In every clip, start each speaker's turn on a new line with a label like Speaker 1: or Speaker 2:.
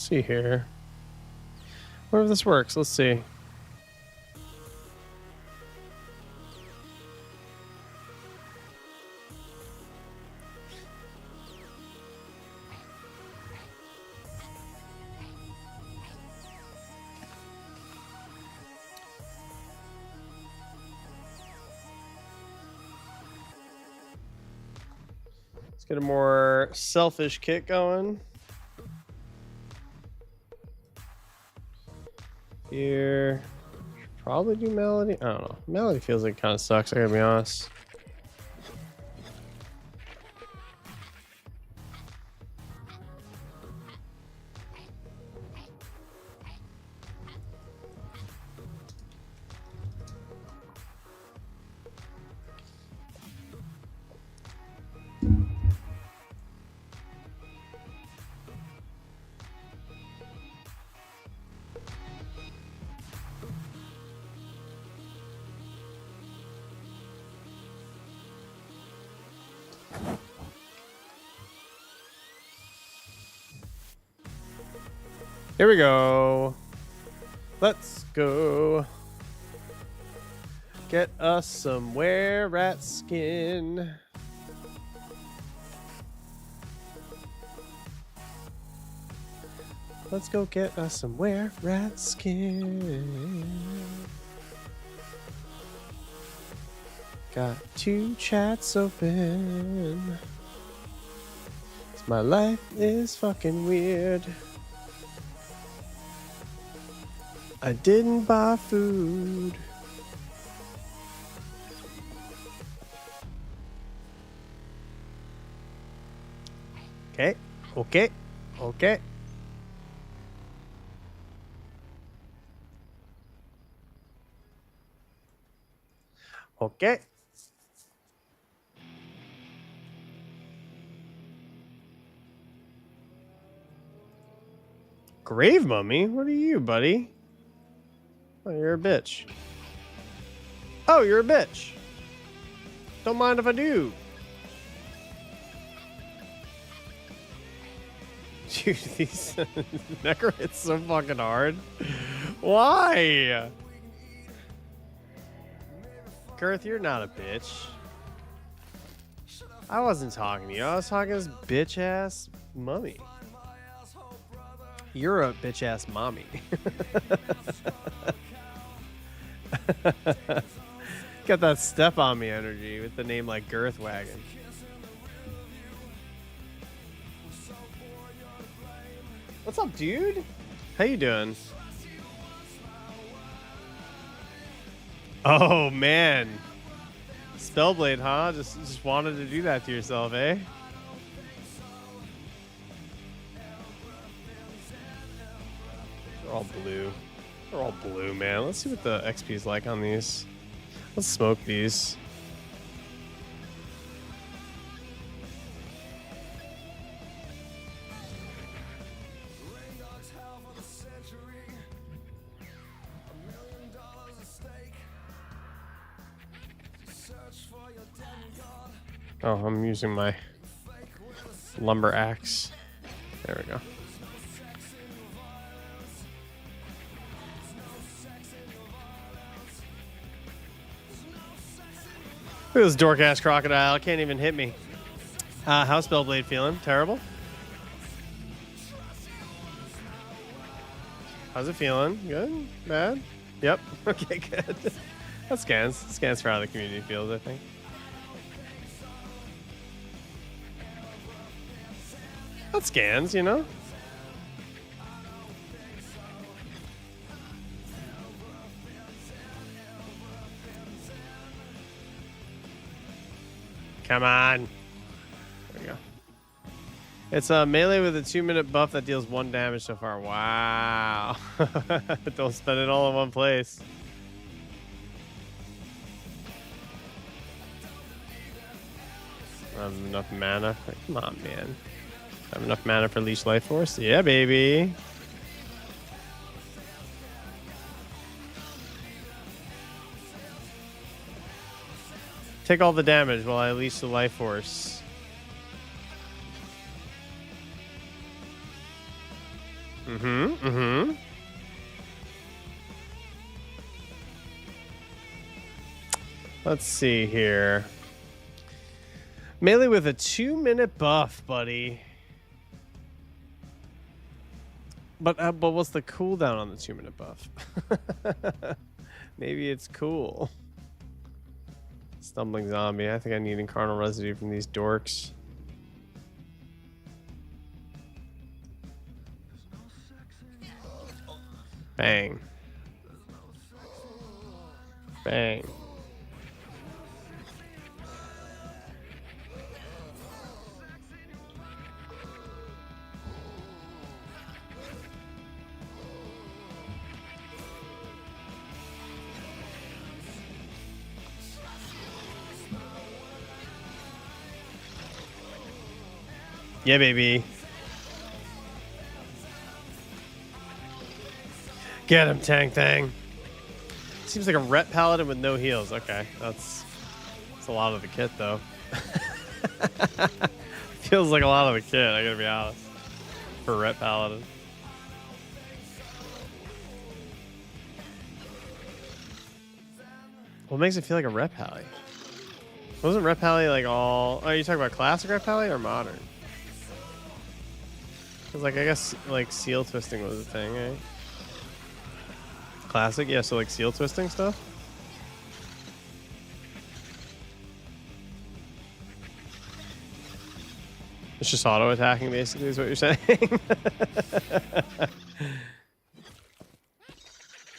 Speaker 1: see here. Wonder if this works. Let's see. Let's get a more selfish kit going. Here, probably do melody. I don't know. Melody feels like it kind of sucks. I gotta be honest. Here we go. Let's go. Get us some were-rat skin. Let's go get us some were-rat skin. Got 2 chats open. My life is fucking weird. I didn't buy food. Okay, okay, okay. Okay. Grave mummy? What are you, buddy? Oh, you're a bitch. Oh, you're a bitch. Don't mind if I do. Dude, these Necro hits so fucking hard. Why? Girth, you're not a bitch. I wasn't talking to you. I was talking to this bitch ass mummy. You're a bitch ass mommy. Got that step on me energy with the name like Girth Wagon. What's up, dude? How you doing? Oh man, Spellblade, huh? Just wanted to do that to yourself, eh? They're all blue. They're all blue, man. Let's see what the XP is like on these. Let's smoke these. Oh, I'm using my lumber axe. There we go. Look at this dork-ass crocodile. Can't even hit me. How's Spellblade feeling? Terrible? How's it feeling? Good? Bad? Yep. Okay, good. That scans. Scans for how the community feels, I think. That scans, you know? Come on. There we go. It's a melee with a 2-minute buff that deals 1 damage so far. Wow. Don't spend it all in one place. I have enough mana. Come on, man. I have enough mana for Leash Life Force? Yeah, baby. Take all the damage while I leash the Life Force. Let's see here. Melee with a 2-minute buff, buddy. But what's the cooldown on the 2-minute buff? Maybe it's cool. Stumbling zombie. I think I need incarnal residue from these dorks. Bang. Bang. Yeah, baby. Get him, Tank Thang. Seems like a ret paladin with no heals. Okay, that's a lot of the kit, though. Feels like a lot of the kit, I gotta be honest. For ret paladin. What makes it feel like a ret pally? Wasn't ret pally like all... Oh, you talking about classic ret pally or modern? Because, like, I guess, like, seal twisting was a thing, eh? Classic? Yeah, so, like, seal twisting stuff? It's just auto-attacking, basically, is what you're saying?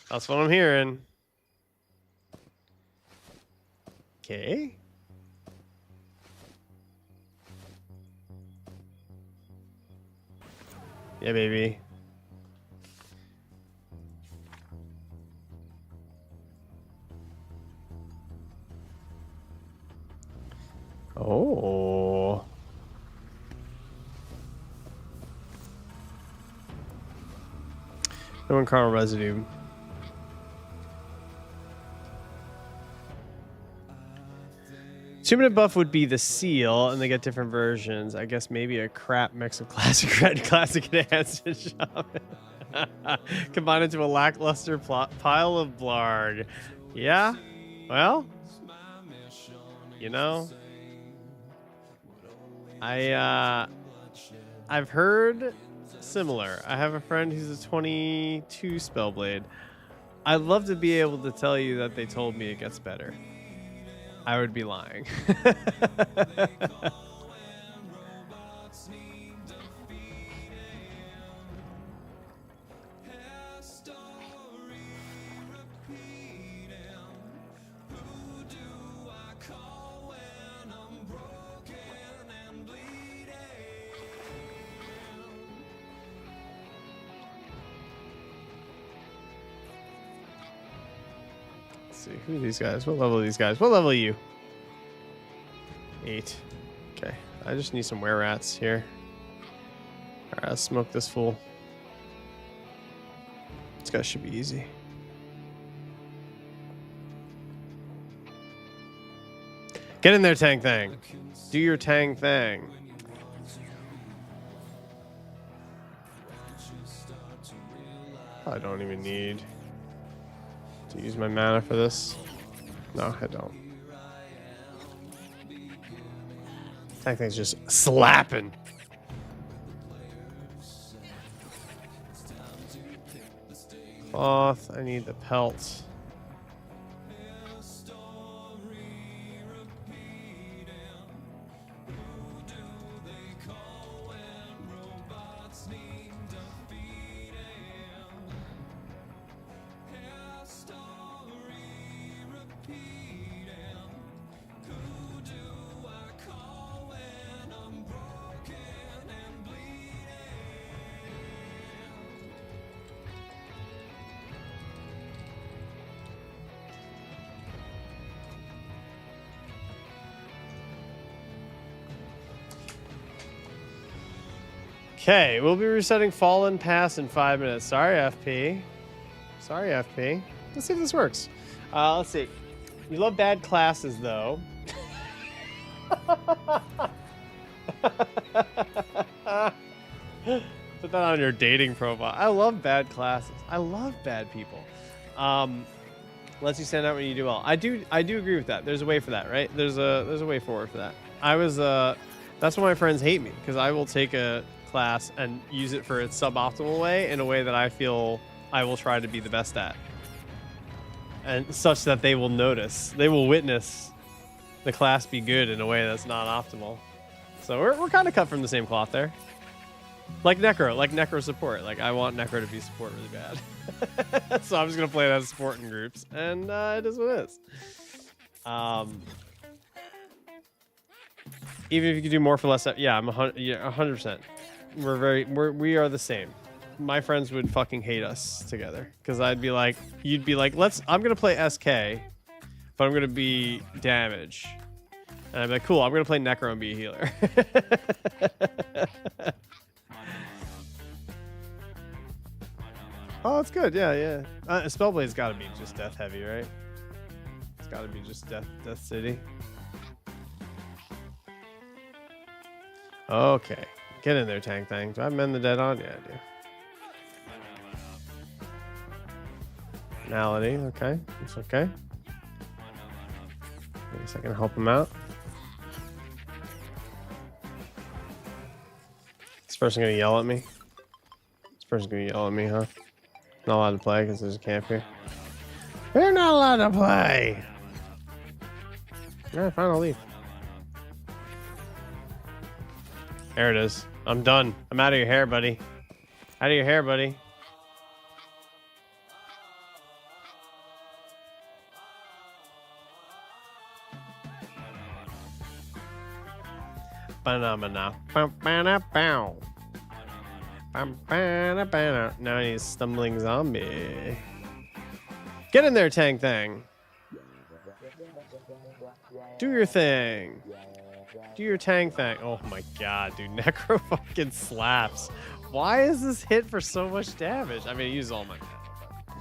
Speaker 1: That's what I'm hearing. Okay. Yeah, baby. Oh. No incarnal residue. Two-minute buff would be the seal, and they get different versions. I guess maybe a crap mix of classic red, classic enhanced, and shaman. Combined into a lackluster pile of blarg. Yeah? Well? You know? I've heard similar. I have a friend who's a 22 Spellblade. I'd love to be able to tell you that they told me it gets better. I would be lying. See, who are these guys? What level are these guys? What level are you? 8. Okay, I just need some were-rats here. Alright, let's smoke this fool. This guy should be easy. Get in there, Tang Thang. Do your Tang Thang. I don't even need to use my mana for this. No, I don't. That thing's just slapping. Cloth. I need the pelt. Okay, we'll be resetting Fallen Pass in 5 minutes. Sorry, FP. Sorry, FP. Let's see if this works. Let's see. You love bad classes, though. Put that on your dating profile. I love bad classes. I love bad people. Lets you stand out when you do well. I do agree with that. There's a way for that, right? There's a way forward for that. That's why my friends hate me, because I will take a class and use it for its suboptimal way, in a way that I feel I will try to be the best at, and such that they will notice, they will witness the class be good in a way that's not optimal. So we're kind of cut from the same cloth there. Like Necro support. Like, I want Necro to be support really bad. So I'm just gonna play that support in groups, and it is what it is. Even if you could do more for less, yeah, I'm 100%. We are the same. My friends would fucking hate us together, because you'd be like, I'm gonna play SK, but I'm gonna be damage, and I'd be like, cool, I'm gonna play Necro and be a healer. Oh, it's good. Yeah. Spellblade's got to be just death heavy, right? It's got to be just death city. Okay, get in there, Tank Thang. Do I have Mend the Dead on? Yeah, I do. Malady. Okay, it's okay. Maybe a second, help him out. This person gonna yell at me. Huh? Not allowed to play because there's a camp here. We're not allowed to play. Alright, fine, I'll leave. There it is. I'm done. I'm out of your hair, buddy. Out of your hair, buddy. Phenomena. Now he's stumbling zombie. Get in there, Tang Thang. Do your thing. Do your Tang Thang. Oh my god, dude. Necro fucking slaps. Why is this hit for so much damage? I mean, I use all my mana, but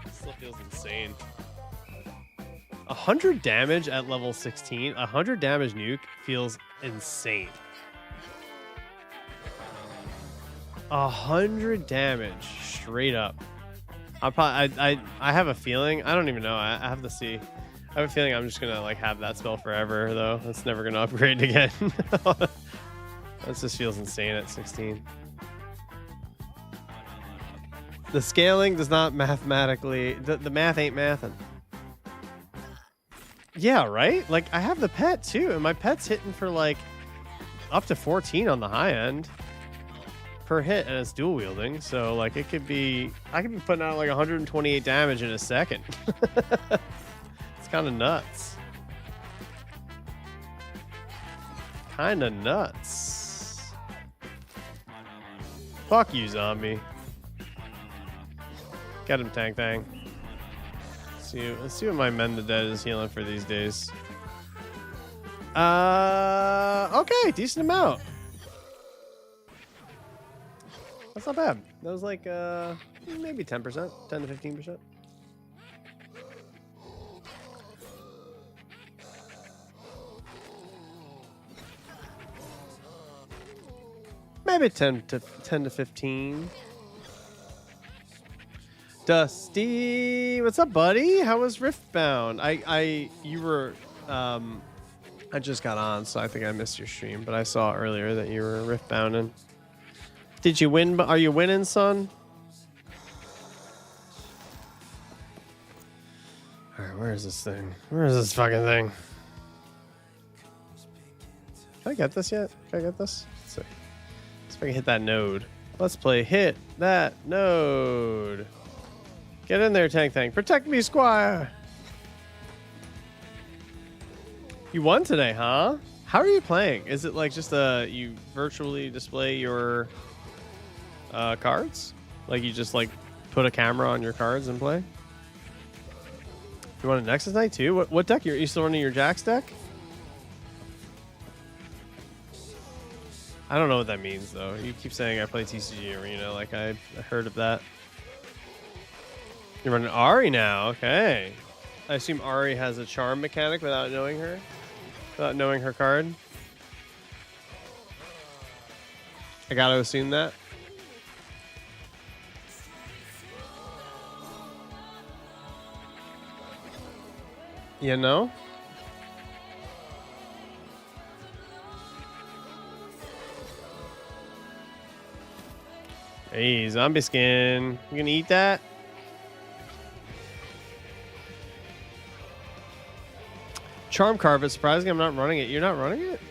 Speaker 1: it still feels insane. 100 damage at level 16. 100 damage nuke feels insane. 100 damage straight up. I have a feeling, I don't even know, I have to see. I have a feeling I'm just gonna like have that spell forever though. It's never gonna upgrade again. This just feels insane at 16. The scaling does not mathematically, the math ain't mathin'. Yeah, right? Like, I have the pet too, and my pet's hitting for like up to 14 on the high end per hit, and it's dual wielding, so like I could be putting out like 128 damage in a second. It's kind of nuts. Fuck you, zombie. Get him, Tang Thang. Let's see what my Mend the Dead is healing for these days. Okay, decent amount. That's not bad. That was like maybe 10%, 10 to 15%. Maybe 10 to 15. Dusty, what's up, buddy? How was Riftbound? I just got on, so I think I missed your stream, but I saw earlier that you were Riftbounding. Did you win? Are you winning, son? All right, where is this thing? Where is this fucking thing? Can I get this yet? Can I get this? Let's see. Let's see if I can hit that node. Let's play Hit That Node. Get in there, Tank Thang. Protect me, Squire. You won today, huh? How are you playing? Is it like just you virtually display your cards? Like you just like put a camera on your cards and play? You want a Nexus Knight too? What deck? You still running your Jax deck? I don't know what that means though. You keep saying I play TCG Arena, like I heard of that. You're running Ari now, okay. I assume Ari has a charm mechanic without knowing her? Without knowing her card? I gotta assume that. You know? Hey, zombie skin. You gonna eat that? Charm carpet. Surprising I'm not running it. You're not running it?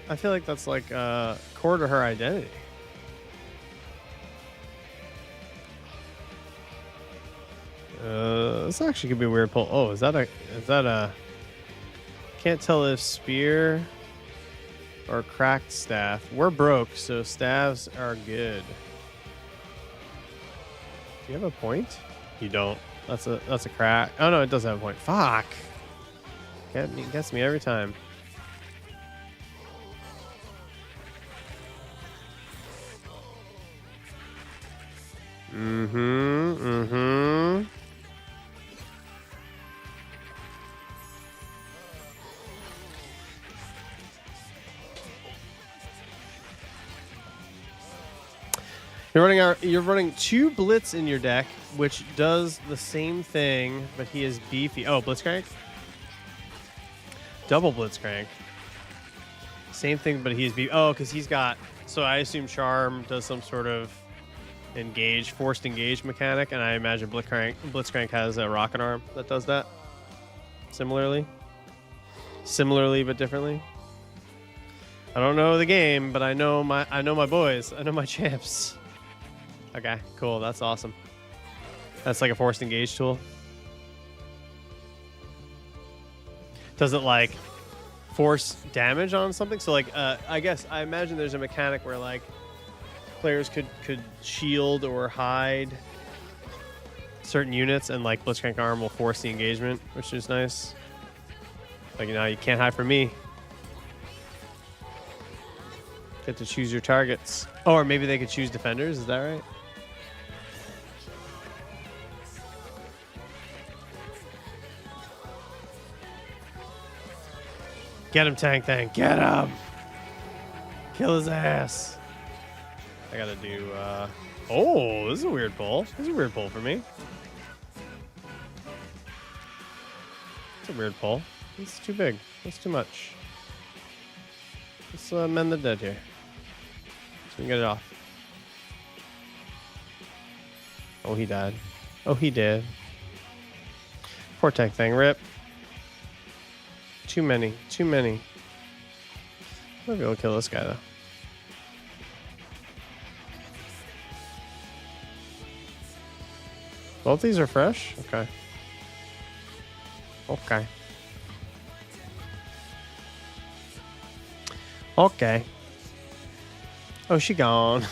Speaker 1: I feel like that's like core to her identity. This actually could be a weird pull. Oh, is that a can't tell if spear or cracked staff. We're broke, so staves are good. Do you have a point? You don't. That's a crack. Oh no, it does have a point. Fuck. Gets me every time. Mm-hmm. You're running 2 Blitz in your deck, which does the same thing, but he is beefy. Oh, Blitzcrank? Double Blitzcrank. Same thing, but he is beefy. Oh, because he's got... So I assume Charm does some sort of forced engage mechanic, and I imagine Blitzcrank has a rocket arm that does that. Similarly, but differently. I don't know the game, but I know my boys. I know my champs. Okay, cool. That's awesome. That's like a forced engage tool. Does it like force damage on something? So like, I imagine there's a mechanic where like players could shield or hide certain units, and like Blitzcrank Arm will force the engagement, which is nice. Like, you can't hide from me. Get to choose your targets. Oh, or maybe they could choose defenders. Is that right? Get him, Tank Thing. Get him. Kill his ass. I gotta do, oh, this is a weird pull. This is a weird pull for me. It's a weird pull. It's too big. That's too much. Let's mend the dead here. So we can get it off. Oh, he died. Oh, he did. Poor Tank Thing. Rip. Too many. Too many. Maybe we'll kill this guy, though. Both these are fresh? Okay. Okay. Okay. Oh, she gone.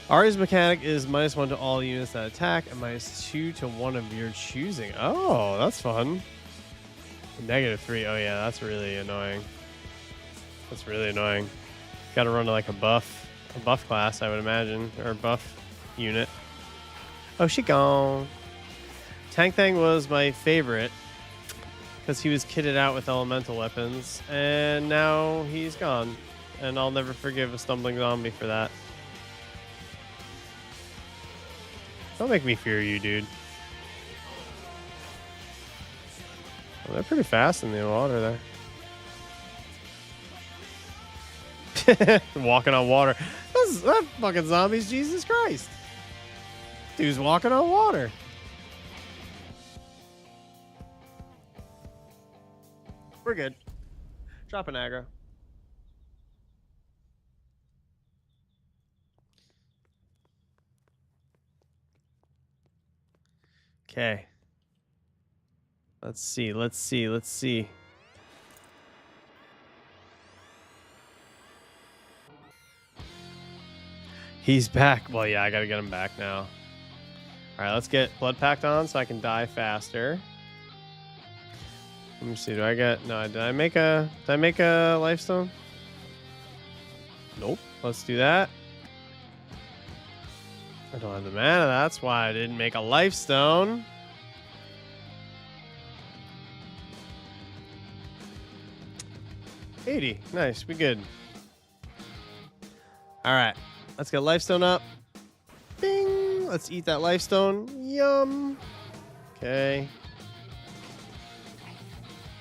Speaker 1: Ari's mechanic is -1 to all units that attack and -2 to one of your choosing. Oh, that's fun. -3. Oh, yeah, that's really annoying. That's really annoying. Got to run to like a buff class, I would imagine, or a buff unit. Oh, she gone. Tank Thing was my favorite because he was kitted out with elemental weapons, and now he's gone. And I'll never forgive a stumbling zombie for that. Don't make me fear you, dude. Oh, they're pretty fast in the water there. Walking on water. That fucking zombies, Jesus Christ. Dude's walking on water. We're good. Drop an aggro. Okay. Let's see. He's back. Well, yeah, I gotta get him back now. All right, let's get Blood Pact on so I can die faster. Let me see. Did I make a lifestone? Nope. Let's do that. I don't have the mana. That's why I didn't make a lifestone. $80. Nice. We good. All right. Let's get lifestone up. Bing. Let's eat that lifestone. Yum. Okay.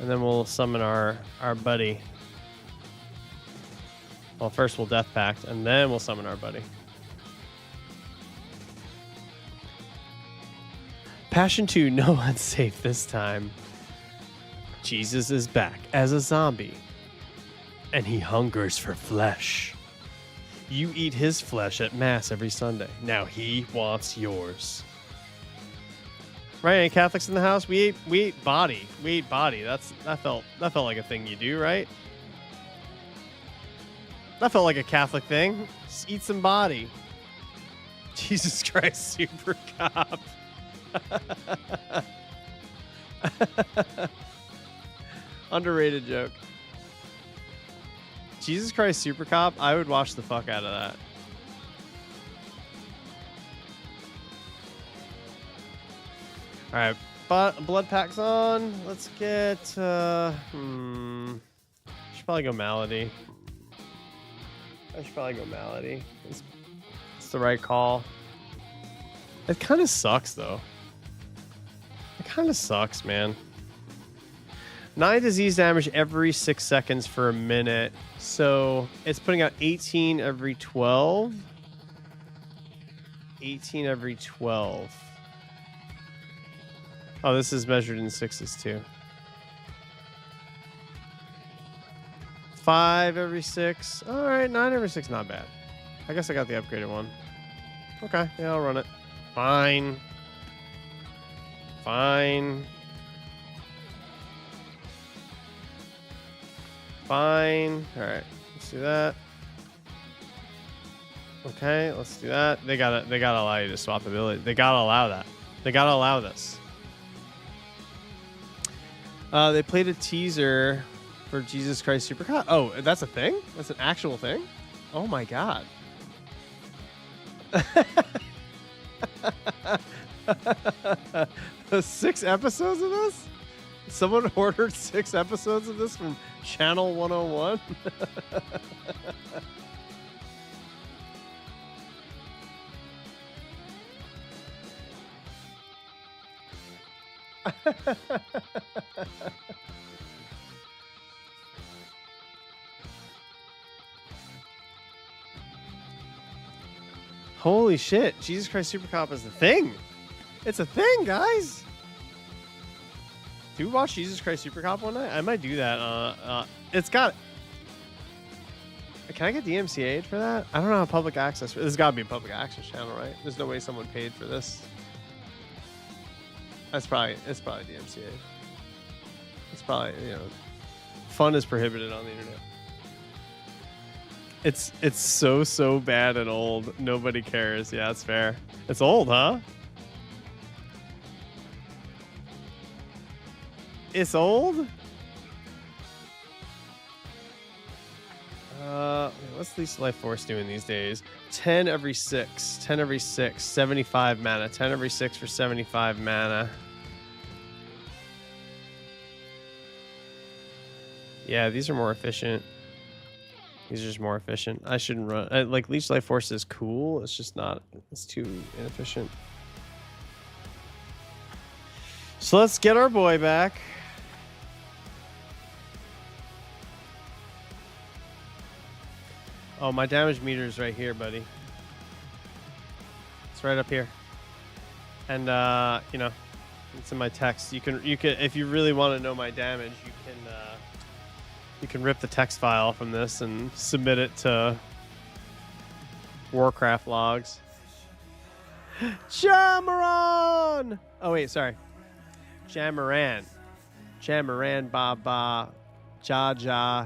Speaker 1: And then we'll summon our buddy. Well, first we'll Death Pact, and then we'll summon our buddy. Passion 2, no one's safe this time. Jesus is back as a zombie, and he hungers for flesh. You eat his flesh at Mass every Sunday. Now he wants yours. Right? Any Catholics in the house? We ate body. We ate body. That felt like a thing you do, right? That felt like a Catholic thing. Just eat some body. Jesus Christ, Super Cop. Underrated joke. Jesus Christ, Super Cop. I would watch the fuck out of that. All right, but blood packs on. Let's get. Should probably go Malady. I should probably go Malady. It's the right call. It kind of sucks though. It kind of sucks, man. 9 disease damage every 6 seconds for a minute. So it's putting out 18 every 12. 18 every 12. Oh, this is measured in sixes too. 5 every 6. All right, 9 every 6, not bad. I guess I got the upgraded one. Okay, yeah, I'll run it. Fine. Fine. Fine. All right, let's do that. Okay, let's do that. They gotta allow you to swap ability. They gotta allow that. They gotta allow this. They played a teaser for Jesus Christ Supercut. Oh, that's a thing? That's an actual thing? Oh my god. The 6 episodes of this? Someone ordered 6 episodes of this from Channel 101? Holy shit, Jesus Christ Super Cop is a thing. It's a thing, guys. Do we watch Jesus Christ Super Cop one night? I might do that. It's got... Can I get DMCA'd for that? I don't know how public access... This has got to be a public access channel, right? There's no way someone paid for this. It's probably DMCA'd. It's probably, you know... Fun is prohibited on the internet. It's so bad and old. Nobody cares. Yeah, that's fair. It's old, huh? It's old? What's Least Life Force doing these days? 10 every 6. 10 every 6. 75 mana. 10 every 6 for 75 mana. Yeah, these are more efficient. These are just more efficient. I shouldn't run. Like, Leech Life Force is cool. It's just not. It's too inefficient. So let's get our boy back. Oh, my damage meter is right here, buddy. It's right up here. And, you know, it's in my text. You can, if you really want to know my damage, you can rip the text file from this and submit it to Warcraft logs. Jamaran! Oh, wait, sorry. Jamaran. Jamaran Baba. Jamaran.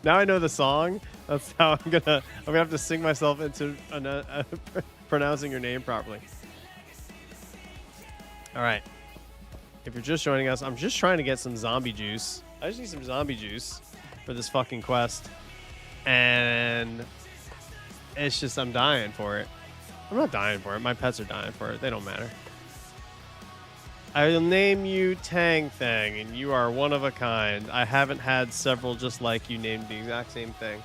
Speaker 1: Now I know the song. That's how I'm gonna have to sing myself into pronouncing your name properly. All right. If you're just joining us, I'm just trying to get some zombie juice. I just need some zombie juice for this fucking quest. And it's just, I'm dying for it. I'm not dying for it. My pets are dying for it. They don't matter. I will name you Tang Thang, and you are one of a kind. I haven't had several just like you named the exact same thing.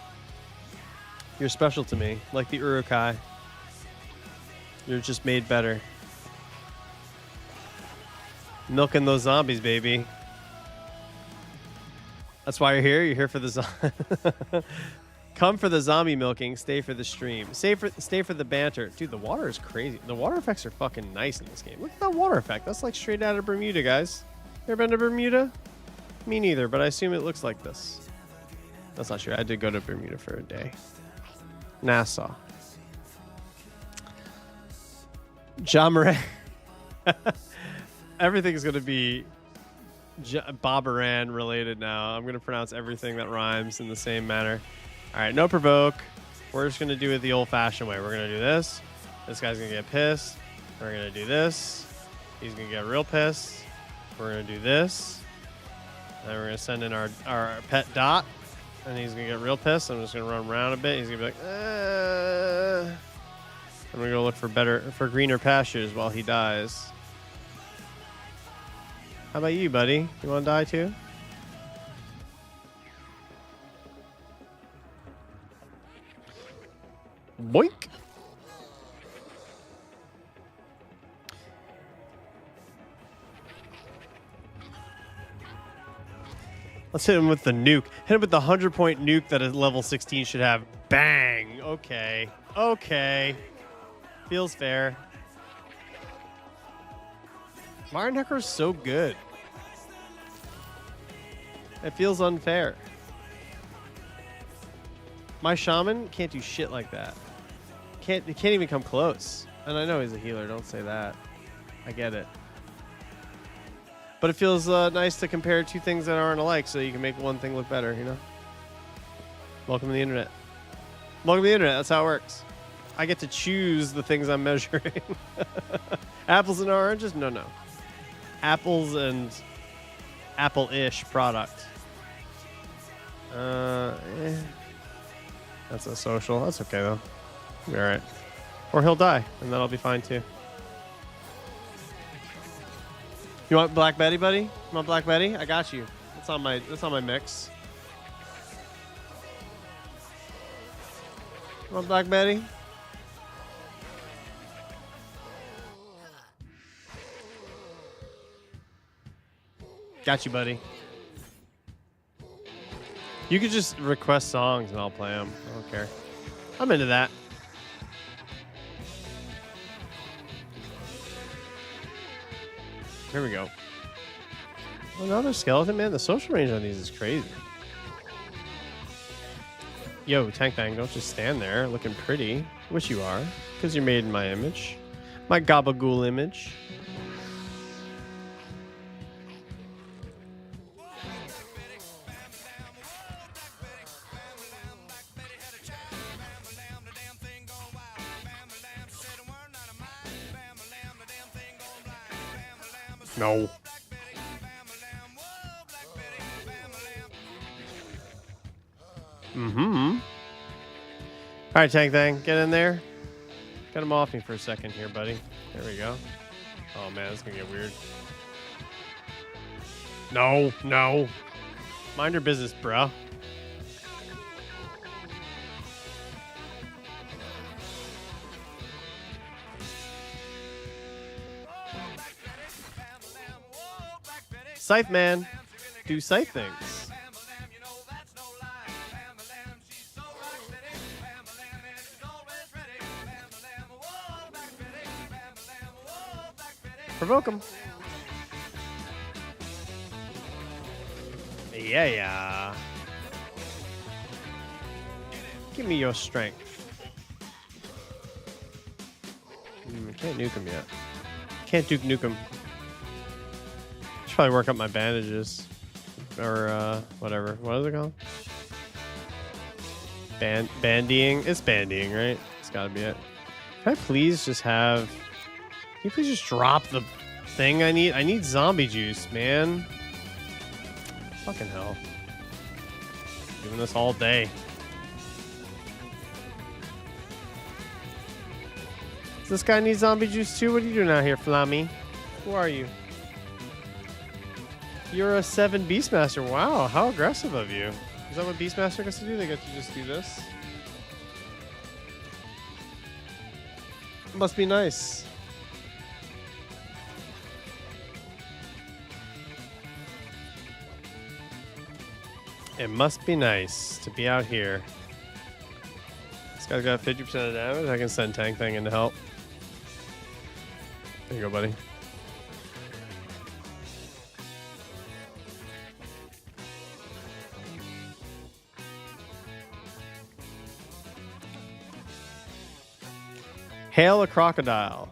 Speaker 1: You're special to me, like the Urukai. You're just made better. Milking those zombies, baby. That's why you're here. You're here for the come for the zombie milking. Stay for the stream. Stay for the banter. Dude, the water is crazy. The water effects are fucking nice in this game. Look at that water effect. That's like straight out of Bermuda, guys. You ever been to Bermuda? Me neither, but I assume it looks like this. That's not true. I did go to Bermuda for a day. Nassau. John Moran. Everything is going to be Bob Moran related now. I'm going to pronounce everything that rhymes in the same manner. All right, no provoke. We're just going to do it the old-fashioned way. We're going to do this. This guy's going to get pissed. We're going to do this. He's going to get real pissed. We're going to do this. Then we're going to send in our pet Dot. And he's going to get real pissed. I'm just going to run around a bit. He's going to be like, I'm going to go look for greener pastures while he dies. How about you, buddy? You want to die too? Boink. Let's hit him with the nuke. Hit him with the 100-point nuke that a level 16 should have. Bang. Okay. Okay. Feels fair. Marin is so good. It feels unfair. My shaman can't do shit like that. He can't even come close. And I know he's a healer. Don't say that. I get it. But it feels nice to compare two things that aren't alike so you can make one thing look better, you know? Welcome to the internet. Welcome to the internet. That's how it works. I get to choose the things I'm measuring. Apples and oranges? No, no. Apples and apple-ish product. That's a social. That's okay, though. All right. Or he'll die, and that'll be fine, too. You want Black Betty, buddy? You want Black Betty? I got you. That's on my mix. You want Black Betty? Got you, buddy. You could just request songs and I'll play them. I don't care. I'm into that. Here we go. Another skeleton, man. The social range on these is crazy. Yo, Tank Bang, don't just stand there looking pretty. Which you are, because you're made in my image. My Gabagool image. No. Mm-hmm. All right, Tank Thang, get in there. Get him off me for a second here, buddy. There we go. Oh, man, this is going to get weird. No, no. Mind your business, bro. Scythe man, do scythe things. Provoke him. Yeah, yeah. Give me your strength. Can't nuke him yet. Can't Duke nuke him. Should probably work up my bandages. Or, whatever. What is it called? Bandying? It's bandying, right? It's gotta be it. Can I please just have... Can you please just drop the thing I need? I need zombie juice, man. Fucking hell. Doing this all day. Does this guy need zombie juice too? What are you doing out here, Flammy? Who are you? You're a 7 Beastmaster. Wow, how aggressive of you. Is that what Beastmaster gets to do? They get to just do this? Must be nice. It must be nice to be out here. This guy's got 50% of damage. I can send Tank Thing in to help. There you go, buddy. Hail a crocodile.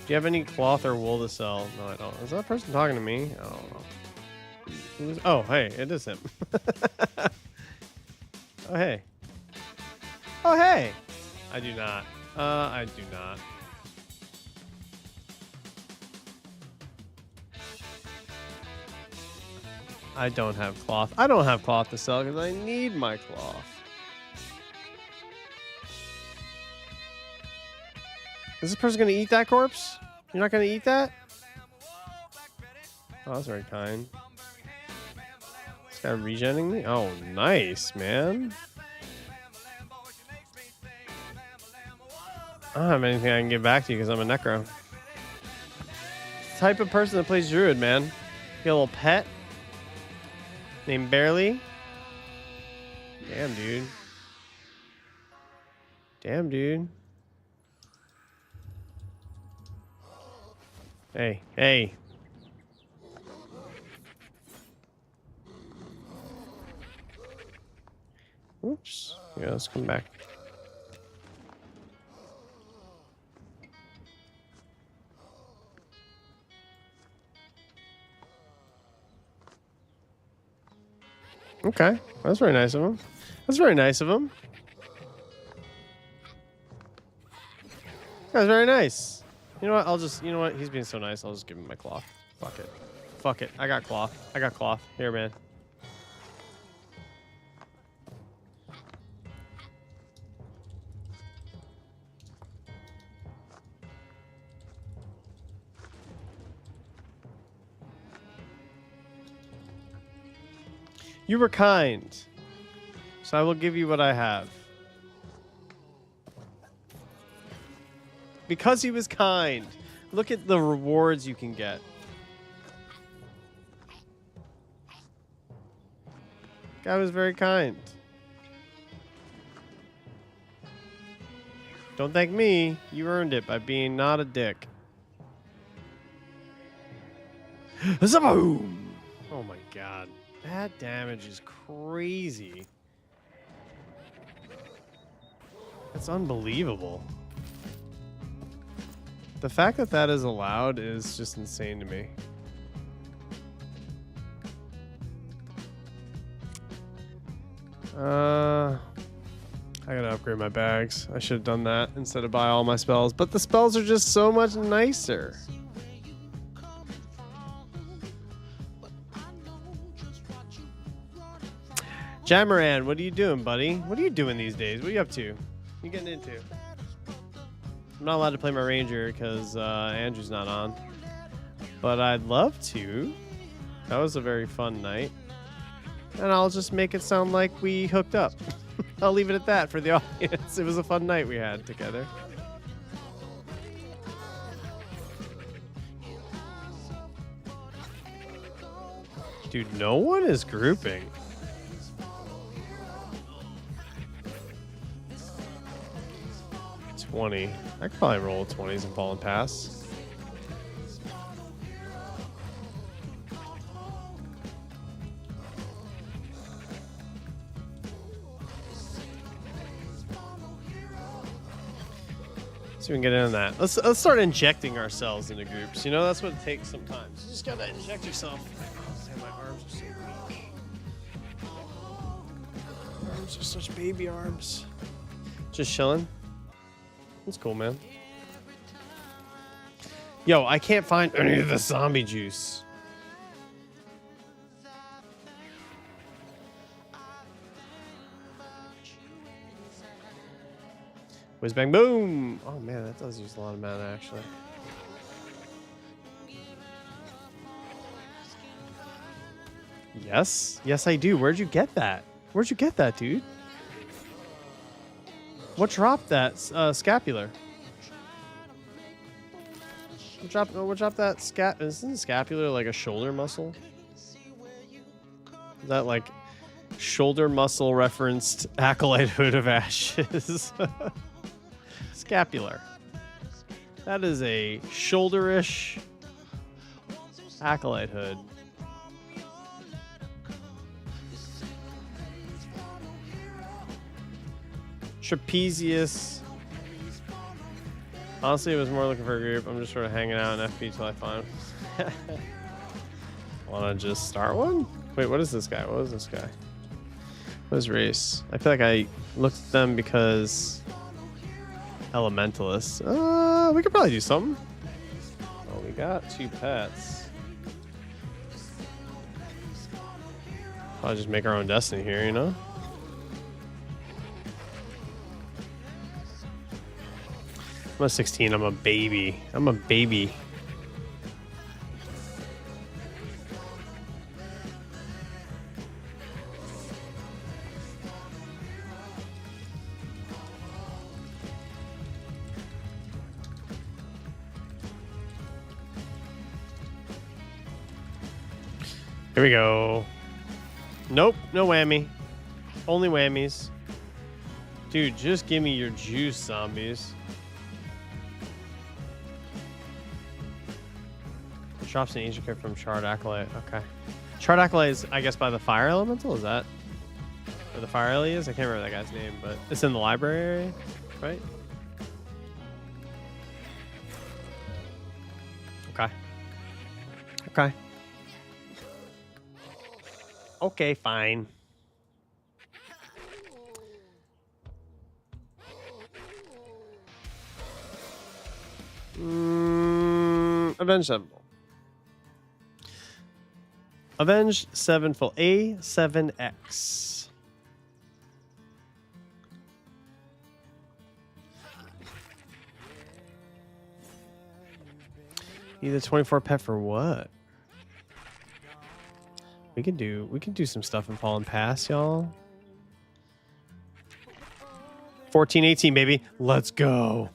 Speaker 1: Do you have any cloth or wool to sell? No, I don't. Is that person talking to me? I don't know. Oh, hey, it is him. Oh, hey. Oh, hey. I do not. I do not. I don't have cloth. I don't have cloth to sell because I need my cloth. Is this person going to eat that corpse? You're not going to eat that? Oh, that's very kind. This guy regenning me? Oh, nice, man. I don't have anything I can give back to you because I'm a necro. Type of person that plays druid, man. Get a little pet named Barely. Damn, dude. Damn, dude. Hey, hey. Oops. Yeah, let's come back. Okay. That's very nice of him. That's very nice of him. That's very nice. You know what? I'll just, you know what? He's being so nice. I'll just give him my cloth. Fuck it. Fuck it. I got cloth. I got cloth. Here, man. You were kind, so I will give you what I have. Because he was kind. Look at the rewards you can get. Guy was very kind. Don't thank me. You earned it by being not a dick. Zaboom! Oh my god. That damage is crazy. It's unbelievable. The fact that that is allowed is just insane to me. I gotta upgrade my bags. I should have done that instead of buy all my spells. But the spells are just so much nicer. Jamaran, what are you doing, buddy? What are you doing these days? What are you up to? What are you getting into? I'm not allowed to play my ranger because Andrew's not on. But I'd love to. That was a very fun night. And I'll just make it sound like we hooked up. I'll leave it at that for the audience. It was a fun night we had together. Dude, no one is grouping. I could probably roll 20s and fall and pass. So we can get in on that. Let's start injecting ourselves into groups. You know, that's what it takes sometimes. You just gotta inject yourself. Oh, man, my arms are so weak. My arms are such baby arms. Just chilling. That's cool, man. Yo, I can't find any of the zombie juice. Whiz bang boom! Oh man, that does use a lot of mana actually. Yes? Yes, I do. Where'd you get that? Where'd you get that, dude? What dropped that scapular? What dropped that isn't scapular like a shoulder muscle? Is that like shoulder muscle referenced acolyte hood of ashes. Scapular. That is a shoulderish acolyte hood. Trapezius. Honestly, I was more looking for a group. I'm just sort of hanging out in FP till I find. Wanna just start one? Wait, what is this guy? What is this guy? What is race? I feel like I looked at them because elementalists. We could probably do something. Oh, we got 2 pets. Probably just make our own destiny here, you know? I'm a 16. I'm a baby. I'm a baby. Here we go. Nope, no whammy. Only whammies. Dude, just give me your juice, zombies. Drops an agent card from Charred Acolyte. Okay. Charred Acolyte is, I guess, by the Fire Elemental? Is that where the Fire Ellie is? I can't remember that guy's name, but it's in the library area, right? Okay. Okay. Okay, fine. Avenge Sevenfold. Avenge Sevenfold. A7X. Need the 24 pet for what? We can do some stuff in Fallen Pass, y'all. 14-18, baby. Let's go.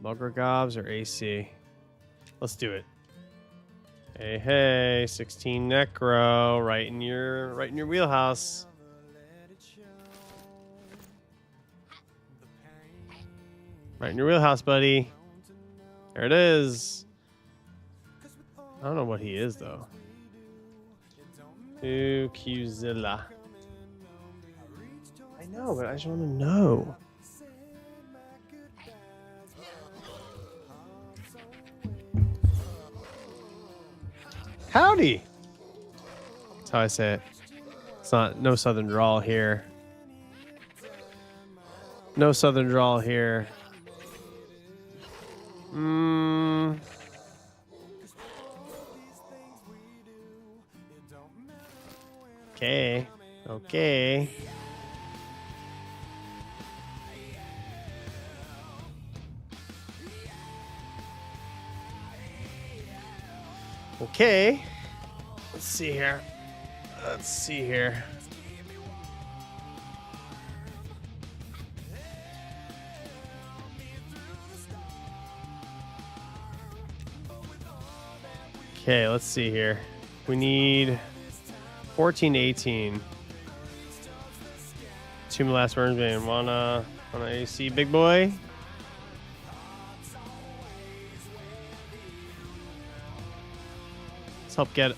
Speaker 1: Mugger Gobs or AC? Let's do it. Hey, hey, 16 Necro, right in your wheelhouse. Right in your wheelhouse, buddy. There it is. I don't know what he is, though. Ooh, Qzilla. I know, but I just want to know. Howdy. That's how I say it. It's not no southern drawl here. No southern drawl here. Okay. Okay. Okay. Let's see here. Let's see here. Okay, let's see here. We need 14 to 18. Two last worms, man. Wanna AC, big boy?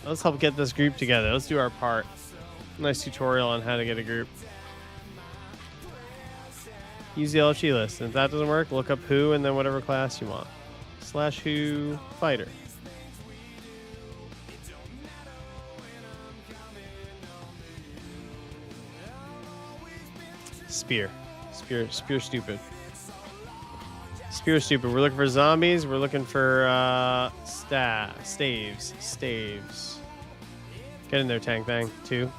Speaker 1: Let's help get this group together. Let's do our part. Nice tutorial on how to get a group. Use the LFG list. And if that doesn't work, look up who and then whatever class you want. / who fighter. Spear stupid. Spear stupid. We're looking for zombies. We're looking for staves. Get in there, Tank Bang. 2.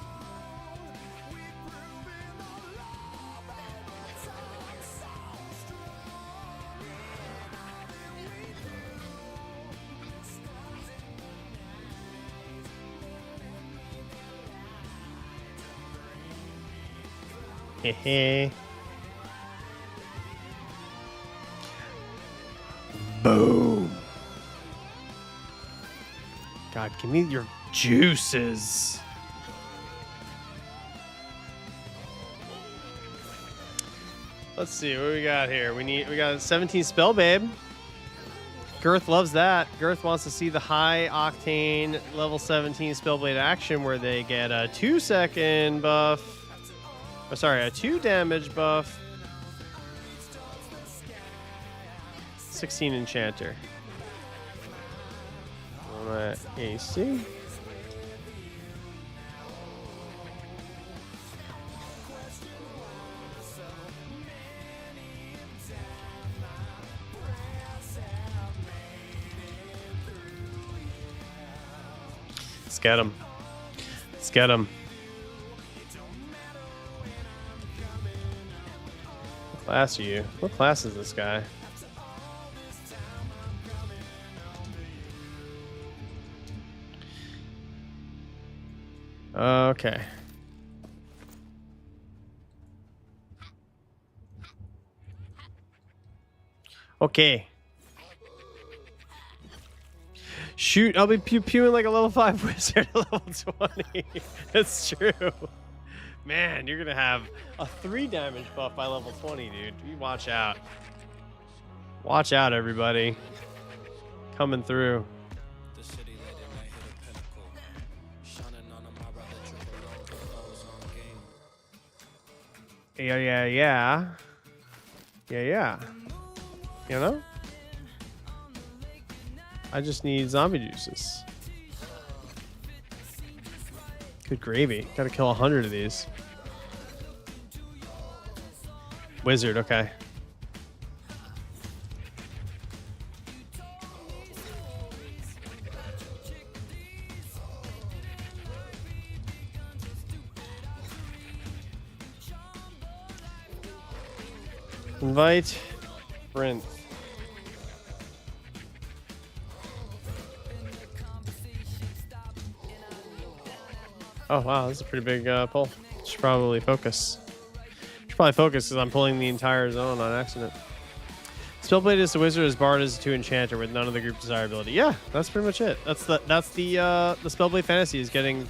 Speaker 1: Hehe. Boom. God, give me your juices. Let's see what we got here. We got 17 spell babe. Girth loves that. Girth wants to see the high octane level 17 spellblade action where they get a 2-second buff. Oh, sorry, a 2 damage buff. 16 enchanter. On my AC. Let's get him. Let's get him. What class are you? What class is this guy? Okay. Okay. Shoot, I'll be pew-pewing like a level 5 wizard at level 20. That's true. Man, you're gonna have a 3 damage buff by level 20, dude. You watch out. Watch out, everybody. Coming through. Yeah. You know? I just need zombie juices. Good gravy. Gotta kill 100 of these. Wizard, okay. Invite Brent. Oh wow, this is a pretty big pull. Should probably focus. Should probably focus because I'm pulling the entire zone on accident. Spellblade is the wizard, as bard is the 2 enchanter with none of the group desirability. Yeah, that's pretty much it. That's the Spellblade fantasy is getting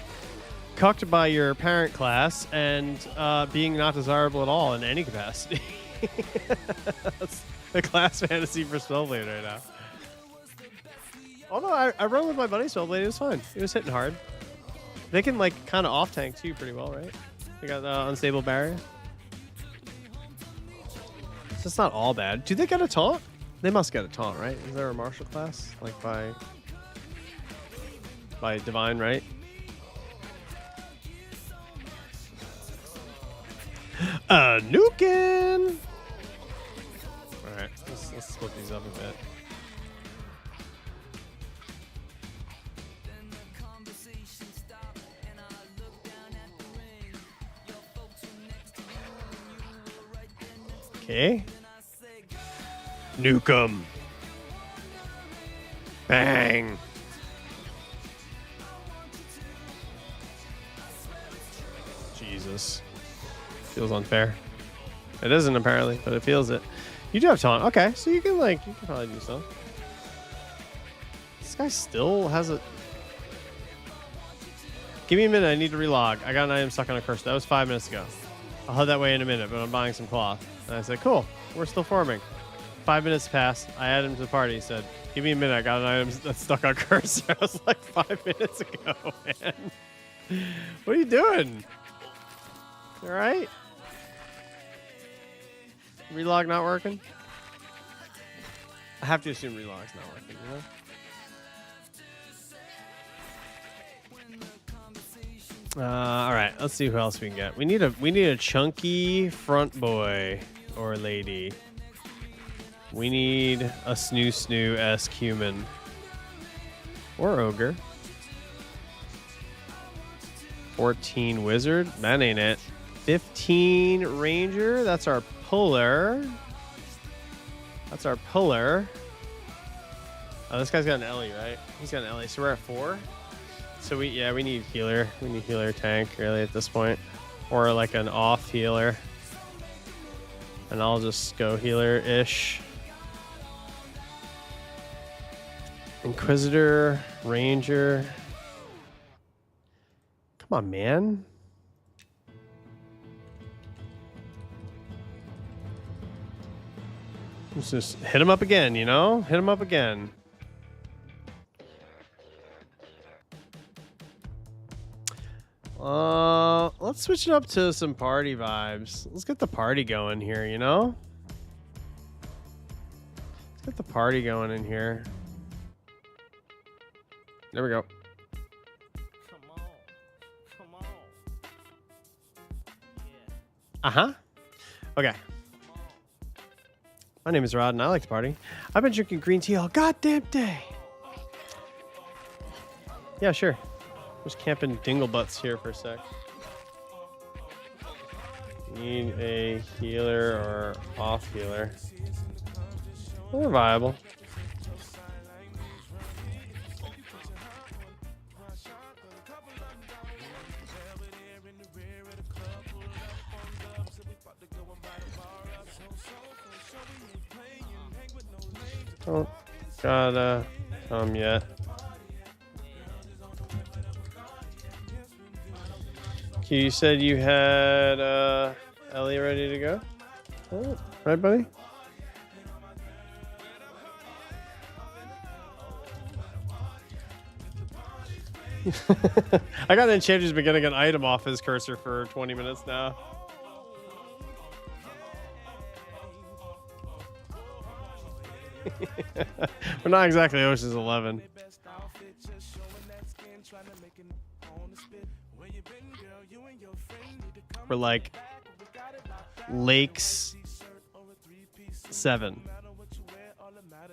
Speaker 1: cucked by your parent class and being not desirable at all in any capacity. That's the class fantasy for Spellblade right now. Although I run with my buddy Spellblade, it was fine. It was hitting hard. They can like kind of off tank too pretty well, right? They got unstable barrier. So it's not all bad. Do they get a taunt? They must get a taunt, right? Is there a martial class like by divine, right? Nukin. All right, let's split these up a bit. Okay. Nuke 'em. Bang. Jesus. Feels unfair. It isn't apparently, but it feels it. You do have taunt. Okay, so you can probably do so. This guy still has a... Give me a minute, I need to relog. I got an item stuck on a curse. That was 5 minutes ago. I'll head that way in a minute, but I'm buying some cloth. And I said, cool, we're still forming. 5 minutes passed. I added him to the party. He said, give me a minute, I got an item that's stuck on curse. I was like 5 minutes ago, man. What are you doing? All right? Relog not working? I have to assume relog's not working, you know? All right, let's see who else we can get. We need a chunky front boy or lady. We need a snoo-esque human or ogre. 14 wizard. That ain't it. 15 ranger. That's our puller. That's our puller. Oh, this guy's got an Ellie, right? He's got an Ellie. So we're at 4. So we need healer. We need healer tank really at this point, or like an off healer. And I'll just go healer-ish. Inquisitor, ranger. Come on, man. Let's just hit him up again, you know? Hit him up again. Let's switch it up to some party vibes. Let's get the party going here, you know? Let's get the party going in here. There we go. Come on. Uh-huh. Okay. My name is Rod, and I like to party. I've been drinking green tea all goddamn day. Yeah, sure. Just camping dinglebutts here for a sec. Need a healer or off healer. We're viable. Don't gotta come yet. You said you had Ellie ready to go? Oh, right, buddy? I got an enchanter who's been getting an item off his cursor for 20 minutes now. We're not exactly Ocean's 11. We're like Lakes 7.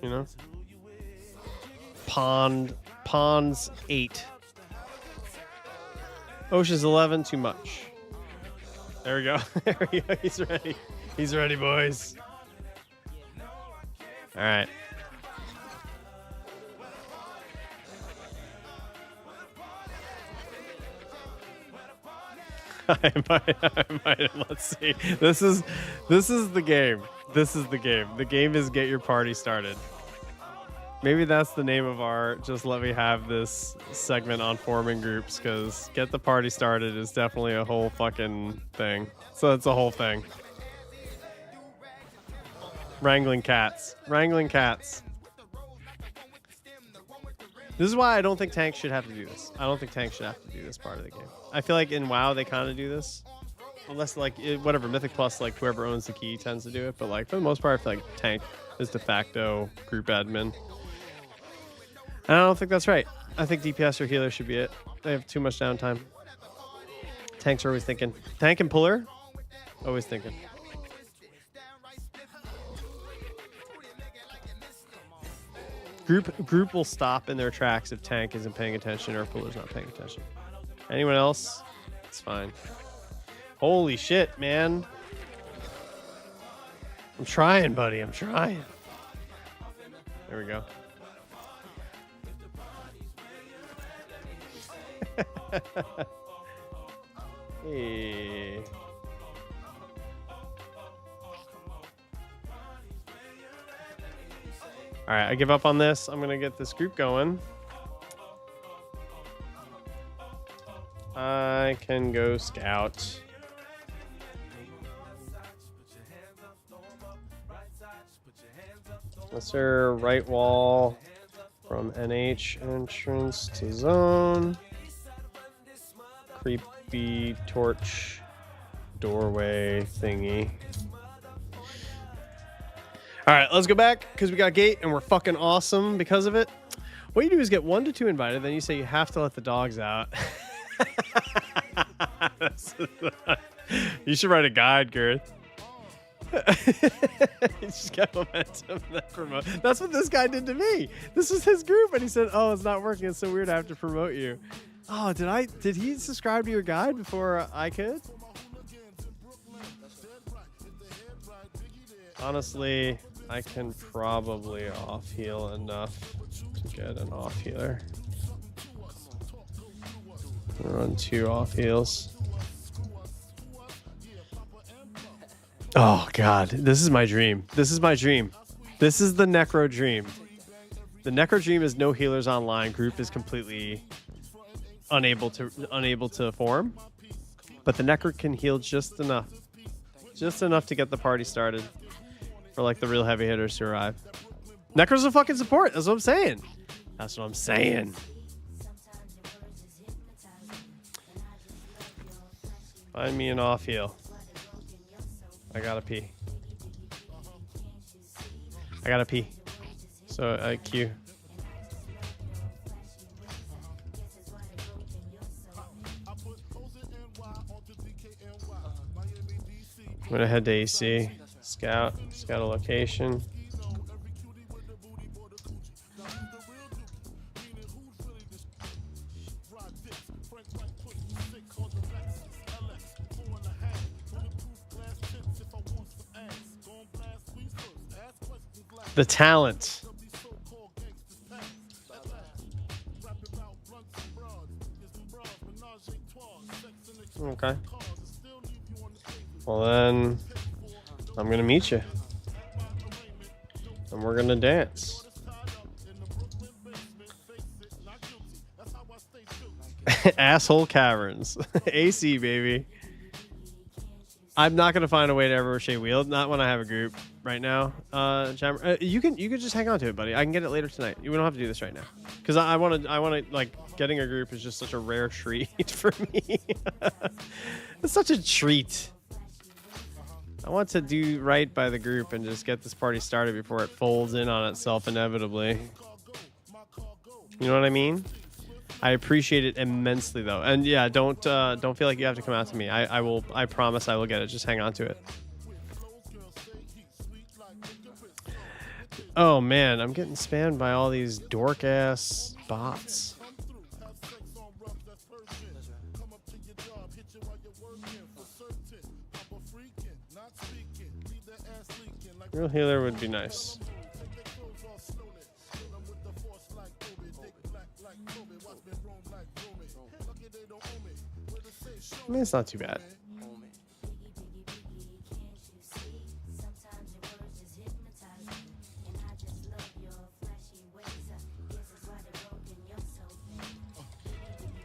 Speaker 1: You know? Ponds 8. Ocean's 11, too much. There we go. There we go. He's ready. He's ready, boys. All right. I might. Let's see. This is the game. This is the game. The game is get your party started. Maybe that's the name of our just let me have this segment on forming groups, because get the party started is definitely a whole fucking thing. So it's a whole thing. Wrangling cats. Wrangling cats. This is why I don't think tanks should have to do this. I don't think tanks should have to do this part of the game. I feel like in WoW they kind of do this. Unless like, whatever, Mythic Plus, like whoever owns the key tends to do it. But like for the most part, I feel like tank is de facto group admin. And I don't think that's right. I think DPS or healer should be it. They have too much downtime. Tanks are always thinking. Tank and puller, always thinking. Group will stop in their tracks if tank isn't paying attention or puller's not paying attention. Anyone else? It's fine. Holy shit, man. I'm trying, buddy. I'm trying. There we go. Hey. All right, I give up on this. I'm gonna get this group going. I can go scout. That's our right wall from NH entrance to zone. Creepy torch doorway thingy. All right, let's go back because we got gate and we're fucking awesome because of it. What you do is get 1 to 2 invited, then you say you have to let the dogs out. You should write a guide, Girth. You just got momentum. That's what this guy did to me. This was his group, and he said, "Oh, it's not working. It's so weird. I have to promote you." Oh, did he subscribe to your guide before I could? Honestly, I can probably off heal enough to get an off healer. Run 2 off heals. Oh god, this is my dream. This is my dream. This is the Necro dream. The Necro dream is no healers online. Group is completely unable to form, but the Necro can heal just enough to get the party started. for like the real heavy hitters to arrive. Necro's a fucking support. That's what I'm saying. That's what I'm saying. Find me an off heal. I gotta pee. I gotta pee. So Q. I'm gonna head to AC. Scout a location. The talent. Okay. Well then, I'm gonna meet you. And we're gonna dance. Asshole Caverns. AC, baby. I'm not gonna find a way to ever MoosesWild. Not when I have a group right now. You can just hang on to it, buddy. I can get it later tonight. We don't have to do this right now, because I want to like getting a group is just such a rare treat for me. It's such a treat. I want to do right by the group and just get this party started before it folds in on itself inevitably. You know what I mean? I appreciate it immensely, though, and yeah, don't feel like you have to come out to me. I promise I will get it. Just hang on to it. Oh man, I'm getting spammed by all these dork ass bots. Real healer would be nice. I mean, it's not too bad.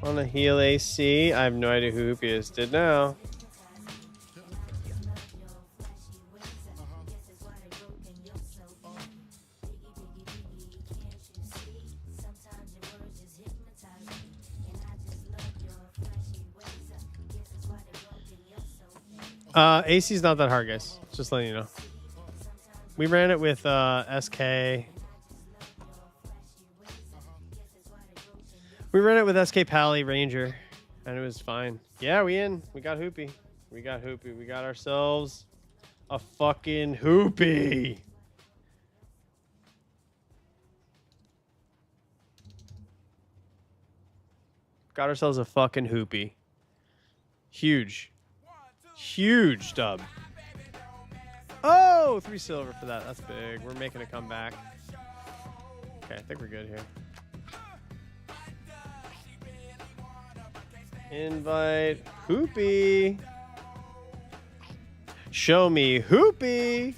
Speaker 1: Want to heal AC? I have no idea who Hoopy is. Did now. AC's not that hard, guys. Just letting you know. We ran it with SK. We ran it with SK Pally Ranger, and it was fine. Yeah, we got Hoopy. We got Hoopy. We got ourselves a fucking Hoopy. Got ourselves a fucking Hoopy. Huge. Huge dub. Oh, 3 silver for that. That's big. We're making a comeback. Okay, I think we're good here. Invite Hoopy. Show me Hoopy.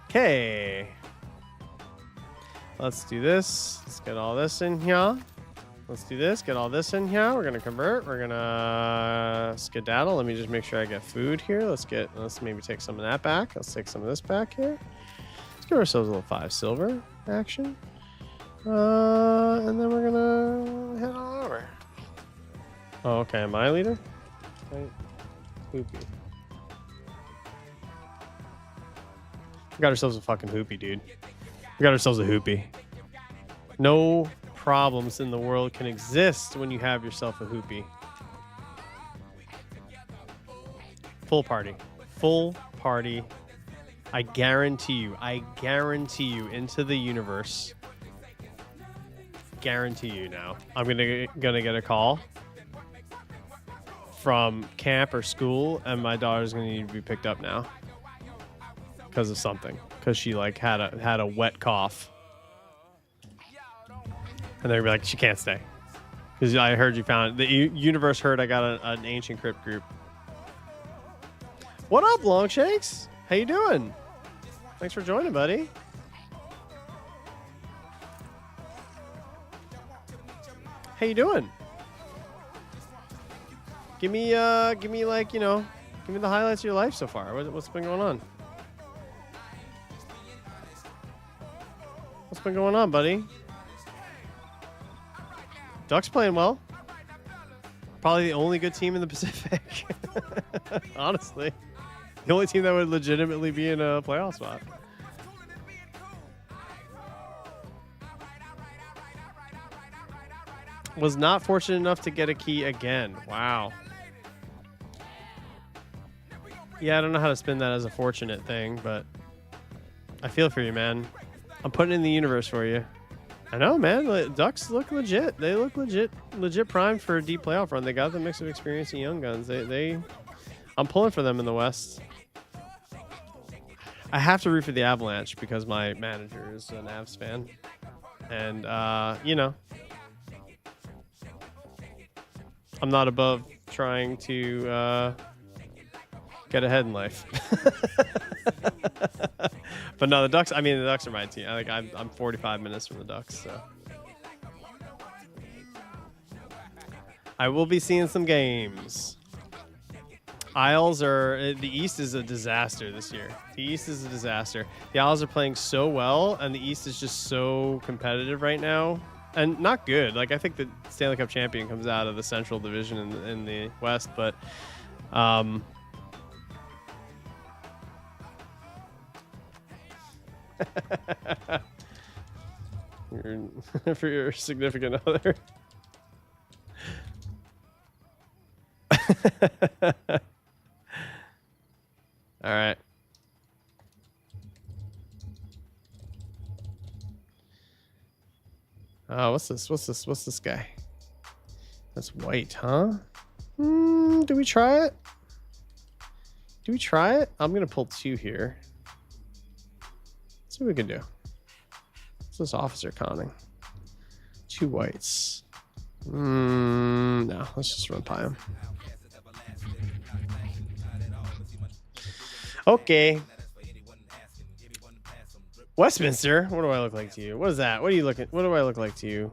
Speaker 1: Okay, let's do this. Let's get all this in here. Let's do this. Get all this in here. We're gonna convert. We're gonna skedaddle. Let me just make sure I get food here. Let's maybe take some of that back. Let's take some of this back here. Let's give ourselves a little 5 silver action. And then we're gonna head on over. Oh, okay. Am I leader? Okay. Hoopy. We got ourselves a fucking Hoopy, dude. We got ourselves a Hoopy. No problems in the world can exist when you have yourself a Hoopy. Full party. Full party. I guarantee you into the universe. Guarantee you now. I'm gonna get a call from camp or school, and my daughter's gonna need to be picked up now. Because of something, because she like had a wet cough, and they'd be like, she can't stay, because I heard you found the universe heard I got an ancient crypt group. What up, Longshakes? How you doing? Thanks for joining, buddy. How you doing? Give me like, you know, give me the highlights of your life so far. What's been going on? What's been going on, buddy? Ducks playing well. Probably the only good team in the Pacific. Honestly. The only team that would legitimately be in a playoff spot. Was not fortunate enough to get a key again. Wow. Yeah, I don't know how to spin that as a fortunate thing, but I feel for you, man. I'm putting it in the universe for you. I know, man. Ducks look legit. They look legit primed for a deep playoff run. They got the mix of experience and young guns. I'm pulling for them in the West. I have to root for the Avalanche because my manager is an Avs fan. And, you know, I'm not above trying to get ahead in life. But no, the Ducks, I mean, the Ducks are my team. I'm 45 minutes from the Ducks, so. I will be seeing some games. Isles are, the East is a disaster this year. The East is a disaster. The Isles are playing so well, and the East is just so competitive right now. And not good. Like, I think the Stanley Cup champion comes out of the Central Division in the West, but for your significant other. All right. Oh, what's this? What's this guy? That's white, huh? Do we try it? Do we try it? I'm gonna pull 2 here. Let's see what we can do. What's this officer conning? 2 whites. No, let's just run by him. Okay. Westminster, what do I look like to you? What is that? What are you looking? What do I look like to you?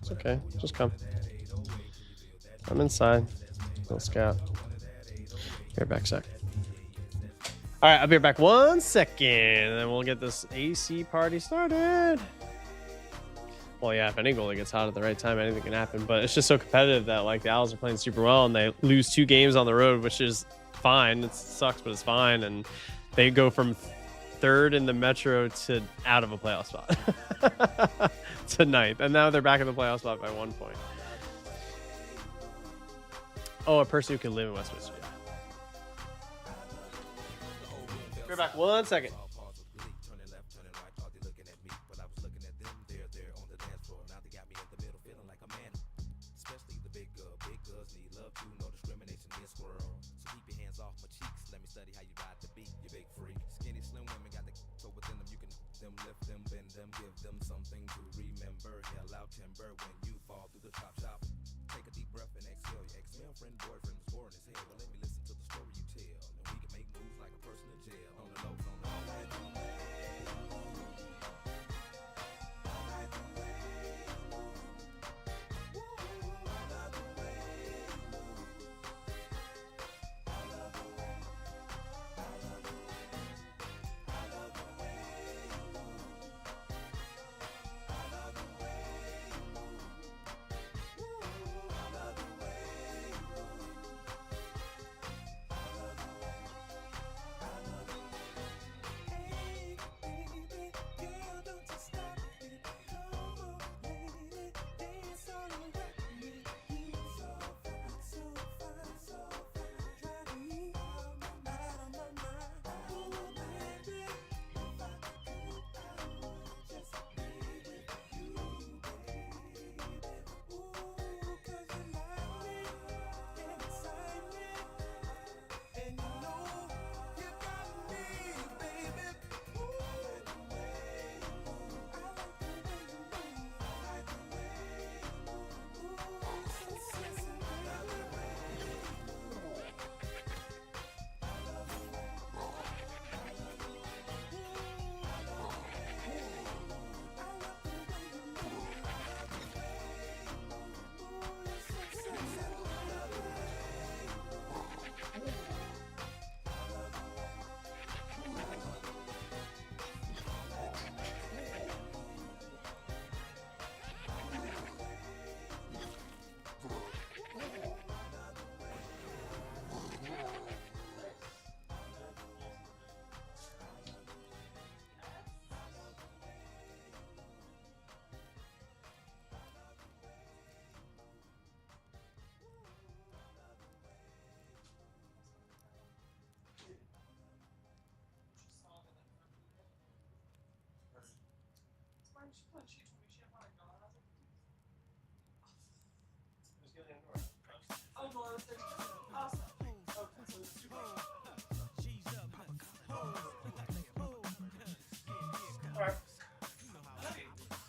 Speaker 1: It's okay. Just come. I'm inside. Little scout. Be right back a sec. All right, I'll be right back 1 second, and then we'll get this AC party started. Well, yeah, if any goalie gets hot at the right time, anything can happen. But it's just so competitive that, like, the Owls are playing super well, and they lose 2 games on the road, which is fine. It sucks, but it's fine. And they go from 3rd in the Metro to out of a playoff spot to 9th. And now they're back in the playoff spot by 1 point. Oh, a person who can live in Westminster. We're back 1 second.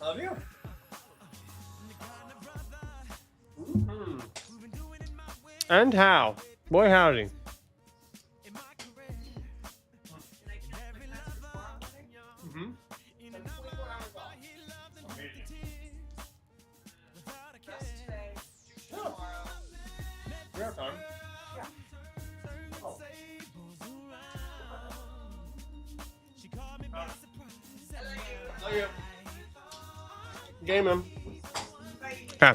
Speaker 1: Love you. And how? Boy, howdy. Game him. Okay.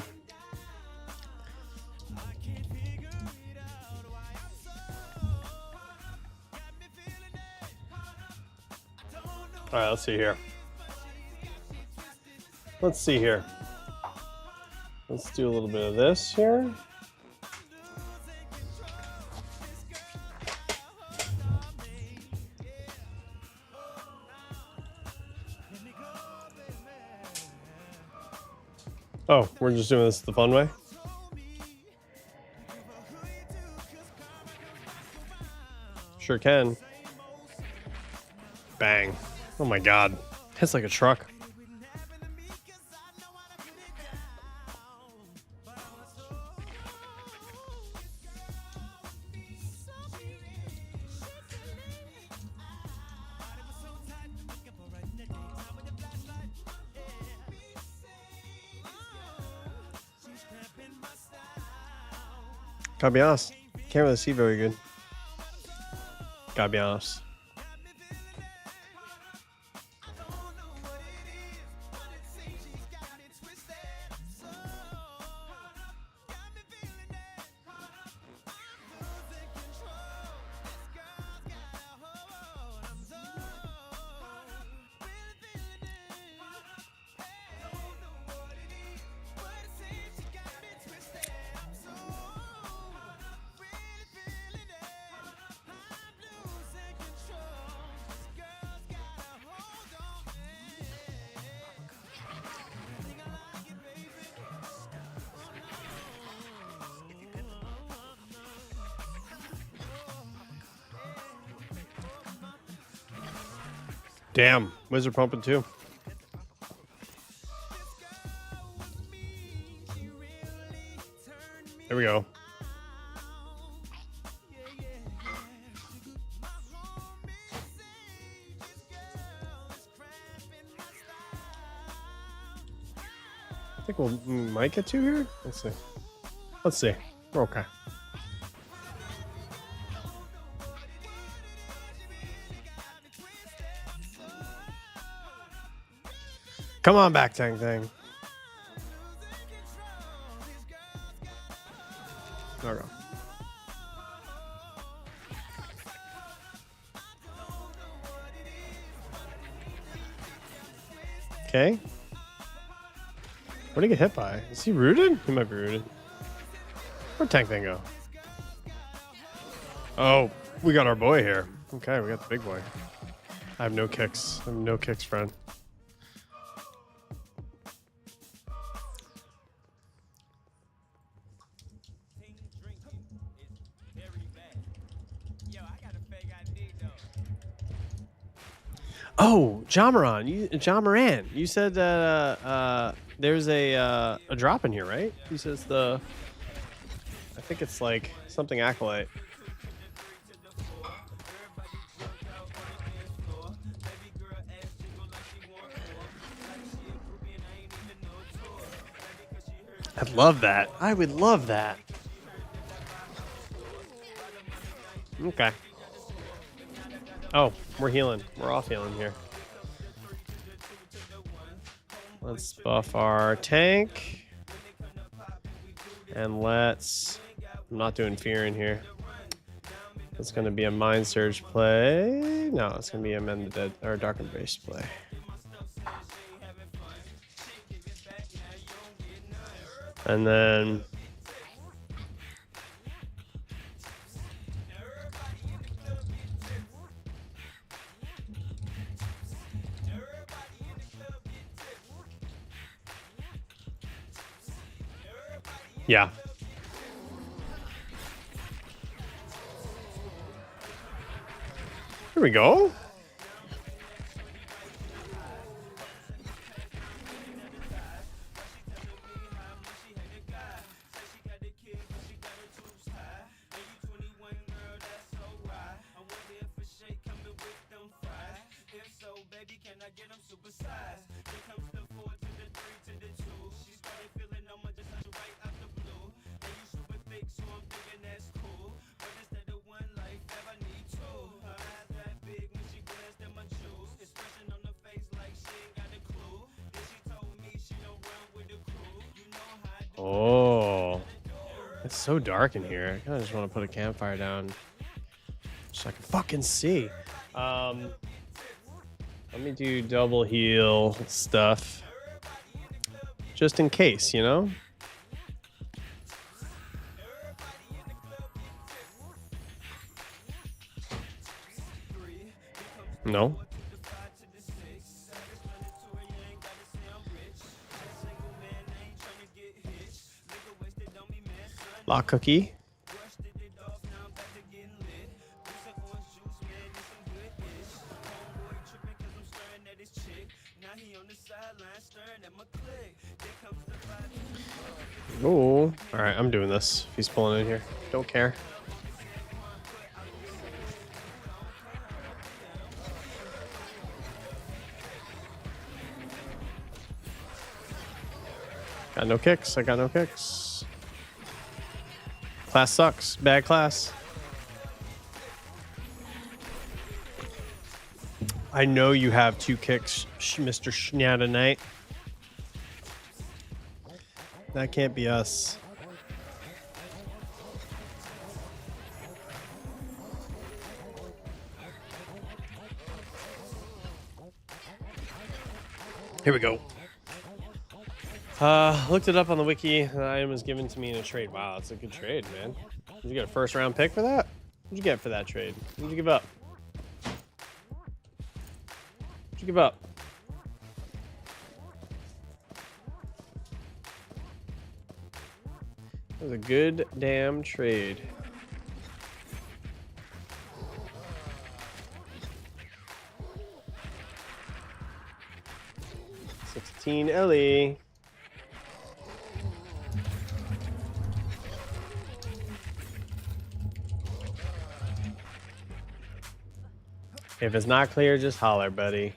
Speaker 1: All right, let's see here. Let's see here. Let's do a little bit of this here. Oh, we're just doing this the fun way? Sure can. Bang. Oh my god. Hits like a truck. Gotta be honest. Can't really see very good. Gotta be honest. Damn, wizard pumping too. There we go. I think we might get two here. Let's see. Let's see. We're okay. Come on back, Tang Tang. There we go. Okay. What did he get hit by? Is he rooted? He might be rooted. Where'd Tang Tang go? Oh, we got our boy here. Okay, we got the big boy. I have no kicks. I have no kicks, friend. Oh, John Moran, you said that there's a drop in here, right? He says I think it's like something Acolyte. I'd love that. I would love that. Okay. Oh, we're healing. We're off healing here. Let's buff our tank. And let's... I'm not doing fear in here. It's going to be a Mind Surge play. No, it's going to be a Mend the Dead or Dark Embrace play. And then... Yeah. Here we go. Oh, it's so dark in here. I kind of just want to put a campfire down so I can fucking see. Let me do double heal stuff just in case, you know? No. Lock cookie. Oh, all right, I'm doing this. He's pulling in here. Don't care. Got no kicks. I got no kicks. Class sucks. Bad class. I know you have 2 kicks, Mr. Schnata Knight. That can't be us. Here we go. Looked it up on the wiki. The item was given to me in a trade. Wow, that's a good trade, man. Did you get a first round pick for that? What'd you get for that trade? What'd you give up? What'd you give up? That was a good damn trade. $16 Ellie. If it's not clear, just holler, buddy.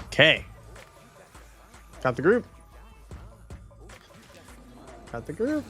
Speaker 1: Okay. Got the group. Got the group.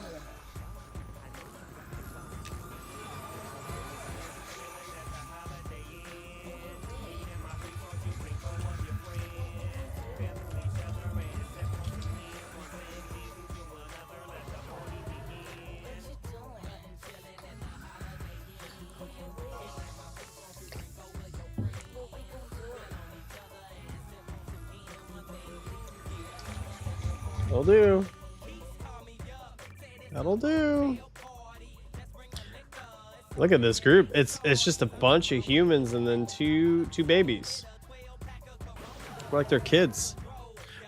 Speaker 1: That'll do. That'll do. Look at this group. It's just a bunch of humans and then two babies. We're like they're kids.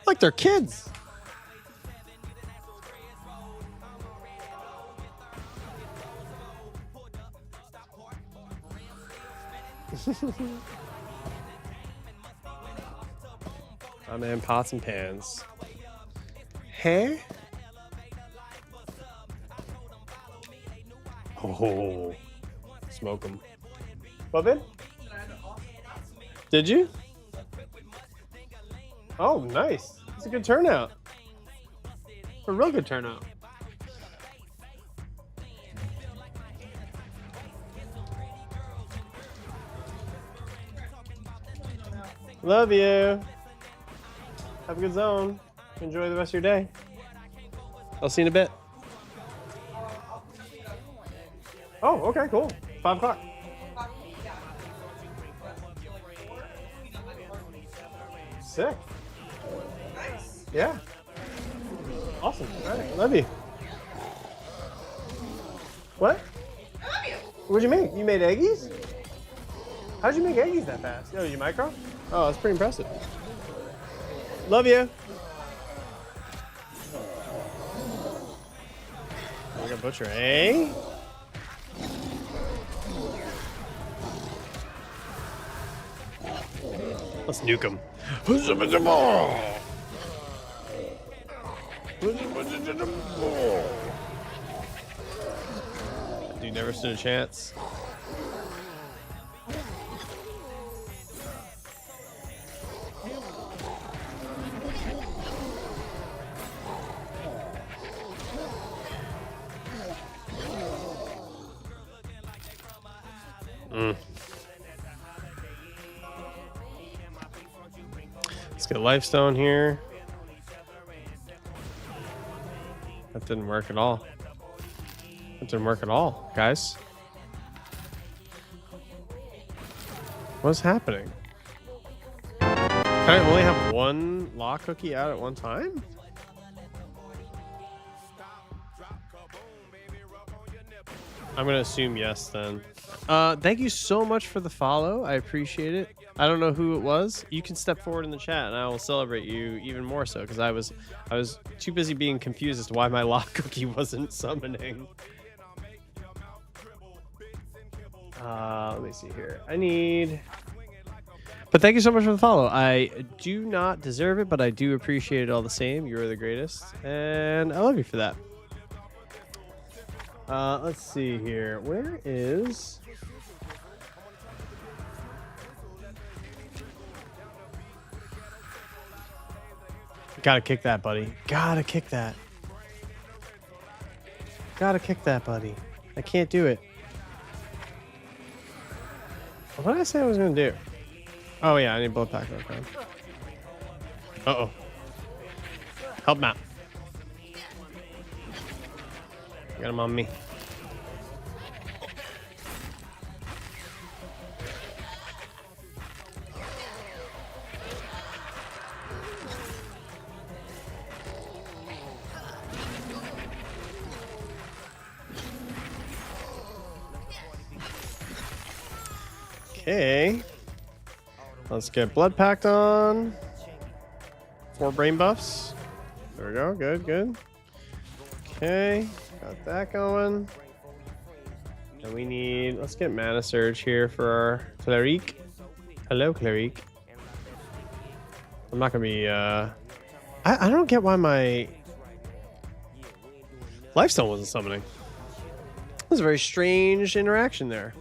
Speaker 1: Like they're kids. I'm in pots and pans. Hey? Oh, smoke them. What, babe? Did you? Oh, nice. It's a good turnout. A real good turnout. Love you. Have a good zone. Enjoy the rest of your day. I'll see you in a bit. Oh, okay, cool. 5 o'clock. Sick. Yeah. Awesome. All right. Love you. What?
Speaker 2: I love you.
Speaker 1: What'd you make? You made eggies? How'd you make eggies that fast? Yo, you micro? Oh, that's pretty impressive. Love you. Like a butcher, eh? Let's nuke him. Dude never stood a chance. Let's get Lifestone here. That didn't work at all. That didn't work at all, guys. What's happening? Can I only have one law cookie out at one time? I'm gonna assume yes then. Thank you so much for the follow. I appreciate it. I don't know who it was. You can step forward in the chat and I will celebrate you even more so because I was too busy being confused as to why my lock cookie wasn't summoning. Let me see here. But thank you so much for the follow. I do not deserve it, but I do appreciate it all the same. You're the greatest, and I love you for that. Let's see here. Where is... Gotta kick that, buddy. Gotta kick that. Gotta kick that, buddy. I can't do it. What did I say I was gonna do? Oh yeah, I need blood pack. Okay. Uh-oh. Help him out. Got him on me. Okay. Let's get blood packed on. 4 brain buffs. There we go. Good, good. Okay. Got that going. And we need... Let's get mana surge here for our Cleric. Hello, Cleric. I'm not going to be... I don't get why my... Lifestone wasn't summoning. That was a very strange interaction there.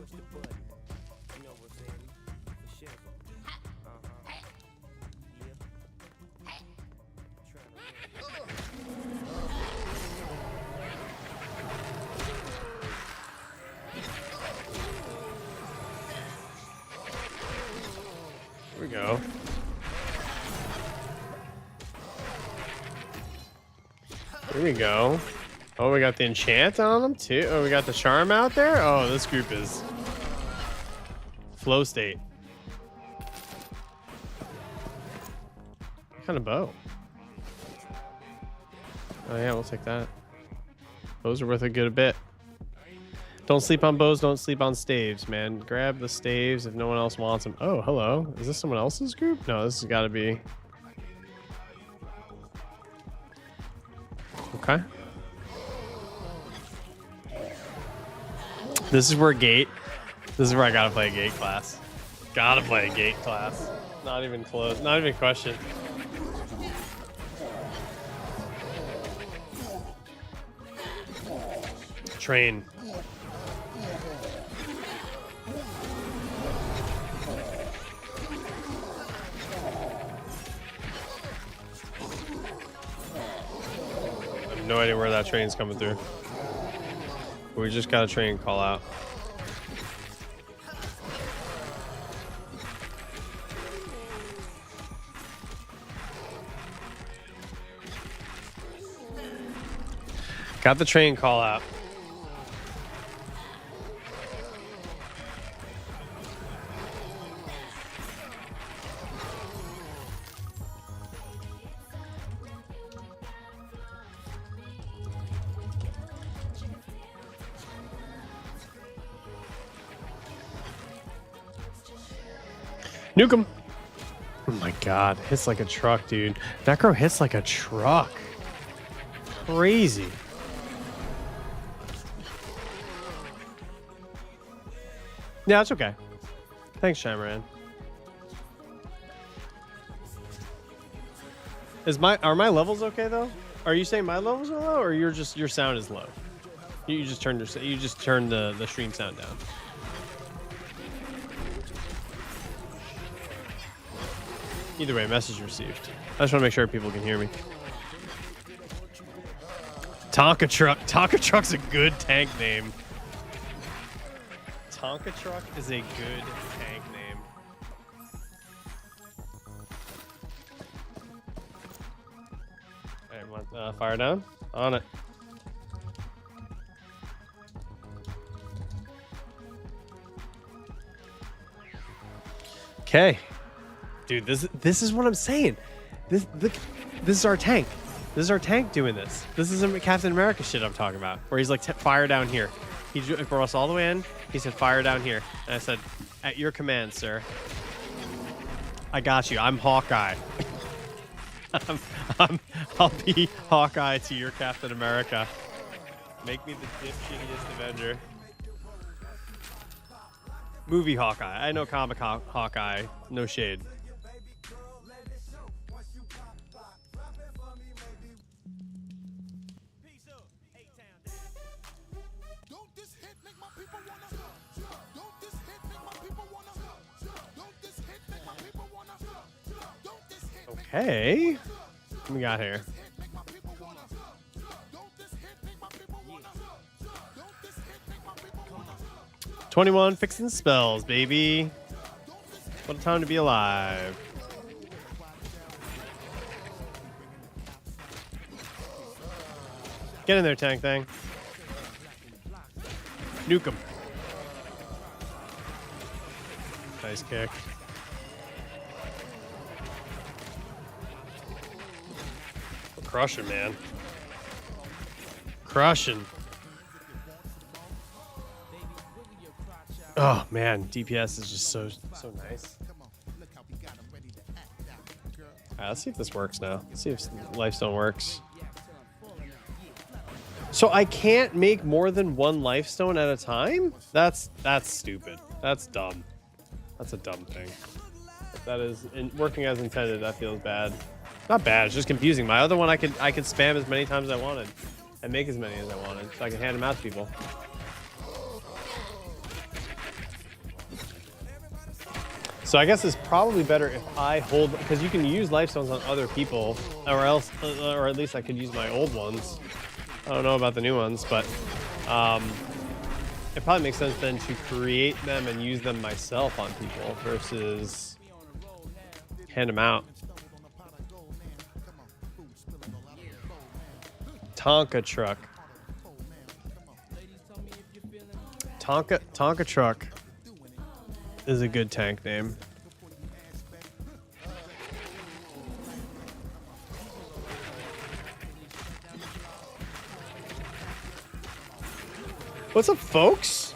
Speaker 1: Here we go. Here we go. Oh, we got the enchant on them too. Oh, we got the charm out there. Oh, this group is flow state. What kind of bow? Oh yeah, we'll take that. Bows are worth a good bit. Don't sleep on bows, don't sleep on staves, man. Grab the staves if no one else wants them. Oh, hello. Is this someone else's group? No, this has got to be... Okay. This is where gate... This is where I gotta play a gate class. Gotta play a gate class. Not even close. Not even question. Train. No idea where that train's coming through. We just got a train call out. Got the train call out. Nuke him. Oh my god, hits like a truck, dude. Necro hits like a truck. Crazy. Yeah, it's okay. Thanks, Shyamaran. Are my levels okay though? Are you saying my levels are low, or your sound is low? You just turned the stream sound down. Either way, message received. I just want to make sure people can hear me. Tonka Truck. Tonka Truck's a good tank name. Tonka Truck is a good tank name. Alright, fire down. On it. Okay. Dude, this is what I'm saying. This is our tank. This is our tank doing this. This isn't Captain America shit I'm talking about. Where he's like, fire down here. He brought us all the way in. He said, fire down here. And I said, at your command, sir. I got you. I'm Hawkeye. I'll be Hawkeye to your Captain America. Make me the shittiest Avenger. Movie Hawkeye. I know comic Hawkeye. No shade. Okay. What we got here? "21 fixing spells, baby. What a time to be alive." Get in there, tank thing. Nuke him. Nice kick. Crushing, man. Crushing. Oh man, DPS is just so nice. Alright, let's see if this works now. Let's see if Lifestone works. So I can't make more than one Lifestone at a time? That's stupid. That's dumb. That's a dumb thing. If that is working as intended, that feels bad. Not bad, it's just confusing. My other one I could spam as many times as I wanted and make as many as I wanted, so I can hand them out to people. So I guess it's probably better if I hold, because you can use Lifestones on other people, or at least I could use my old ones. I don't know about the new ones, but it probably makes sense then to create them and use them myself on people versus hand them out. Tonka Truck. Tonka Truck is a good tank name. What's up, folks?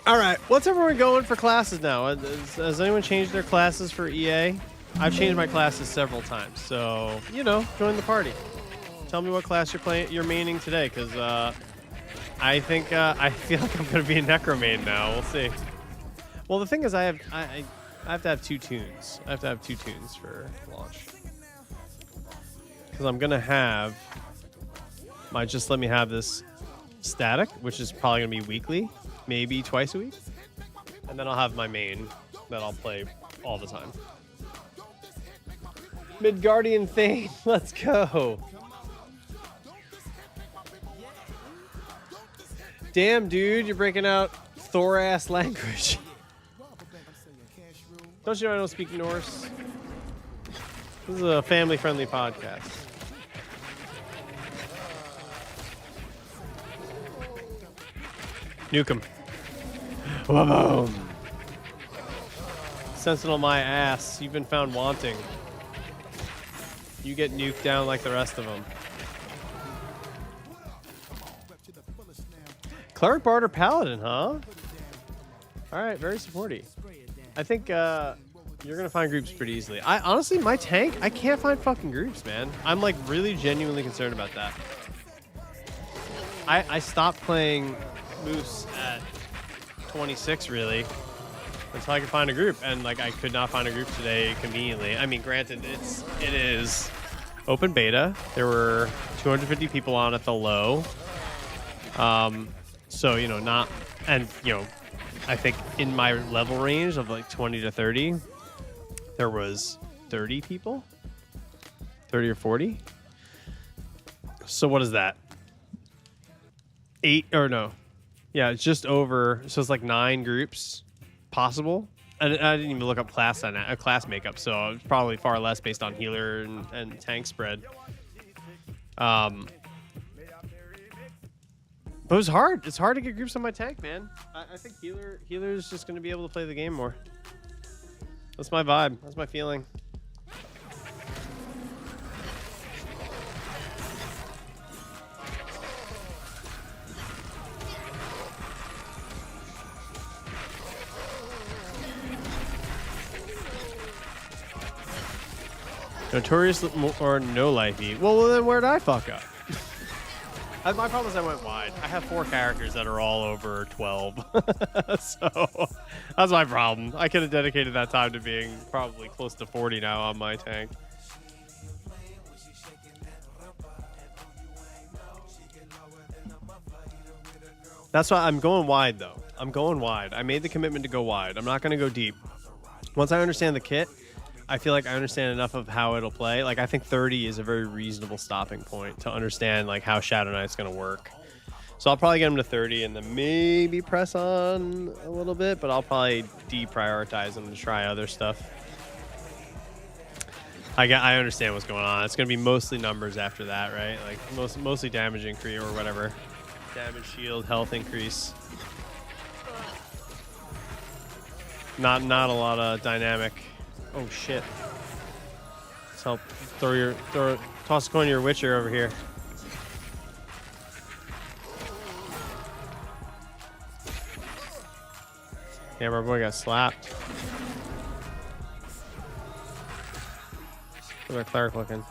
Speaker 1: All right, what's everyone going for classes now? Has anyone changed their classes for EA? I've changed my classes several times, so join the party. Tell me what class you're maining today, because I think I feel like I'm gonna be a Necro main now. We'll see. Well, the thing is, I have to have two tunes. I have to have two tunes for launch, because I'm gonna have my just let me have this static, which is probably gonna be weekly, maybe twice a week, and then I'll have my main that I'll play all the time. Midgardian Thane, let's go. Damn, dude, you're breaking out Thor-ass language. Don't you know I don't speak Norse? This is a family-friendly podcast. Nuke him. Boom. Sentinel my ass. You've been found wanting. You get nuked down like the rest of them. Cleric, Bard, or Paladin, huh? Alright, very supporty. I think You're gonna find groups pretty easily. I honestly, my tank, I can't find fucking groups, man. I'm like really genuinely concerned about that. I stopped playing Moose at 26 really until I could find a group, and like I could not find a group today conveniently. I mean, granted, it is open beta. There were 250 people on at the low. So you know, not, and you know, I think in my level range of like 20 to 30, there was 30 people, 30 or 40. So what is that? 8 or no? Yeah, it's just over. So it's like 9 groups possible. And I didn't even look up class makeup, so it's probably far less based on healer and tank spread. But it was hard. It's hard to get groups on my tank, man. I think healer is just going to be able to play the game more. That's my vibe. That's my feeling. Notorious or no lifey. Well, then where'd I fuck up? My problem is I went wide. I have 4 characters that are all over 12. So that's my problem. I could have dedicated that time to being probably close to 40 now on my tank. That's why I'm going wide, though. I'm going wide. I made the commitment to go wide. I'm not going to go deep. Once I understand the kit, I feel like I understand enough of how it'll play. Like, I think 30 is a very reasonable stopping point to understand like how Shadow Knight's going to work. So I'll probably get him to 30 and then maybe press on a little bit, but I'll probably deprioritize him to try other stuff. I understand what's going on. It's going to be mostly numbers after that, right? Like mostly damage increase or whatever. Damage, shield, health increase. Not a lot of dynamic. Oh shit. Let's help toss a coin to your Witcher over here. Yeah, my boy got slapped. How's our cleric looking?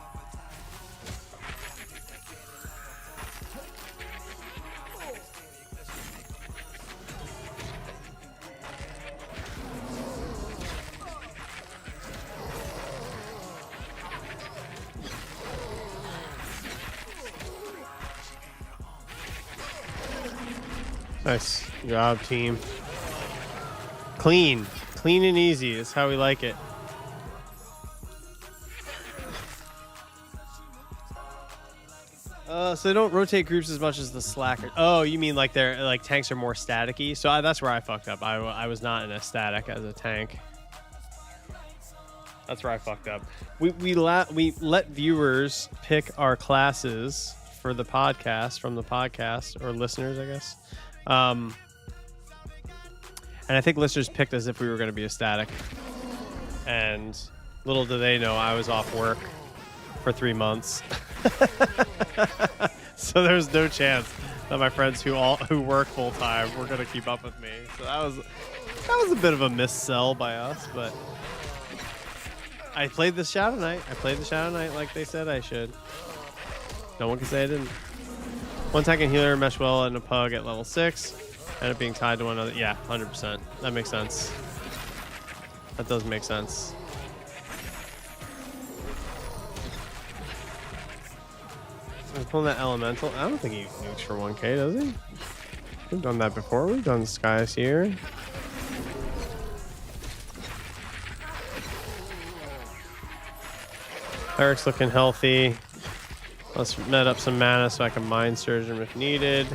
Speaker 1: Nice job, team. Clean and easy is how we like it. So they don't rotate groups as much as the slacker. Oh, you mean like they're like tanks are more staticky? So that's where I fucked up. I was not in a static as a tank. That's where I fucked up. We let viewers pick our classes for the podcast from the podcast, or listeners, I guess. And I think listeners picked as if we were going to be a static. And little do they know I was off work for 3 months. So there's no chance that my friends who work full time were going to keep up with me. So that was a bit of a missell by us, but I played the Shadow Knight. Like they said I should. No one can say I didn't. One tank and healer mesh well and a pug at level 6. End up being tied to one another. Yeah, 100%. That makes sense. That does make sense. He's pulling that elemental. I don't think he nukes for 1k, does he? We've done that before. We've done skies here. Eric's looking healthy. Let's net up some mana so I can Mind Surge him if needed.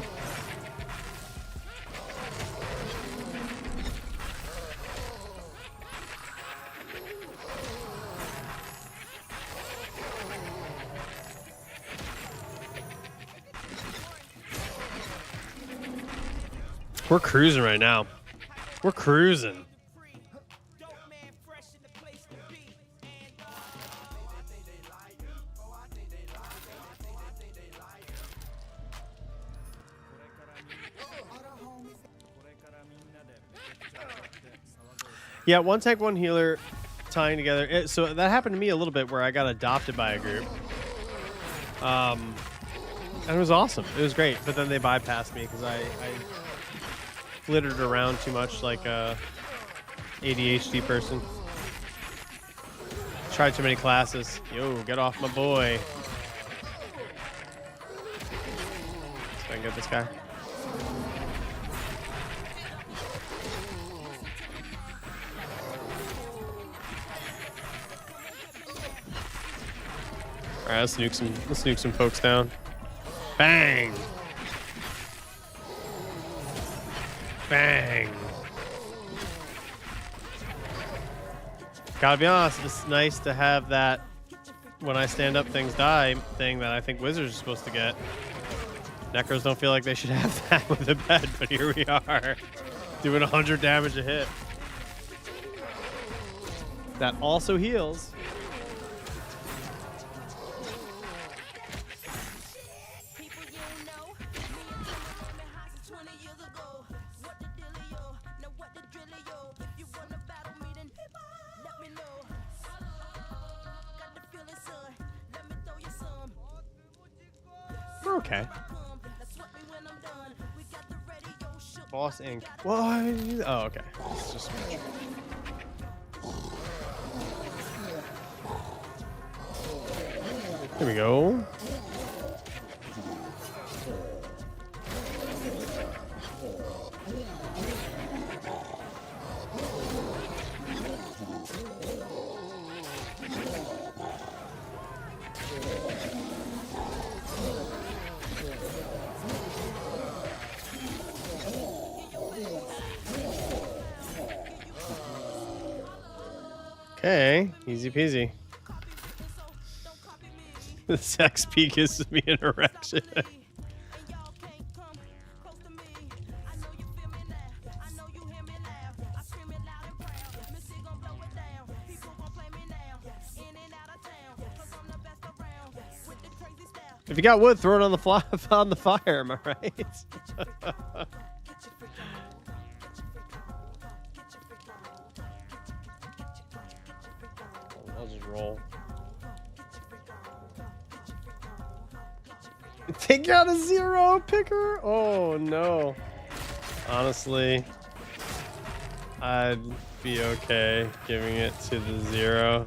Speaker 1: We're cruising right now. We're cruising. Yeah, one tank, one healer tying together. So that happened to me a little bit where I got adopted by a group. And it was awesome. It was great. But then they bypassed me because I flittered around too much like a ADHD person. Tried too many classes. Yo, get off my boy. So I can get this guy. All right, let's nuke some folks down. Bang! Bang! Gotta be honest, it's nice to have that when I stand up things die thing that I think wizards are supposed to get. Necros don't feel like they should have that with a bed, but here we are. Doing 100 damage a hit. That also heals. Okay. Boss Inc. What? Oh, okay. It's just there we go. Okay, easy peasy. The sex peak gives me an erection. If you got wood, throw it on the fire. Am I right? I'll just roll. Take out a 0 picker? Oh no. Honestly, I'd be okay giving it to the 0.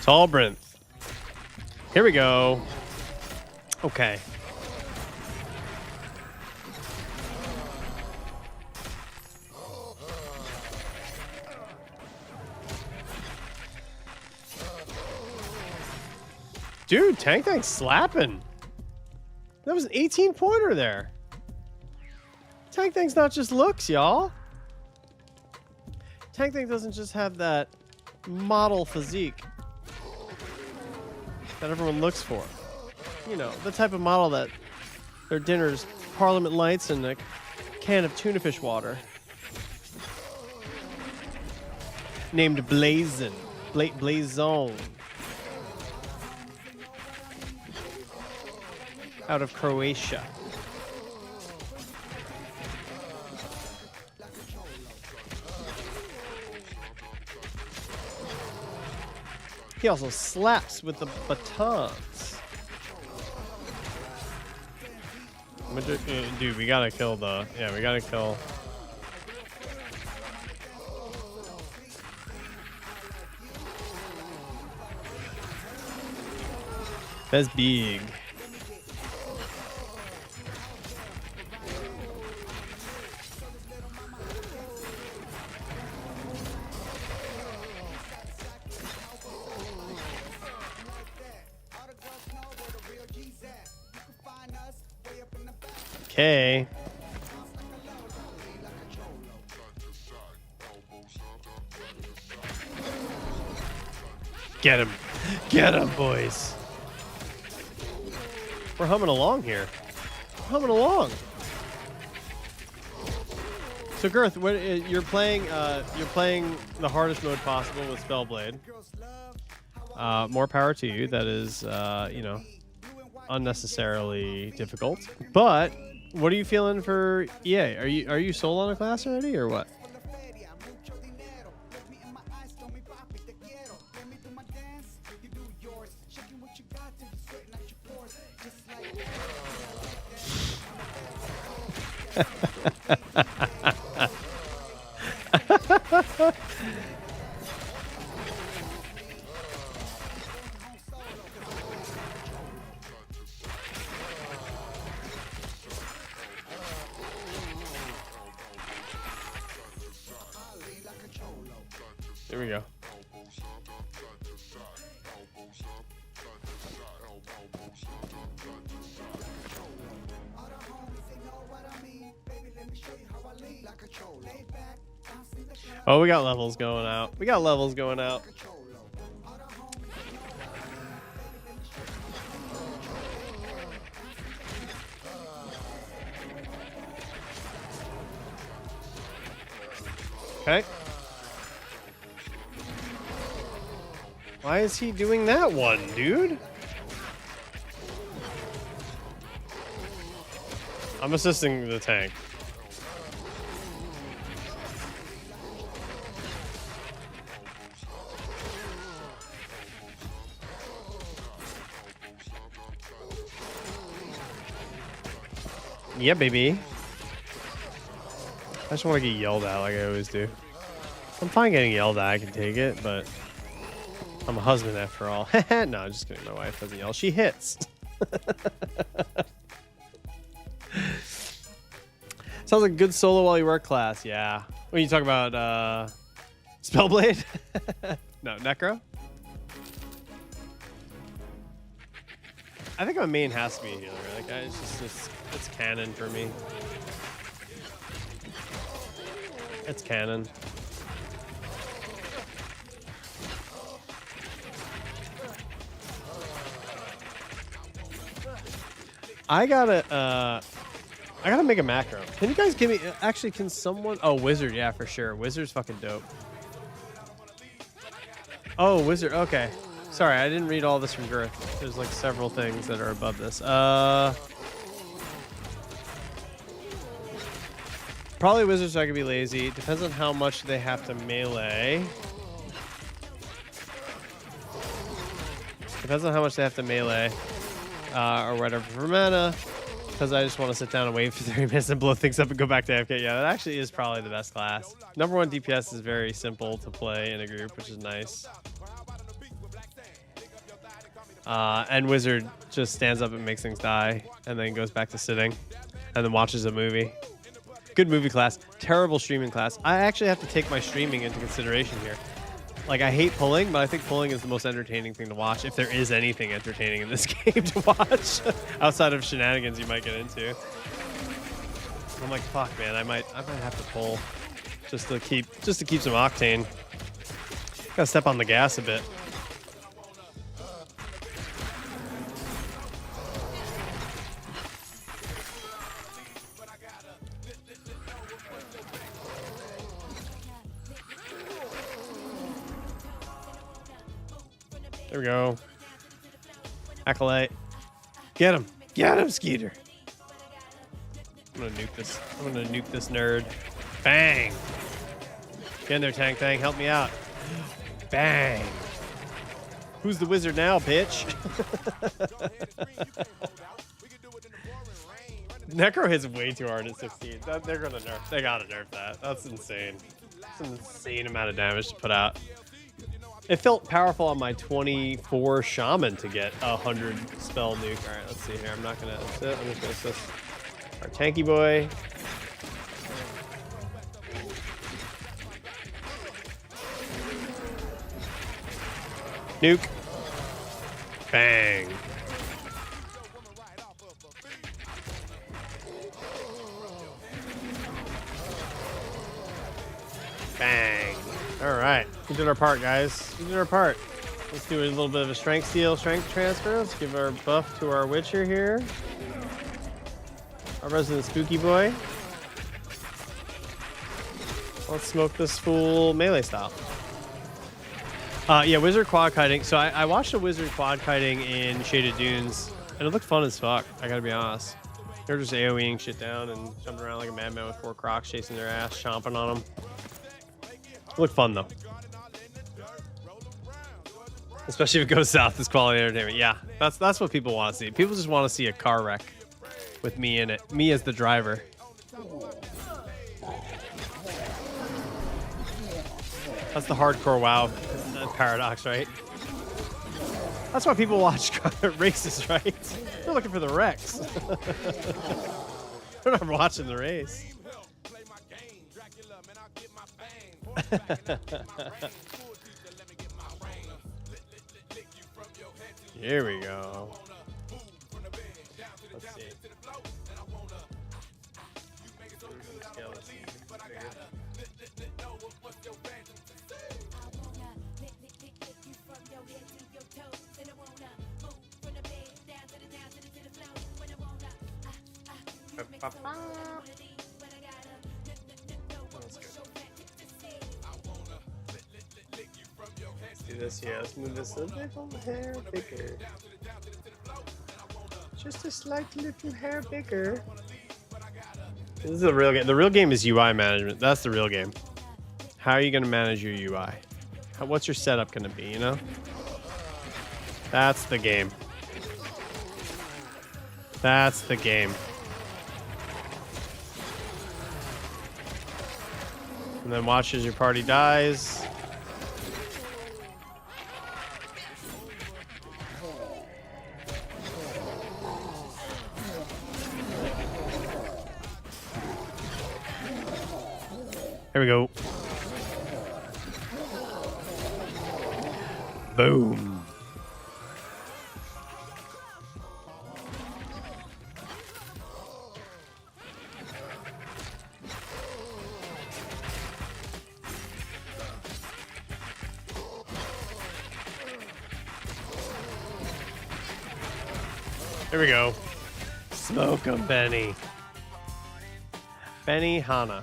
Speaker 1: Talbrinth. Here we go. Okay. Dude, Tank's slapping. That was an 18-pointer there. Tank's not just looks, y'all. Tank doesn't just have that model physique that everyone looks for. You know, the type of model that their dinner's Parliament Lights and a can of tuna fish water. Named Blazon. Blazon. Out of Croatia. He also slaps with the batons. Dude, we gotta kill the... Yeah, we gotta kill... That's big. Okay. Get him. Get him, boys. We're humming along here. We're humming along. So Girth, you're playing the hardest mode possible with Spellblade. More power to you. That is, you know, unnecessarily difficult. But what are you feeling for EA? Are you sold on a class already or what? Here we go. Oh, we got levels going out. We got levels going out. Okay. Why is he doing that one, dude? I'm assisting the tank. Yeah, baby. I just want to get yelled at like I always do. I'm fine getting yelled at. I can take it, but I'm a husband after all. No, I'm just kidding. My wife doesn't yell. She hits. Sounds like a good solo while you work class. Yeah. When you talk about Spellblade? No, Necro? I think my main has to be a healer. Like, it's canon for me. It's canon. I gotta make a macro. Can you guys give me? Actually, can someone? Oh, Wizard, yeah, for sure. Wizard's fucking dope. Oh, Wizard. Okay, sorry, I didn't read all this from Girth. There's like several things that are above this. Probably Wizard, so I could be lazy. Depends on how much they have to melee. Depends on how much they have to melee. Or whatever for mana. Because I just want to sit down and wait for 30 minutes and blow things up and go back to AFK. Yeah, that actually is probably the best class. Number 1 DPS is very simple to play in a group, which is nice. And Wizard just stands up and makes things die. And then goes back to sitting. And then watches a movie. Good movie class. Terrible streaming class. I actually have to take my streaming into consideration here. Like, I hate pulling, but I think pulling is the most entertaining thing to watch, if there is anything entertaining in this game to watch, outside of shenanigans you might get into. I'm like, fuck, man, I might have to pull just to keep some octane. Gotta step on the gas a bit. There we go. Acolyte. Get him. Get him, Skeeter. I'm gonna nuke this. I'm gonna nuke this nerd. Bang. Get in there, Tank Thang. Help me out. Bang. Who's the wizard now, bitch? Necro hits way too hard at 16. They're gonna nerf. They gotta nerf that. That's insane. It's an insane amount of damage to put out. It felt powerful on my 24 shaman to get 100 spell nuke. All right, let's see here. I'm not gonna assist. I'm just gonna assist our tanky boy. Nuke. Bang. Bang. All right. We did our part, guys. We did our part. Let's do a little bit of a strength steal, strength transfer. Let's give our buff to our Witcher here. Our resident spooky boy. Let's smoke this fool melee style. Yeah, wizard quad kiting. So I watched a wizard quad kiting in Shaded Dunes, and it looked fun as fuck. I gotta be honest. They're just AoEing shit down and jumping around like a madman with 4 crocs chasing their ass, chomping on them. It looked fun though. Especially if it goes south, it's quality entertainment. Yeah, that's what people want to see. People just want to see a car wreck with me in it. Me as the driver. That's the hardcore WoW paradox, right? That's why people watch races, right? They're looking for the wrecks. They're not watching the race. Here we go. Let's see. Let's do this here. Let's move this a little hair bigger. Just a slight little hair bigger. This is the real game. The real game is UI management. That's the real game. How are you going to manage your UI? What's your setup going to be, you know? That's the game. That's the game. And then watch as your party dies. Here we go. Boom. Here we go. Smoke 'em, Benny. Benny Hanna.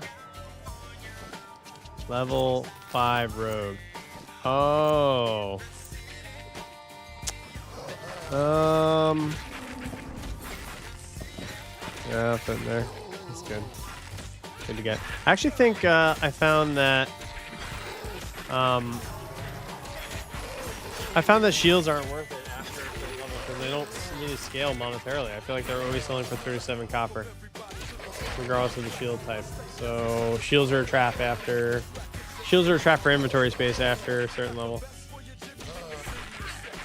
Speaker 1: Level 5 rogue. Oh. Yeah, up in there. That's good. Good to get. I actually think I found that shields aren't worth it after a certain level because they don't really scale monetarily. I feel like they're always selling for 37 copper, regardless of the shield type. So shields are a trap after. Shields are a trap for inventory space after a certain level.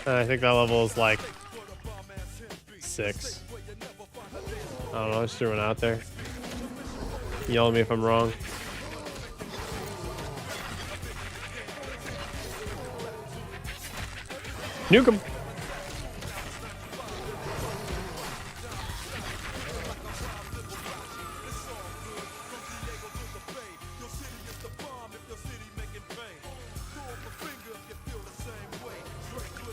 Speaker 1: And I think that level is like 6. I don't know. I just threw one out there. Yell at me if I'm wrong. Nuke 'em.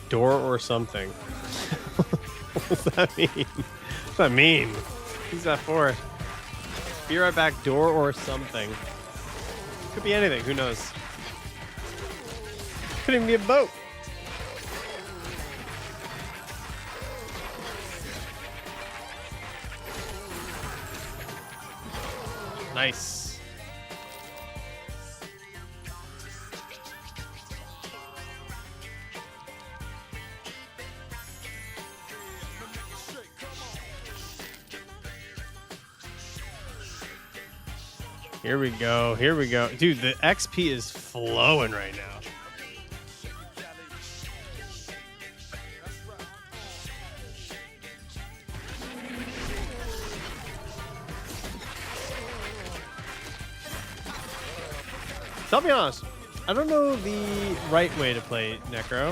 Speaker 1: Door or something. What does that mean? What does that mean? Who's that for? Be right back. Door or something. Could be anything. Who knows? Could even be a boat. Nice. Here we go. Here we go. Dude, the XP is flowing right now. So I'll be honest, I don't know the right way to play Necro.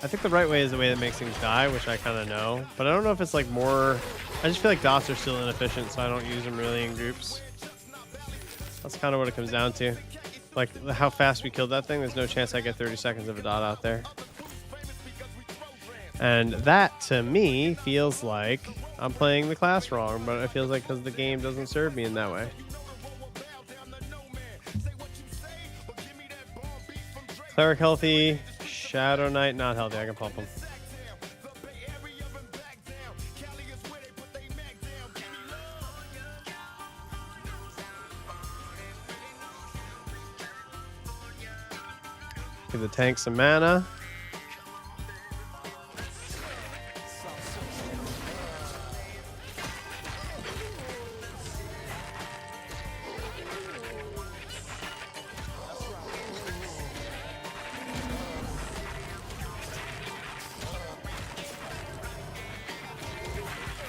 Speaker 1: I think the right way is the way that makes things die, which I kind of know. But I don't know if it's like more... I just feel like dots are still inefficient, so I don't use them really in groups. That's kind of what it comes down to. Like, how fast we killed that thing, there's no chance I get 30 seconds of a dot out there. And that, to me, feels like I'm playing the class wrong, but it feels like because the game doesn't serve me in that way. Cleric healthy. Shadow Knight not healthy. I can pump him. Give the tank some mana.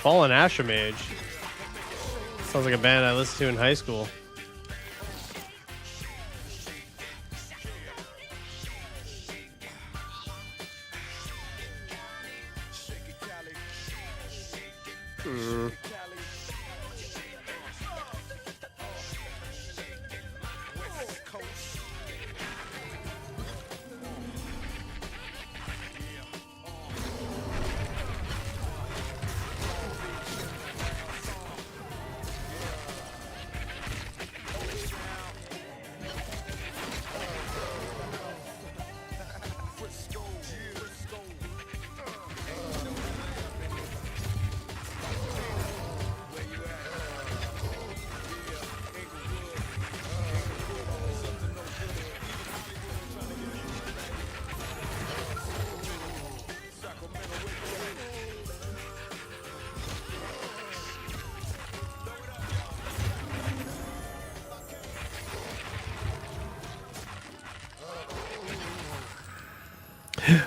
Speaker 1: Fallen Ashamage. Sounds like a band I listened to in high school.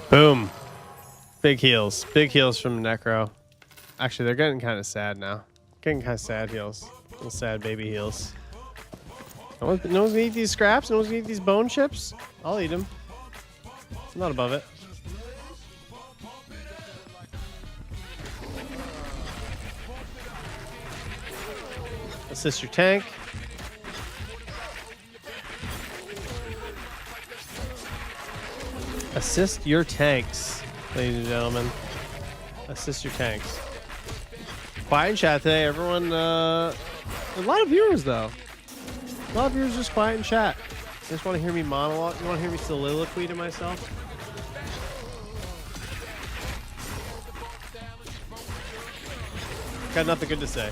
Speaker 1: Boom. Big heals. Big heals from Necro. Actually, they're getting kind of sad now. Getting kind of sad heals. Little sad baby heals. No one's gonna eat these scraps? No one's gonna eat these bone chips? I'll eat them. I'm not above it. Assist your tank. Assist your tanks, ladies and gentlemen. Assist your tanks. Quiet in chat today, everyone. A lot of viewers, though. A lot of viewers just quiet in chat. You just want to hear me monologue? You want to hear me soliloquy to myself? Got nothing good to say.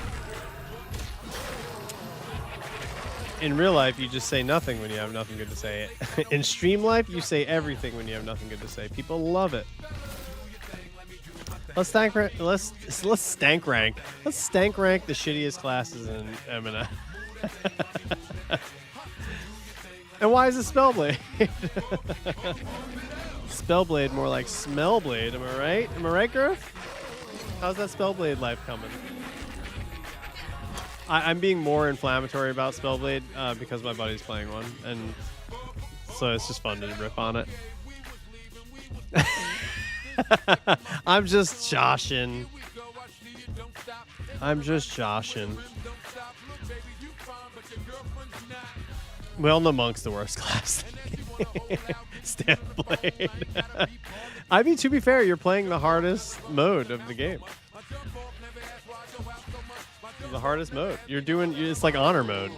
Speaker 1: In real life, you just say nothing when you have nothing good to say. In stream life, you say everything when you have nothing good to say. People love it. Let's stank rank. Let's stank rank. Let's stank rank the shittiest classes in MNF. And why is it Spellblade? Spellblade, more like Smellblade. Am I right? Am I right, Griff? How's that Spellblade life coming? I'm being more inflammatory about Spellblade because my buddy's playing one, and so it's just fun to rip on it. I'm just joshing. I'm just joshing. We all know Monk's the worst class. Standblade. I mean, to be fair, you're playing the hardest mode of the game. The hardest mode. You're doing, it's like honor mode.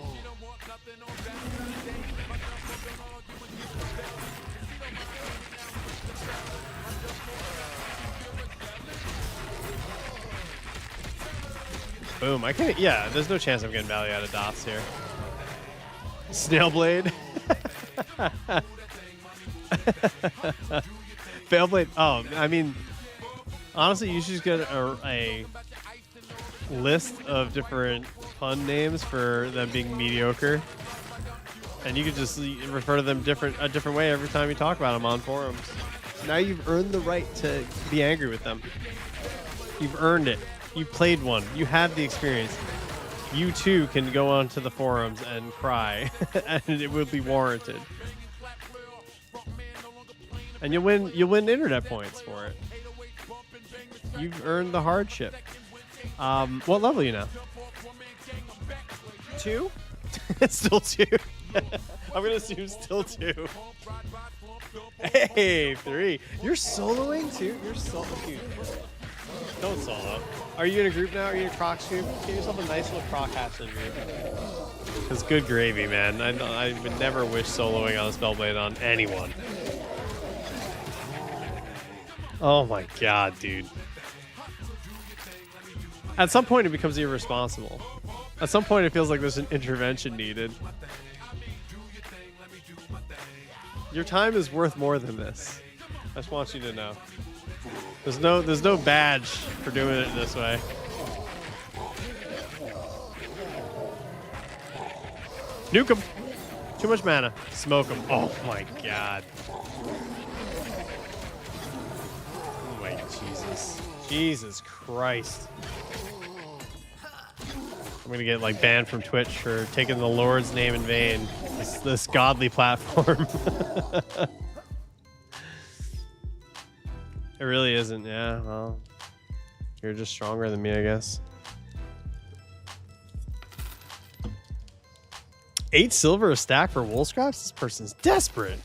Speaker 1: Boom. I can't, yeah, there's no chance I'm getting value out of dots here. Snailblade. Failblade. Oh, I mean, honestly, you should just get a list of different pun names for them being mediocre, and you could just refer to them a different way every time you talk about them on forums. Now you've earned the right to be angry with them. You've earned it. You played one. You had the experience. You too can go onto the forums and cry, and it will be warranted. And you'll win internet points for it. You've earned the hardship. What level are you now? 2? It's still 2. I'm gonna assume still 2. Hey, 3. You're soloing too? You're soloing. Don't solo. Are you in a group now? Are you in a Crocs group? Get yourself a nice little Croc Hatchling group. It's good gravy, man. I would never wish soloing on a Spellblade on anyone. Oh my god, dude. At some point, it becomes irresponsible. At some point, it feels like there's an intervention needed. Your time is worth more than this. I just want you to know. There's no badge for doing it this way. Nuke him. Too much mana. Smoke him. Oh my god. Oh my Jesus. Jesus Christ. I'm gonna get like banned from Twitch for taking the Lord's name in vain. This godly platform. It really isn't, yeah. Well, you're just stronger than me, I guess. 8 silver a stack for wool scraps? This person's desperate.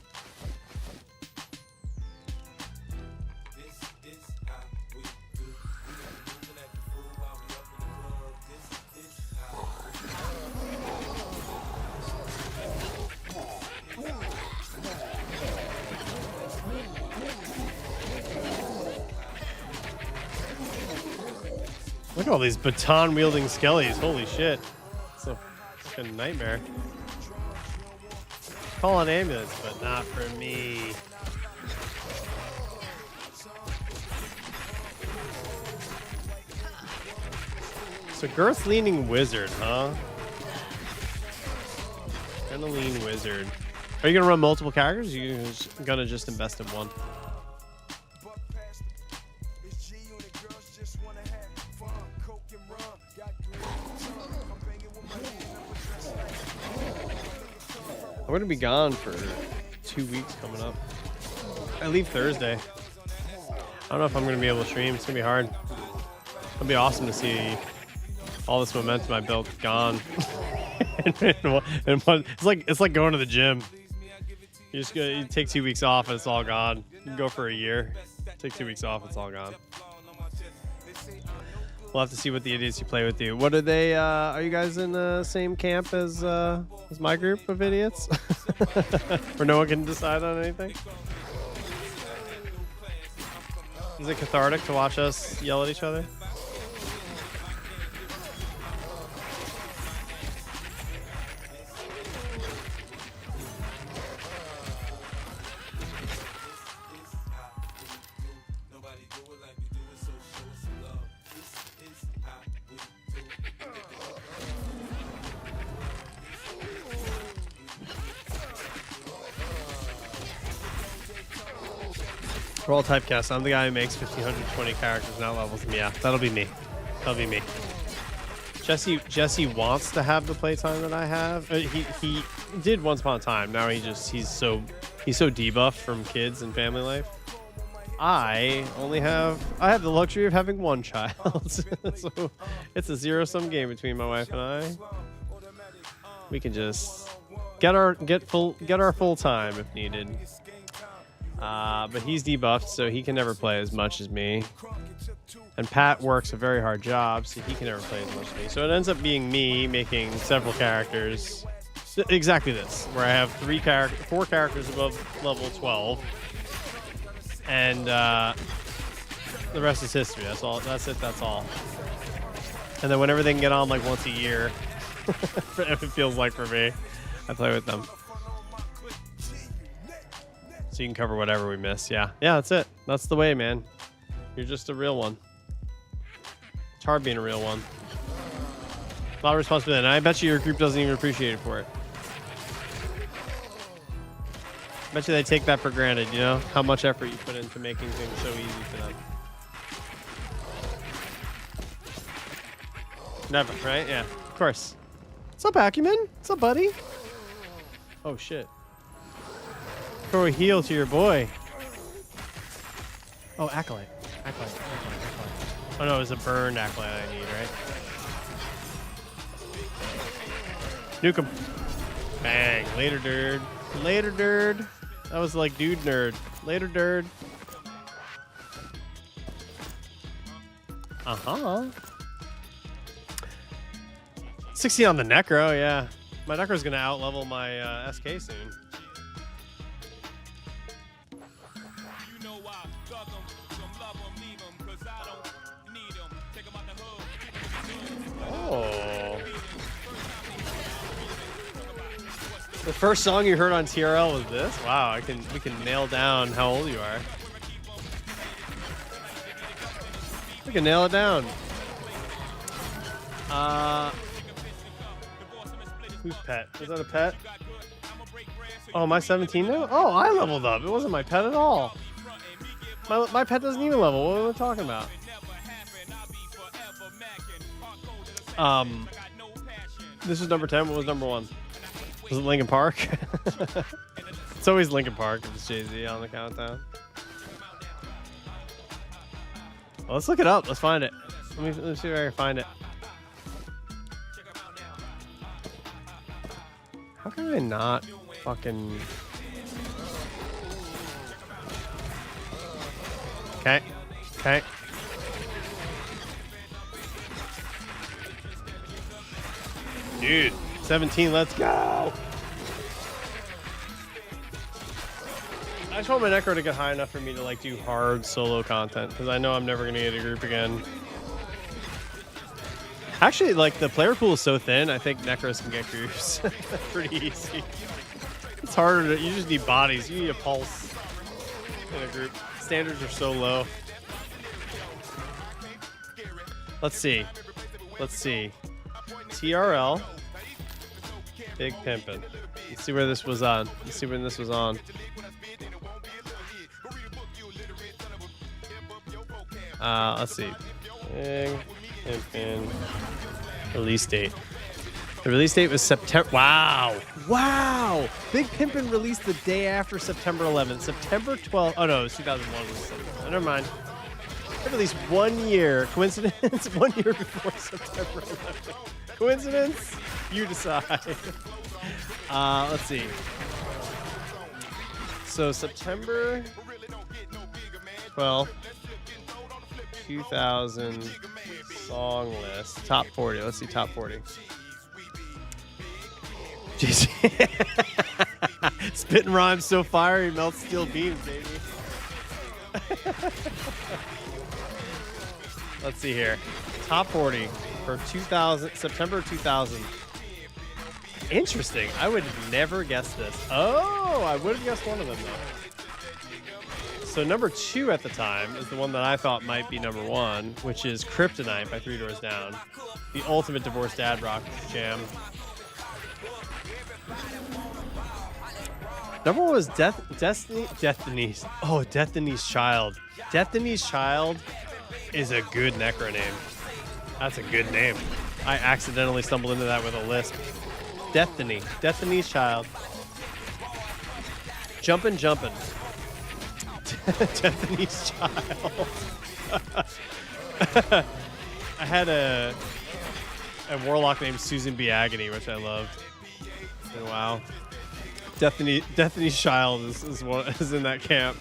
Speaker 1: Look at all these baton-wielding skellies. Holy shit. It's a fucking nightmare. Call an ambulance, but not for me. So girth-leaning wizard, huh? Kinda lean wizard. Are you gonna run multiple characters? Or are you gonna just invest in one? I'm gonna be gone for 2 weeks coming up. I leave Thursday. I don't know if I'm gonna be able to stream. It's gonna be hard. It'll be awesome to see all this momentum I built gone. It's like going to the gym. You take 2 weeks off and it's all gone. You can go for a year. Take 2 weeks off, it's all gone. We'll have to see what the idiots you play with do. What are they? Are you guys in the same camp as my group of idiots? Where no one can decide on anything? Is it cathartic to watch us yell at each other? We're all typecast. I'm the guy who makes 1,520 characters, not levels. Yeah, that'll be me. That'll be me. Jesse wants to have the playtime that I have. He did once upon a time. Now he's so debuffed from kids and family life. I have the luxury of having one child. So it's a zero-sum game between my wife and I. We can just get our full time if needed. But he's debuffed, so he can never play as much as me. And Pat works a very hard job, so he can never play as much as me. So it ends up being me making several characters. Exactly this, where I have 4 characters above level 12. And the rest is history. That's all. That's it. That's all. And then whenever they can get on like once a year, it feels like for me, I play with them. So you can cover whatever we miss. Yeah, that's it. That's the way, man. You're just a real one. It's hard being a real one. A lot of responsibility, and I bet you your group doesn't even appreciate it for it. I bet you they take that for granted, you know? How much effort you put into making things so easy for them. Never, right? Yeah, of course. What's up, Acumen? What's up, buddy? Oh, shit. Throw a heal to your boy. Oh, Acolyte. Acolyte. Oh, no, it was a burned Acolyte I need, right? Nuke him. Bang. Later, dude. Later, dude. That was like dude nerd. Later, dude. Uh-huh. 60 on the Necro, yeah. My Necro's gonna outlevel my SK soon. The first song you heard on TRL was this? Wow, we can nail down how old you are. We can nail it down. Who's pet? Is that a pet? Oh, am I 17 now? Oh, I leveled up. It wasn't my pet at all. My pet doesn't even level. What am I talking about? This was number 10. What was number 1? Was it Linkin Park? It's always Linkin Park if it's Jay-Z on the countdown. Well, let's look it up. Let's find it. Let me see if I can find it. How can I not fucking... Okay. Okay. Dude, 17, let's go! I just want my necro to get high enough for me to like do hard solo content, because I know I'm never gonna get a group again. Actually, like the player pool is so thin, I think necros can get groups pretty easy. It's harder to, you just need bodies, you need a pulse in a group. Standards are so low. Let's see. Let's see. TRL. Big Pimpin'. Let's see where this was on. Let's see when this was on. Let's see. Big Pimpin'. Release date. The release date was September. Wow. Wow. Big Pimpin' released the day after September 11th. September 12th. Oh, no. It was 2001. Oh, never mind. It released 1 year. Coincidence? 1 year before September 11th. Coincidence? You decide. Let's see. So September 12th, 2000 song list. Top 40. Let's see top 40. Jeez. Spitting rhymes so fire he melts steel beams, baby. Let's see here. Top 40 for 2000, September 2000. Interesting. I would have never guessed this. Oh, I would have guessed one of them though. So number 2 at the time is the one that I thought might be number 1, which is Kryptonite by 3 Doors Down. The ultimate divorced dad rock jam. Number 1 was Destiny's. Oh, Destiny's Child. Destiny's Child is a good necro name. That's a good name. I accidentally stumbled into that with a lisp. Destiny's Child. Jumpin'. Destiny's Child. I had a warlock named Susan B. Agony, which I loved. And wow. Destiny's Child is in that camp.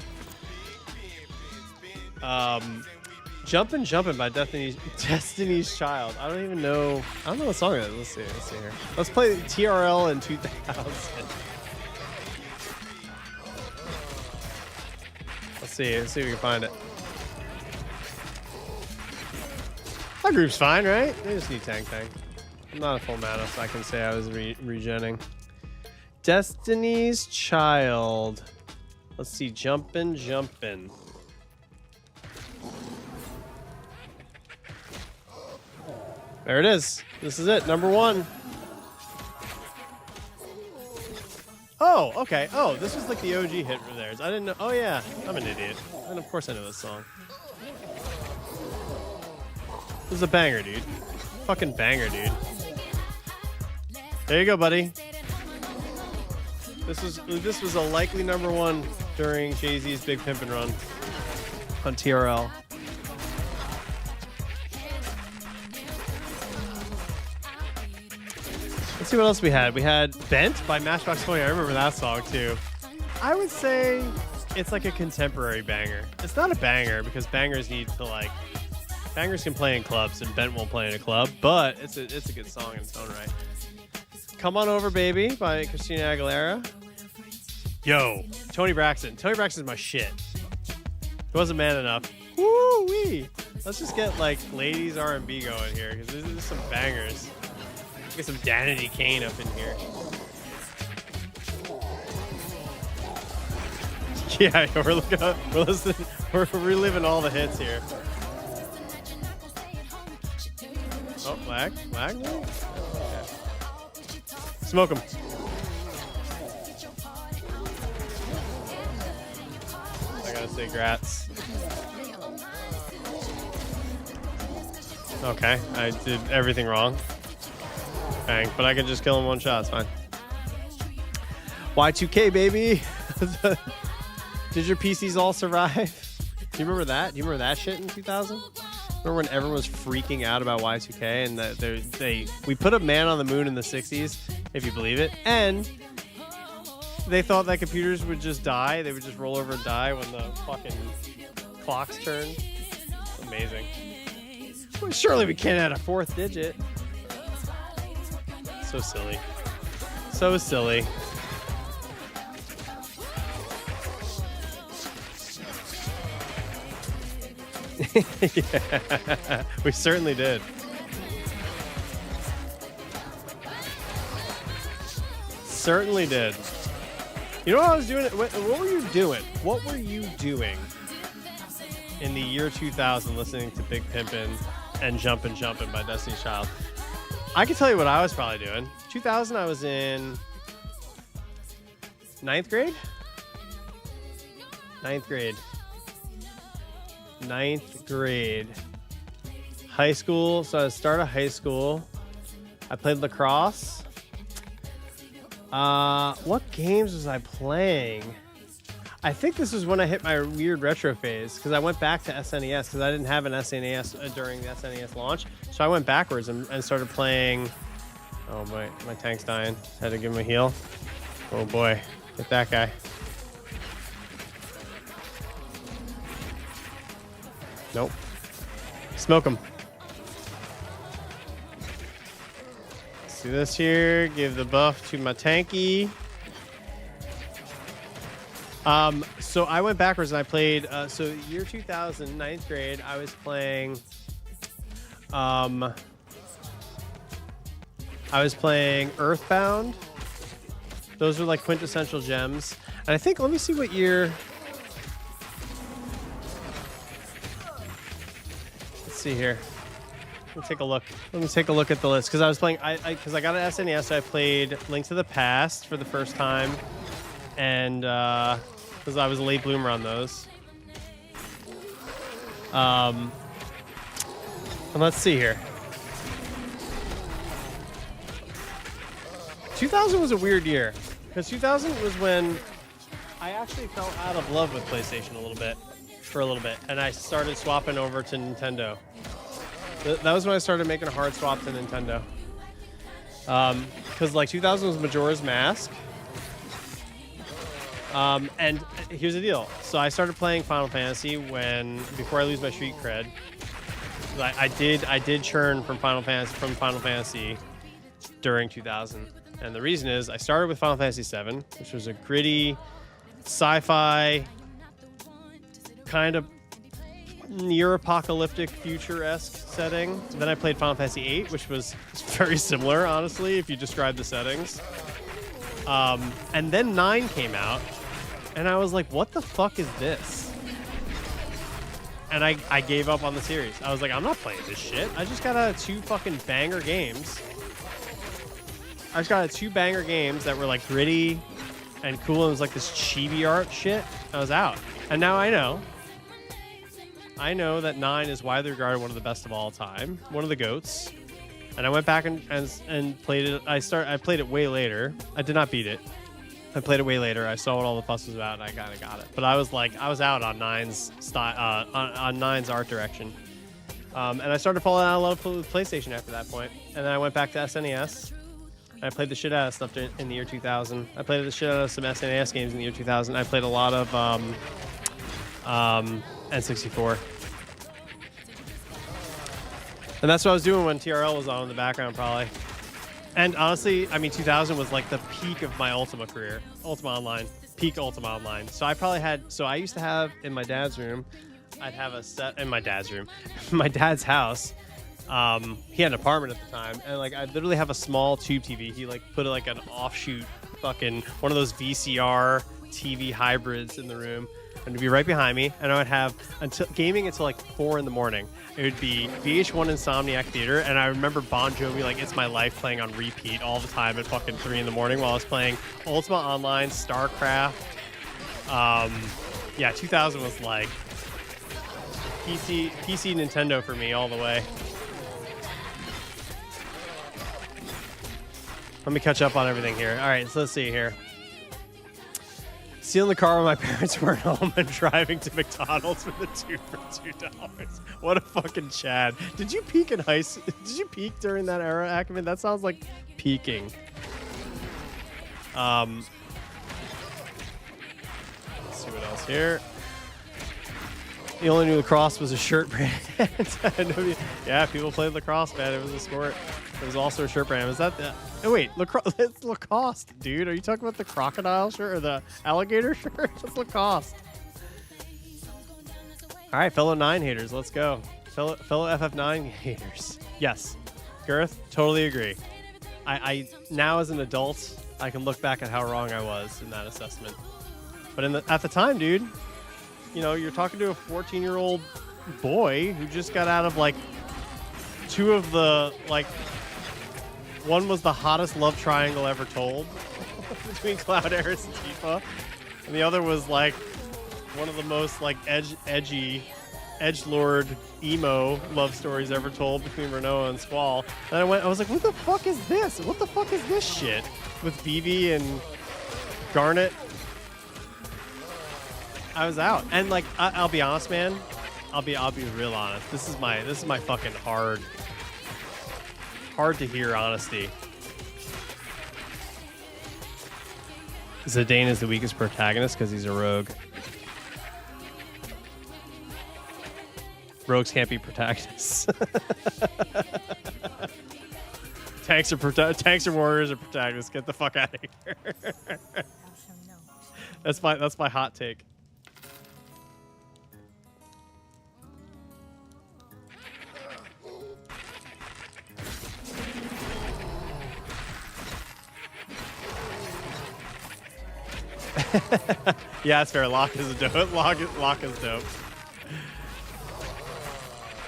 Speaker 1: Jumpin' by Destiny's Child. I don't even know. I don't know what song it is. Let's see here. Let's play TRL in 2000. Let's see if we can find it. My group's fine, right? They just need tank. I'm not a full mana, so I can say I was regenning. Destiny's Child. Let's see. Jumpin'. There it is. This is it. Number 1. Oh, okay. Oh, this was like the OG hit for theirs. I didn't know. Oh, yeah. I'm an idiot. And of course I know this song. This is a banger, dude. Fucking banger, dude. There you go, buddy. This was a likely number 1 during Jay-Z's Big Pimpin' run on TRL. Let's see what else we had. We had Bent by Matchbox 20. I remember that song too. I would say it's like a contemporary banger. It's not a banger because bangers need to like... Bangers can play in clubs and Bent won't play in a club, but it's a good song in its own right. Come On Over Baby by Christina Aguilera. Yo, Tony Braxton. Tony Braxton's my shit. He wasn't man enough. Woo-wee. Let's just get like ladies R&B going here because this is some bangers. Get some Danity Kane up in here. Yeah, we're looking up, we're listening, we're reliving all the hits here. Oh, lag? Okay. Smoke him. I gotta say grats. Okay, I did everything wrong. Bang, but I can just kill him one shot, it's fine. Y2K, baby! Did your PCs all survive? Do you remember that? Do you remember that shit in 2000? Remember when everyone was freaking out about Y2K and that we put a man on the moon in the 60s, if you believe it, and they thought that computers would just die. They would just roll over and die when the fucking clocks turned. Amazing. Well, surely we can't add a fourth digit. So silly. So silly. Yeah, we certainly did. Certainly did. You know what I was doing? What were you doing? What were you doing in the year 2000 listening to Big Pimpin' and Jumpin' Jumpin' by Destiny's Child? I can tell you what I was probably doing. 2000, I was in 9th grade? 9th grade. 9th grade. High school. So I started high school. I played lacrosse. What games was I playing? I think this was when I hit my weird retro phase because I went back to SNES because I didn't have an SNES during the SNES launch. So I went backwards and started playing. Oh, my tank's dying. Had to give him a heal. Oh boy, hit that guy. Nope. Smoke him. See this here. Give the buff to my tanky. So I went backwards and I played. So year 2000, 9th grade, I was playing. I was playing Earthbound. Those were like quintessential gems. And I think, let me see what year. See here. Let me take a look. Let me take a look at the list because I was playing. Because I got an SNES, so I played Link to the Past for the first time, and because I was a late bloomer on those. And let's see here. 2000 was a weird year because 2000 was when I actually fell out of love with PlayStation for a little bit, and I started swapping over to Nintendo. That was when I started making a hard swap to Nintendo. Because like 2000 was Majora's Mask. And here's the deal. So I started playing Final Fantasy before I lose my street cred. I did churn from Final Fantasy during 2000. And the reason is I started with Final Fantasy VII, which was a gritty sci-fi kind of near apocalyptic future-esque setting. Then I played Final Fantasy VIII, which was very similar, honestly, if you describe the settings. And then 9 came out, and I was like, what the fuck is this? And I gave up on the series. I was like, I'm not playing this shit. I just got out of 2 fucking banger games. I just got out of 2 banger games that were like gritty and cool, and it was like this chibi art shit. I was out. And now I know that 9 is widely regarded one of the best of all time, one of the GOATs. And I went back and played it. I played it way later. I did not beat it. I played it way later. I saw what all the fuss was about, and I kind of got it. But I was out on 9's style, on 9's art direction. And I started falling out of love with PlayStation after that point. And then I went back to SNES. And I played the shit out of stuff in the year 2000. I played the shit out of some SNES games in the year 2000. I played a lot of N64. And that's what I was doing when TRL was on in the background, probably. And honestly, I mean, 2000 was like the peak of my Ultima career. Ultima Online. Peak Ultima Online. So I used to have in my dad's room, I'd have a set in my dad's room. My dad's house. He had an apartment at the time. And like, I'd literally have a small tube TV. He like put like an offshoot fucking, one of those VCR TV hybrids in the room, and it'd be right behind me, and I would have gaming until like 4 in the morning. It would be VH1 Insomniac Theater, and I remember Bon Jovi, like It's My Life, playing on repeat all the time at fucking 3 in the morning while I was playing Ultima Online, StarCraft. Yeah, 2000 was like PC Nintendo for me all the way. Let me catch up on everything here. All right, so let's see here. Stealing the car when my parents weren't home and driving to McDonald's with a 2 for $2. What a fucking Chad. Did you peak in high school? Did you peak during that era, Ackerman? That sounds like peaking. Let's see what else here. You only knew lacrosse was a shirt brand. Yeah, people played lacrosse, man. It was a sport. It was also a shirt brand. Was that the... Oh, wait. It's Lacoste, dude. Are you talking about the crocodile shirt or the alligator shirt? It's Lacoste. All right, fellow 9 haters. Let's go. Fellow FF9 haters. Yes. Girth, totally agree. I now, as an adult, I can look back at how wrong I was in that assessment. But at the time, dude, you know, you're talking to a 14-year-old boy who just got out of, like, 2 of the, like... One was the hottest love triangle ever told between Cloud Aris and Tifa. And the other was, like, one of the most, like, edgy, edgelord, emo love stories ever told between Renoa and Squall. And I was like, what the fuck is this? What the fuck is this shit? With Vivi and Garnet. I was out. And, like, I'll be honest, man. I'll be real honest. This is my fucking hard to hear honesty. Zidane is the weakest protagonist because he's a rogue. Rogues can't be protagonists. Tanks are warriors are protagonists. Get the fuck out of here. That's my hot take. Yeah, it's fair. Locke is dope. Locke is dope.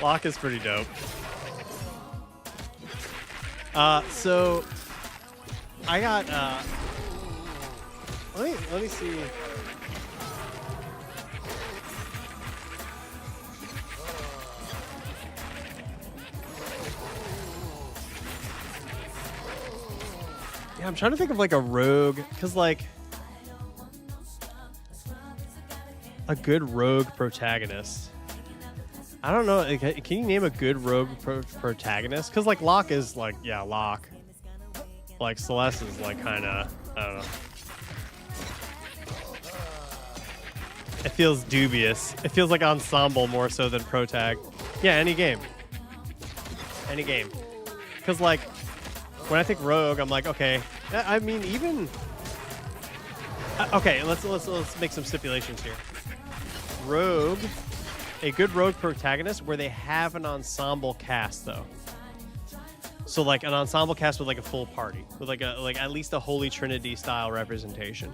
Speaker 1: Locke is pretty dope. So I got let me see. Yeah, I'm trying to think of like a rogue, because like a good rogue protagonist. I don't know. Can you name a good rogue protagonist? Because like Locke is like, yeah, Locke. Like Celeste is like kind of, I don't know. It feels dubious. It feels like ensemble more so than protag. Yeah, any game. Any game. Because like when I think rogue, I'm like, okay. I mean, even. Okay, let's make some stipulations here. Rogue, a good rogue protagonist where they have an ensemble cast though. So like an ensemble cast with like a full party, with like at least a Holy Trinity style representation.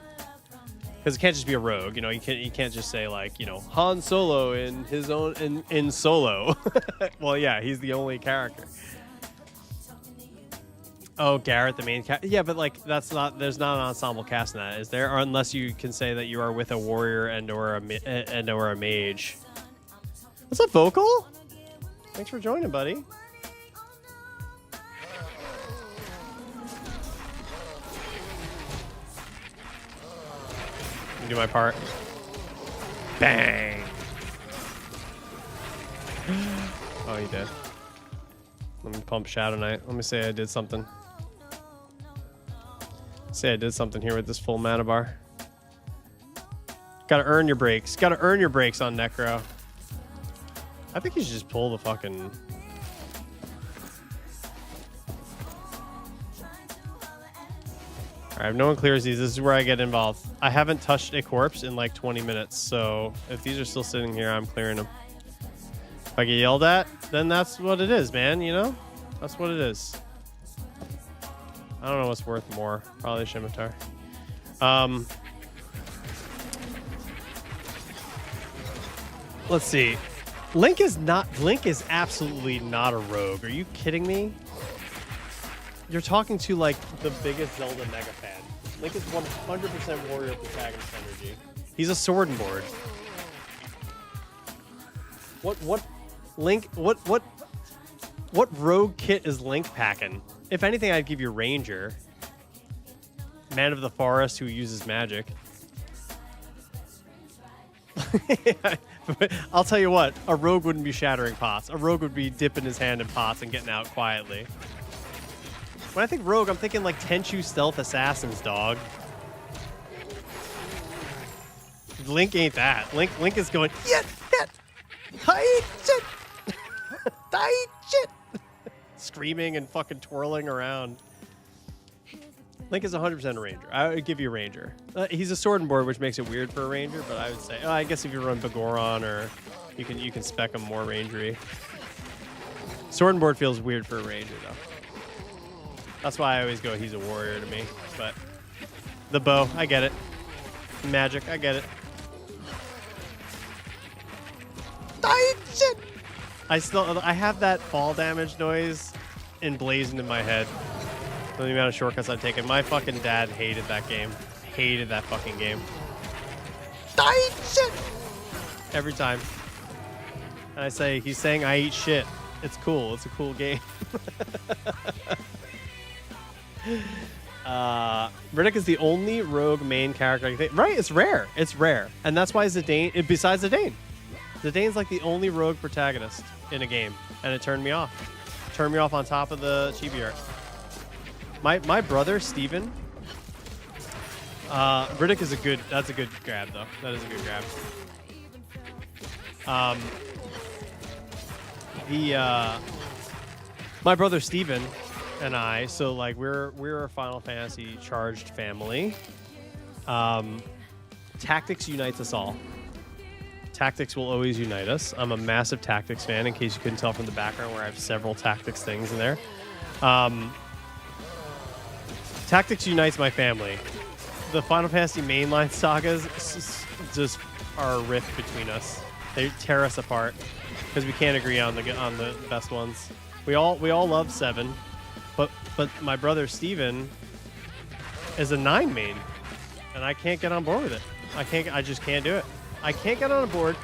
Speaker 1: Because it can't just be a rogue, you know. You can't just say like, you know, Han Solo in his own in Solo. Well, yeah, he's the only character. Oh, Garrett, the main cast. Yeah, but like there's not an ensemble cast in that, is there? Or unless you can say that you are with a warrior and or a mage. What's up, Vocal? Thanks for joining, buddy. Do my part. Bang. Oh, you did. Let me pump Shadow Knight. Let me say I did something. Say I did something here with this full mana bar. Gotta earn your breaks. Gotta earn your breaks on Necro. I think you should just pull the fucking... Alright, if no one clears these, this is where I get involved. I haven't touched a corpse in like 20 minutes, so if these are still sitting here, I'm clearing them. If I get yelled at, then that's what it is, man, you know? That's what it is. I don't know what's worth more. Probably Scimitar. Let's see. Link is absolutely not a rogue. Are you kidding me? You're talking to like the biggest Zelda mega fan. Link is 100% warrior protagonist energy. He's a sword and board. What rogue kit is Link packing? If anything, I'd give you Ranger. Man of the Forest who uses magic. I'll tell you what, a rogue wouldn't be shattering pots. A rogue would be dipping his hand in pots and getting out quietly. When I think rogue, I'm thinking like Tenchu stealth assassins, dog. Link ain't that. Link is going, yeah, tight shit, tight shit, screaming and fucking twirling around. Link is 100% a ranger. I would give you a ranger. He's a sword and board, which makes it weird for a ranger, but I would say, I guess if you run Bagoron or you can spec him more rangery. Sword and board feels weird for a ranger though. That's why I always go, he's a warrior to me. But the bow, I get it. Magic, I get it. Shit. I have that fall damage noise emblazoned in my head. The amount of shortcuts I've taken. My fucking dad hated that game. Hated that fucking game. I eat shit! Every time. And I say, he's saying I eat shit. It's cool. It's a cool game. Riddick is the only rogue main character I can think. Right? It's rare. It's rare. And that's why Zidane, besides Zidane. Zidane's like the only rogue protagonist in a game. And it turned me off. Turned me off on top of the chibi art. My brother, Steven, Riddick is that's a good grab, though. That is a good grab. My brother, Steven, and I, so, like, we're a Final Fantasy charged family. Tactics unites us all. Tactics will always unite us. I'm a massive Tactics fan, in case you couldn't tell from the background where I have several Tactics things in there. Tactics unites my family. The Final Fantasy mainline sagas just are a rift between us. They tear us apart because we can't agree on the best ones. We all love 7, but my brother Steven is a 9 main, and I can't get on board with it. I just can't do it. I can't get on board.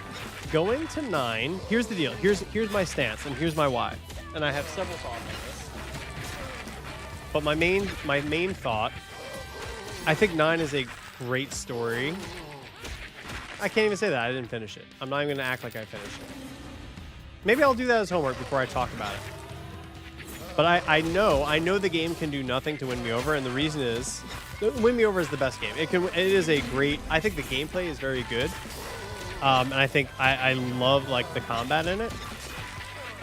Speaker 1: Going to 9. Here's the deal. Here's my stance, and here's my why. And I have several thoughts on this. But my main thought, I think 9 is a great story. I can't even say that. I didn't finish it. I'm not even going to act like I finished it. Maybe I'll do that as homework before I talk about it. But I know the game can do nothing to win me over, and the reason is, Win Me Over is the best game. It is a great, I think the gameplay is very good. And I think I love like the combat in it.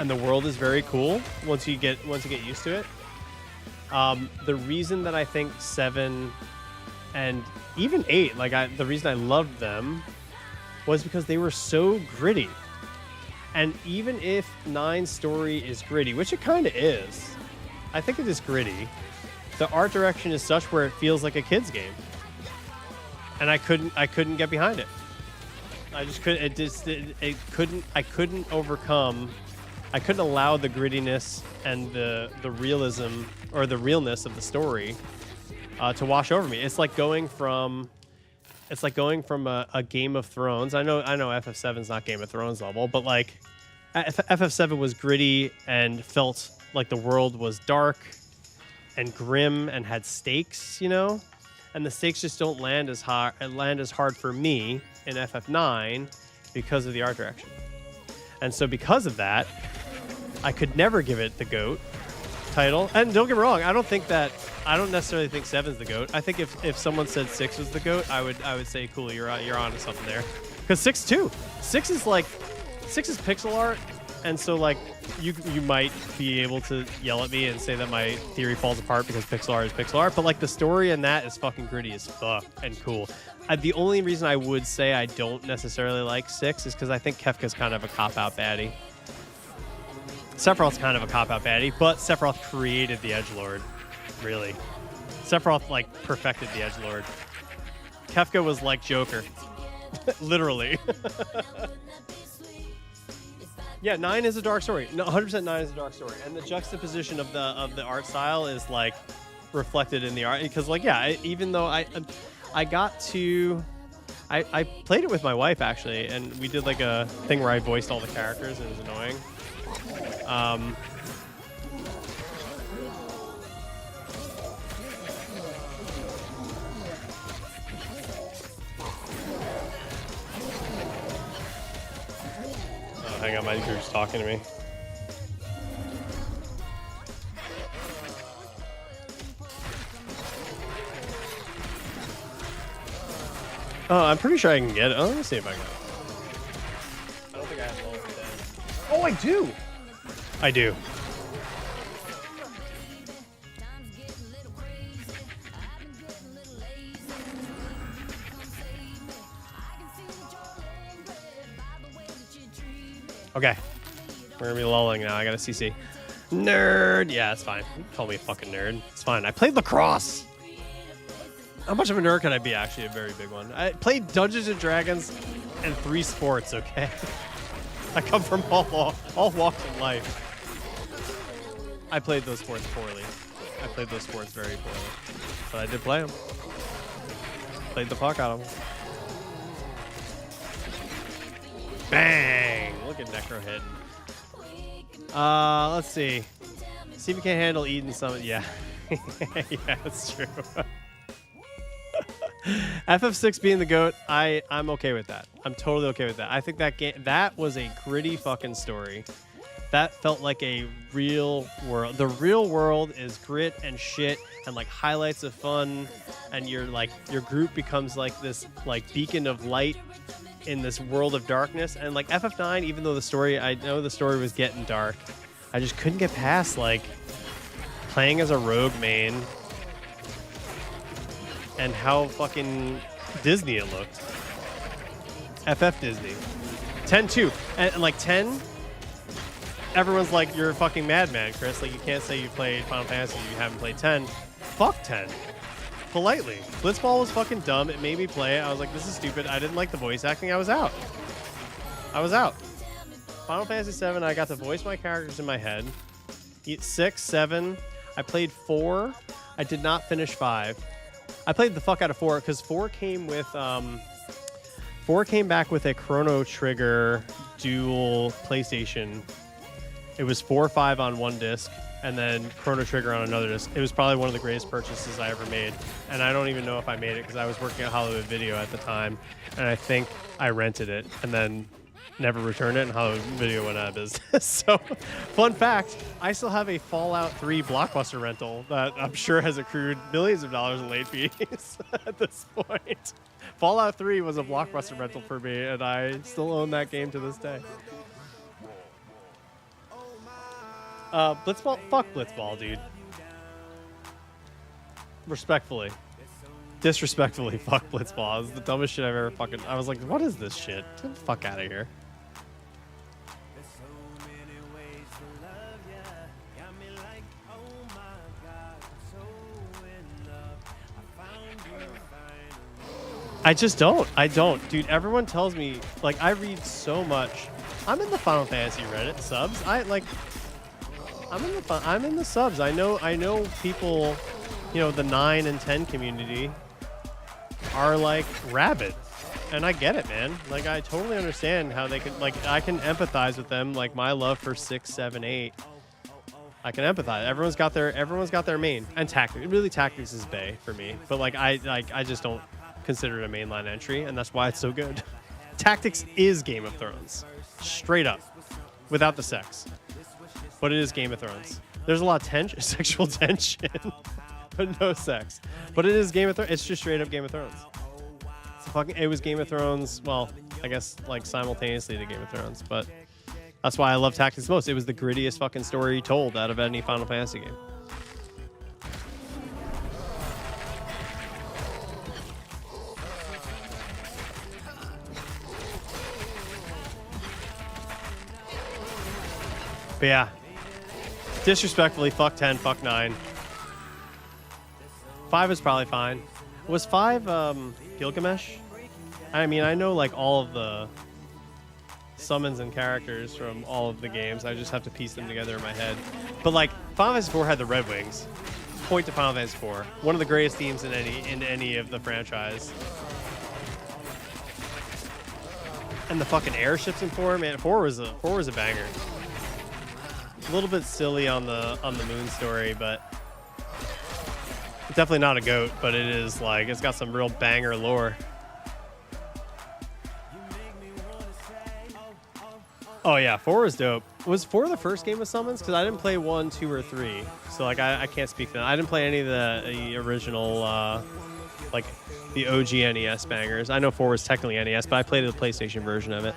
Speaker 1: And the world is very cool once you get used to it. The reason that I think 7 and even 8, the reason I loved them was because they were so gritty. And even if 9's story is gritty, which it kind of is, I think it is gritty, the art direction is such where it feels like a kid's game. And I couldn't get behind it. I just couldn't, I couldn't allow the grittiness and the realism or the realness of the story to wash over me. It's like going from a Game of Thrones. I know FF7's not Game of Thrones level, but like FF7 was gritty and felt like the world was dark and grim and had stakes, and the stakes just don't land as hard for me in FF9 because of the art direction. And so because of that, I could never give it the GOAT title. And don't get me wrong, I don't necessarily think 7's the GOAT. I think if someone said 6 was the GOAT, I would say, cool, you're onto something there. Because 6 too. 6 is pixel art, and so like you might be able to yell at me and say that my theory falls apart because pixel art is pixel art, but like the story in that is fucking gritty as fuck and cool. The only reason I would say I don't necessarily like 6 is because I think Kefka's kind of a cop-out baddie. Sephiroth's kind of a cop-out baddie, but Sephiroth created the edgelord, really. Sephiroth, like, perfected the edgelord. Kefka was like Joker. Literally. Yeah, 9 is a dark story. No, 100% 9 is a dark story, and the juxtaposition of the art style is like reflected in the art. Because like even though I got to I played it with my wife actually, and we did like a thing where I voiced all the characters, and it was annoying. Hang on, my group's talking to me. Oh, I'm pretty sure I can get it. Oh, let me see if I can. I don't think I have all of that. Oh, I do! I do. Okay. We're gonna be lulling now. I got a CC. Nerd! Yeah, it's fine. You can call me a fucking nerd. It's fine. I played lacrosse! How much of a nerd could I be? Actually, a very big one. I played Dungeons and Dragons and 3 sports, okay? I come from all walks of life. I played those sports poorly. I played those sports very poorly. But I did play them. Played the fuck out of them. Bang! Look at Necro hitting. Let's see. See if you can't handle eating some. Yeah. Yeah, that's true. FF6 being the GOAT, I'm okay with that. I'm totally okay with that. I think that game, that was a gritty fucking story. That felt like a real world. The real world is grit and shit and like highlights of fun, and your group becomes like this like beacon of light in this world of darkness. And like FF9, even though I know the story was getting dark, I just couldn't get past like playing as a rogue main and how fucking Disney it looked. FF Disney. 10 too. And like 10, everyone's like, you're a fucking madman, Chris. Like, you can't say you played Final Fantasy, you haven't played 10. Fuck 10. Politely. Blitzball was fucking dumb. It made me play it. I was like, this is stupid. I didn't like the voice acting. I was out. Final Fantasy 7, I got to voice my characters in my head. 6, 7. I played 4. I did not finish 5. I played the fuck out of 4 because 4 came with 4 came back with a Chrono Trigger dual PlayStation. It was 4 or 5 on one disc, and then Chrono Trigger on another disc. It was probably one of the greatest purchases I ever made, and I don't even know if I made it because I was working at Hollywood Video at the time, and I think I rented it and then never returned it, and Hollywood Video went out of business. So, fun fact, I still have a Fallout 3 Blockbuster rental that I'm sure has accrued millions of dollars in late fees at this point. Fallout 3 was a Blockbuster rental for me, and I still own that game to this day. Blitzball? Fuck Blitzball, dude. Respectfully. Disrespectfully, fuck Blitzball. It was the dumbest shit I've ever fucking... I was like, what is this shit? Get the fuck out of here. I just don't. I don't. Dude, everyone tells me... Like, I read so much. I'm in the Final Fantasy Reddit subs. I'm in the subs. I know people, you know, the 9 and 10 community are like rabid, and I get it, man. Like, I totally understand how they can, like, I can empathize with them. Like, my love for 6, 7, 8, I can empathize. Everyone's got their main, and tactics. Really, tactics is bae for me, but like I just don't consider it a mainline entry, and that's why it's so good. Tactics is Game of Thrones, straight up, without the sex. But it is Game of Thrones. There's a lot of tension, sexual tension, but no sex. But it is Game of Thrones. It's just straight up Game of Thrones. It was Game of Thrones. Well, I guess like simultaneously to Game of Thrones, but that's why I love Tactics most. It was the grittiest fucking story told out of any Final Fantasy game. But yeah, disrespectfully, fuck 10, fuck 9. 5 is probably fine. Was 5 Gilgamesh? I mean, I know like all of the summons and characters from all of the games. I just have to piece them together in my head. But like Final Fantasy IV had the Red Wings. Point to Final Fantasy IV. One of the greatest themes in any of the franchise. And the fucking airships in 4, man. 4 was a banger. A little bit silly on the moon story, but it's definitely not a goat, but it is like it's got some real banger lore. Oh yeah, 4 was dope. Was 4 the first game with summons? Because I didn't play 1, 2, or 3, so like I can't speak for that. I didn't play any of the original like the OG NES bangers. I know 4 was technically NES, but I played the PlayStation version of it.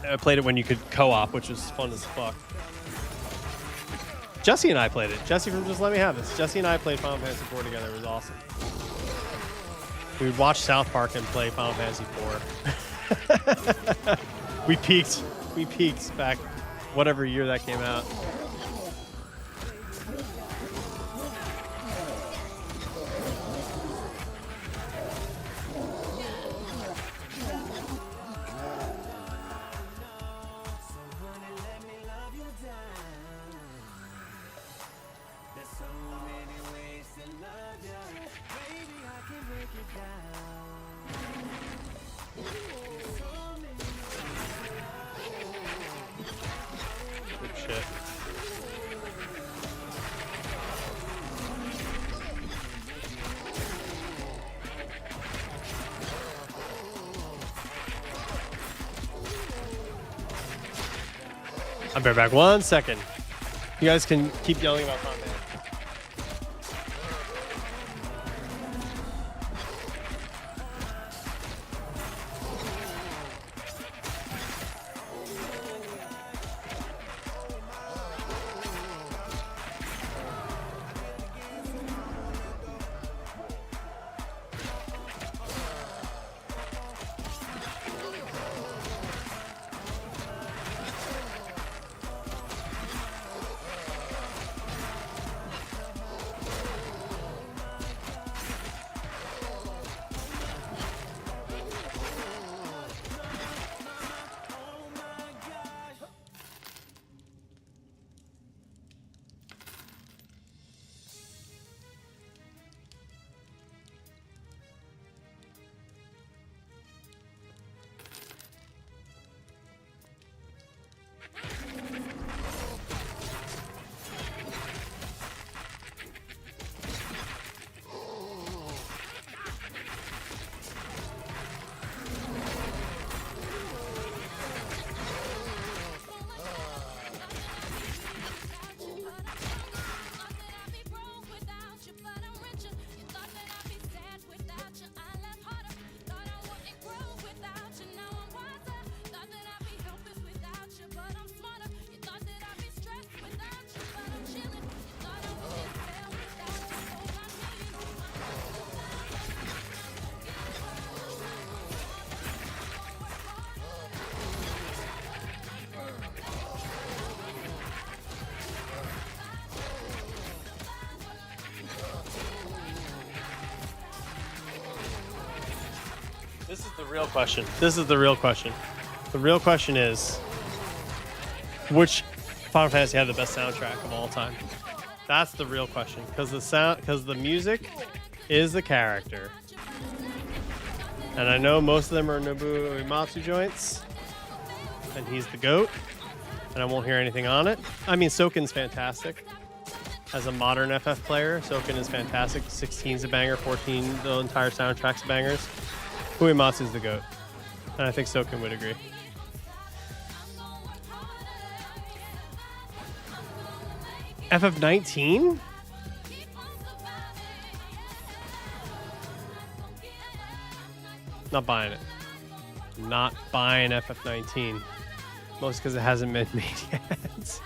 Speaker 1: I played it when you could co-op, which was fun as fuck. Jesse and I played it. Jesse from Just Let Me Have This. Jesse and I played Final Fantasy IV together. It was awesome. We would watch South Park and play Final Fantasy IV. We peaked back whatever year that came out. I'll be right back. 1 second. You guys can keep yelling about content. This is the real question. This is the real question. The real question is, which Final Fantasy had the best soundtrack of all time? That's the real question. Because the music is the character. And I know most of them are Nobuo Uematsu joints. And he's the GOAT. And I won't hear anything on it. I mean, Soken's fantastic. As a modern FF player, Soken is fantastic. 16's a banger, 14, the entire soundtrack's bangers. Uematsu's the GOAT. And I think Soken would agree. FF19? Not buying it. Not buying FF19. Mostly because it hasn't been made yet.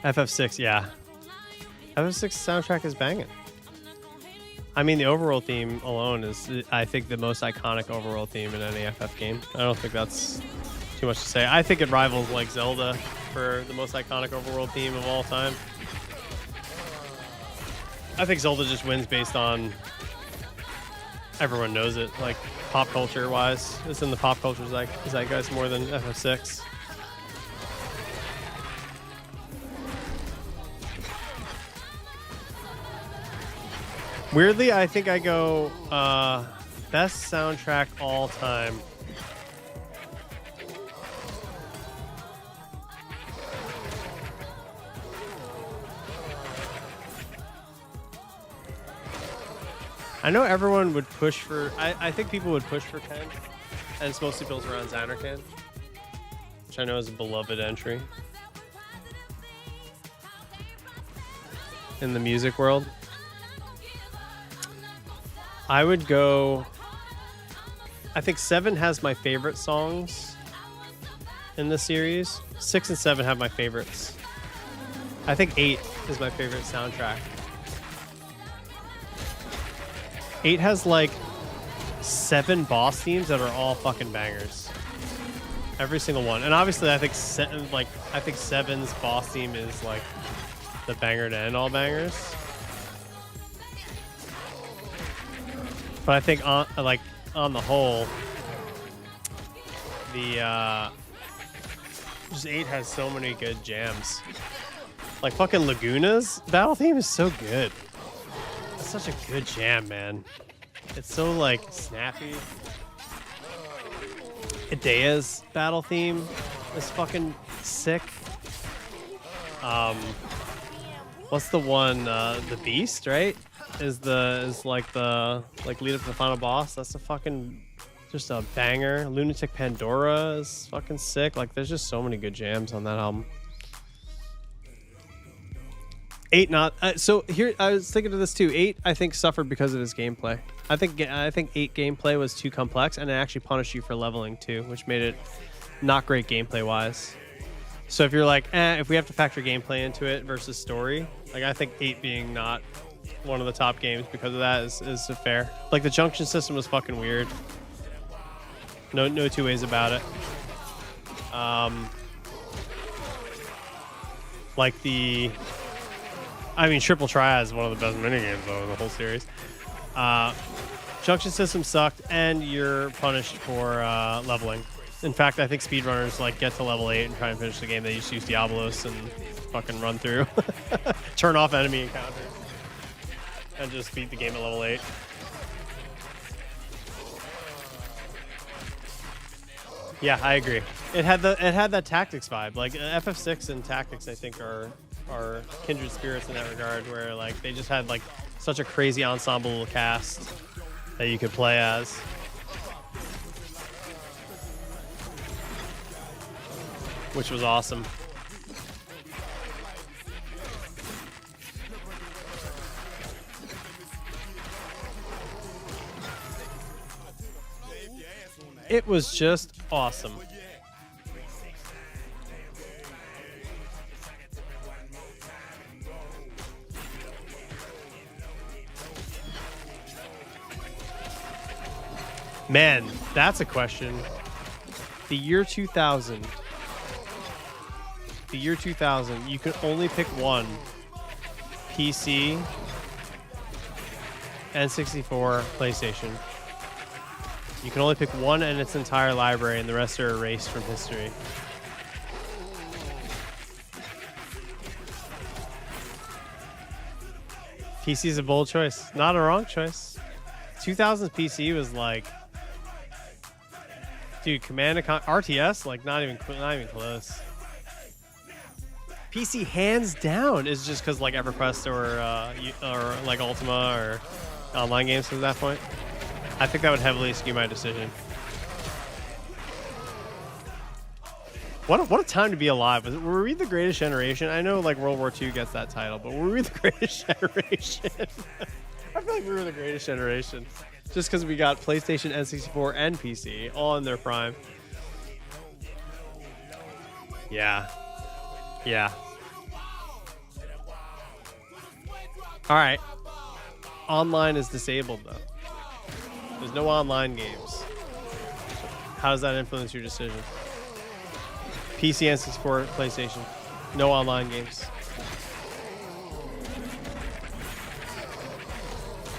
Speaker 1: FF6, yeah. FF6 soundtrack is banging. I mean, the overworld theme alone is, I think, the most iconic overworld theme in any FF game. I don't think that's too much to say. I think it rivals, like, Zelda for the most iconic overworld theme of all time. I think Zelda just wins based on everyone knows it, like pop culture wise. It's in the pop culture zeitgeist more than FF6. Weirdly, I think I go best soundtrack all time. I know everyone would push for... I think people would push for 10, and it's mostly built around Xanarkand, which I know is a beloved entry in the music world. I would go... I think 7 has my favorite songs in the series. 6 and 7 have my favorites. I think 8 is my favorite soundtrack. 8 has like 7 boss themes that are all fucking bangers. Every single one. And obviously I think 7's boss theme is like the banger to end all bangers. But I think on the whole, the just 8 has so many good jams. Like fucking Laguna's battle theme is so good. It's such a good jam, man. It's so like snappy. Idea's battle theme is fucking sick. What's the one? The Beast, right? Is like the lead up to the final boss. That's a fucking just a banger. Lunatic Pandora is fucking sick. Like there's just so many good jams on that album. 8 not so here I was thinking of this too. 8 I think suffered because of his gameplay. I think 8 gameplay was too complex, and it actually punished you for leveling too, which made it not great gameplay wise. So if you're like, if we have to factor gameplay into it versus story, like I think 8 being not one of the top games because of that is fair. Like the junction system was fucking weird. No two ways about it. Like the Triple Triad is one of the best minigames though in the whole series. Junction system sucked, and you're punished for leveling. In fact, I think speedrunners like get to level 8 and try and finish the game. They just use Diablos and fucking run through, turn off enemy encounters, and just beat the game at level 8. Yeah, I agree. It had that Tactics vibe. Like FF6 and Tactics, I think are kindred spirits in that regard, where like they just had like such a crazy ensemble cast that you could play as. Which was awesome. It was just awesome. Man, that's a question. The year 2000. The year 2000, you could only pick one. PC, N64, PlayStation. You can only pick one in its entire library, and the rest are erased from history. PC is a bold choice. Not a wrong choice. 2000's PC was like... Dude, Command & RTS, like not even close. PC hands down is just because like EverQuest or like Ultima or online games at that point. I think that would heavily skew my decision. What a time to be alive. Were we the greatest generation? I know like World War II gets that title, but were we the greatest generation? I feel like we were the greatest generation. Just because we got PlayStation, N64, and PC all in their prime. Yeah. Yeah. All right. Online is disabled, though. There's no online games. How does that influence your decision? PC, N64, PlayStation. No online games.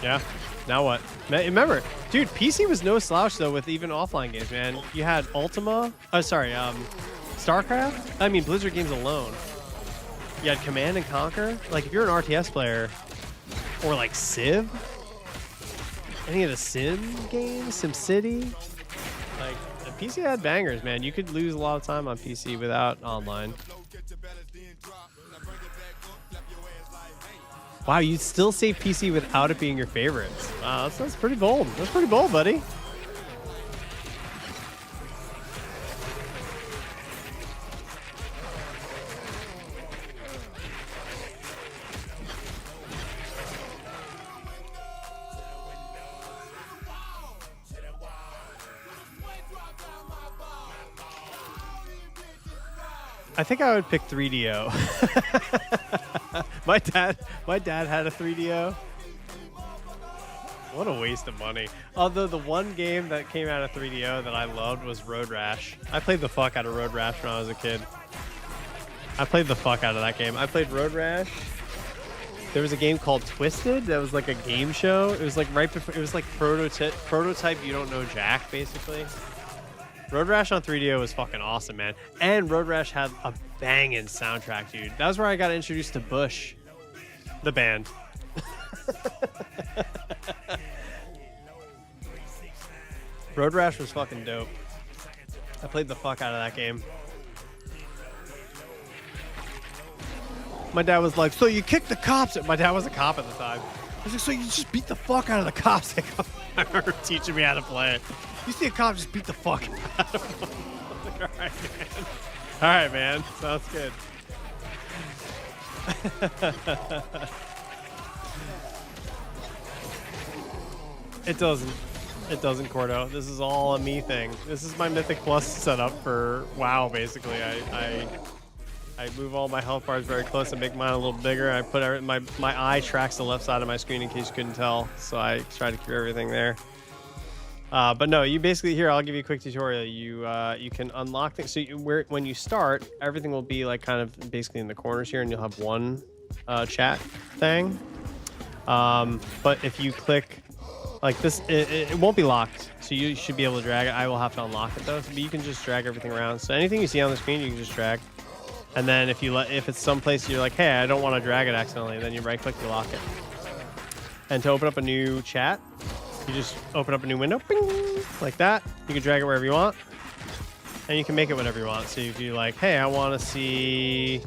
Speaker 1: Yeah. Now what? Remember, dude, PC was no slouch though with even offline games, man. You had Ultima. Oh, sorry. StarCraft. I mean, Blizzard games alone. You had Command and Conquer. Like, if you're an RTS player, or like Civ, any of the Sim games, SimCity, like the PC had bangers, man. You could lose a lot of time on PC without online. Wow, you'd still save PC without it being your favorites. Wow, that's pretty bold. That's pretty bold, buddy. I think I would pick 3DO. my dad had a 3DO. What a waste of money. Although the one game that came out of 3DO that I loved was Road Rash. I played the fuck out of Road Rash when I was a kid. I played the fuck out of that game. I played Road Rash. There was a game called Twisted that was like a game show. It was like right before, it was like prototype You Don't Know Jack, basically. Road Rash on 3DO was fucking awesome, man. And Road Rash had a banging soundtrack, dude. That was where I got introduced to Bush, the band. Road Rash was fucking dope. I played the fuck out of that game. My dad was like, so you kicked the cops. My dad was a cop at the time. I was like, so you just beat the fuck out of the cops. I remember teaching me how to play it. You see a cop, just beat the fuck out of him. Like, all right, man. All right, man. Sounds good. It doesn't. It doesn't, Cordo. This is all a me thing. This is my Mythic Plus setup for WoW, basically. I move all my health bars very close and make mine a little bigger. I put my eye tracks the left side of my screen in case you couldn't tell, so I try to keep everything there. But no, you basically, here, I'll give you a quick tutorial. You can unlock things. So when you start, everything will be like kind of basically in the corners here, and you'll have one chat thing. But if you click like this, it won't be locked. So you should be able to drag it. I will have to unlock it though. But you can just drag everything around. So anything you see on the screen, you can just drag. And then if it's someplace you're like, hey, I don't want to drag it accidentally, then you right click to lock it. And to open up a new chat, you just open up a new window, bing, like that. You can drag it wherever you want, and you can make it whatever you want. So if you like, hey, I want to see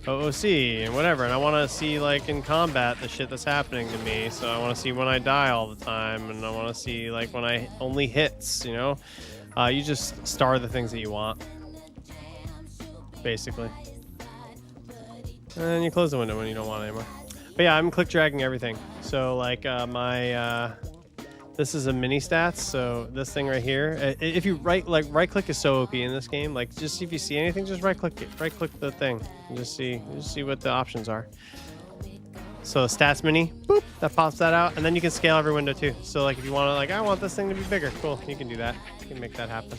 Speaker 1: OOC and whatever, and I want to see like in combat the shit that's happening to me. So I want to see when I die all the time, and I want to see like when I only hits. You know, you just star the things that you want, basically. And you close the window when you don't want it anymore. But yeah, I'm click dragging everything. So like this is a mini stats. So this thing right here, if you right click is so OP in this game. Like just if you see anything, just right click the thing and just see what the options are. So stats mini, boop, that pops that out, and then you can scale every window too. So like if you want to like, I want this thing to be bigger, cool, you can do that. You can make that happen.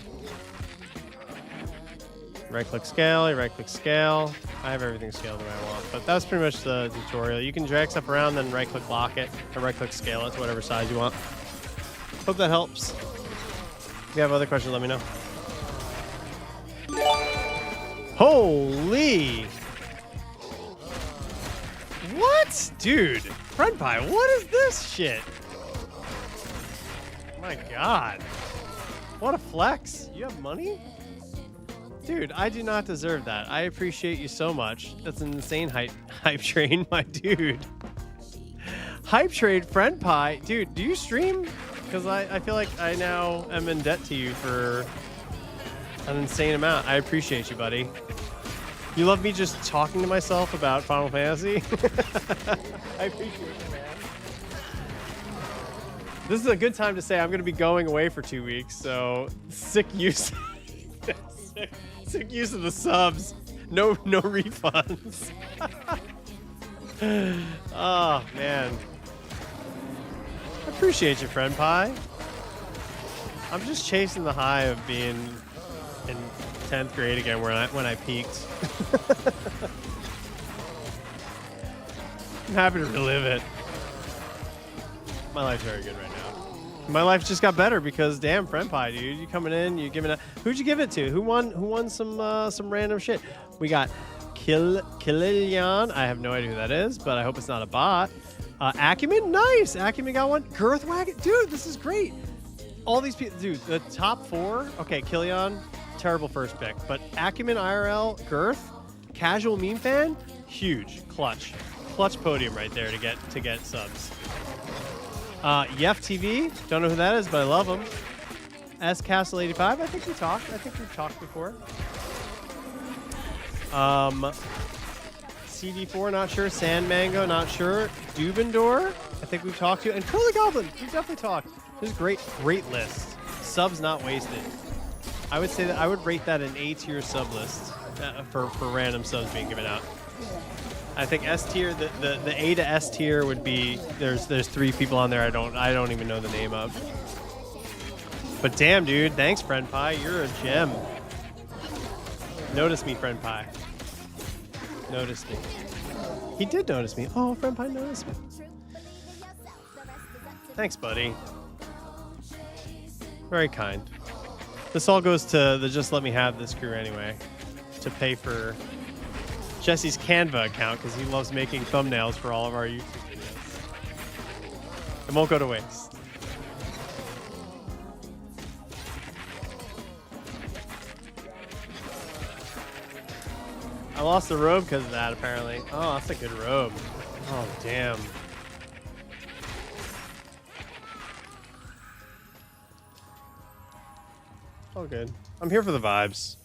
Speaker 1: Right click scale, you right click scale. I have everything scaled the way I want, but that's pretty much the tutorial. You can drag stuff around, then right click lock it, or right click scale it to whatever size you want. Hope that helps. If you have other questions, let me know. Holy! What? Dude, Friend Pie, what is this shit? My God. What a flex. You have money? Dude, I do not deserve that. I appreciate you so much. That's an insane hype train, my dude. Hype trade, Friend Pie. Dude, do you stream? Because I feel like I now am in debt to you for an insane amount. I appreciate you, buddy. You love me just talking to myself about Final Fantasy? I appreciate you, man. This is a good time to say I'm going to be going away for 2 weeks, so sick use. Sick use of the subs. No refunds. Oh, man. I appreciate you, Friend Pie. I'm just chasing the high of being in 10th grade again when I peaked. I'm happy to relive it. My life's very good right now. My life just got better because damn, Friend Pie, dude, you coming in, you giving it. Who'd you give it to? Who won some random shit? We got Killian. I have no idea who that is, but I hope it's not a bot. Acumen, nice. Acumen got one. Girthwagon, dude, this is great. All these people, dude, the top 4. Okay, Killian, terrible first pick, but Acumen, IRL, Girth, Casual Meme Fan, huge, clutch podium right there to get subs. Yef TV, don't know who that is, but I love him. S Castle 85, I think we've talked before. CD4, not sure. Sand Mango, not sure. Dubendor, I think we've talked to. And Curly Goblin, we've definitely talked. This is great list. Subs not wasted. I would say that I would rate that an A-tier sub list for random subs being given out. I think S tier, the A to S tier would be there's 3 people on there I don't even know the name of. But damn, dude, thanks, Friend Pie. You're a gem. Notice me, Friend Pie. Notice me. He did notice me. Oh, Friend Pie noticed me. Thanks, buddy. Very kind. This all goes to the Just Let Me Have This crew anyway, to pay for Jesse's Canva account because he loves making thumbnails for all of our YouTube videos. It won't go to waste. I lost the robe because of that, apparently. Oh, that's a good robe. Oh, damn. All good. I'm here for the vibes.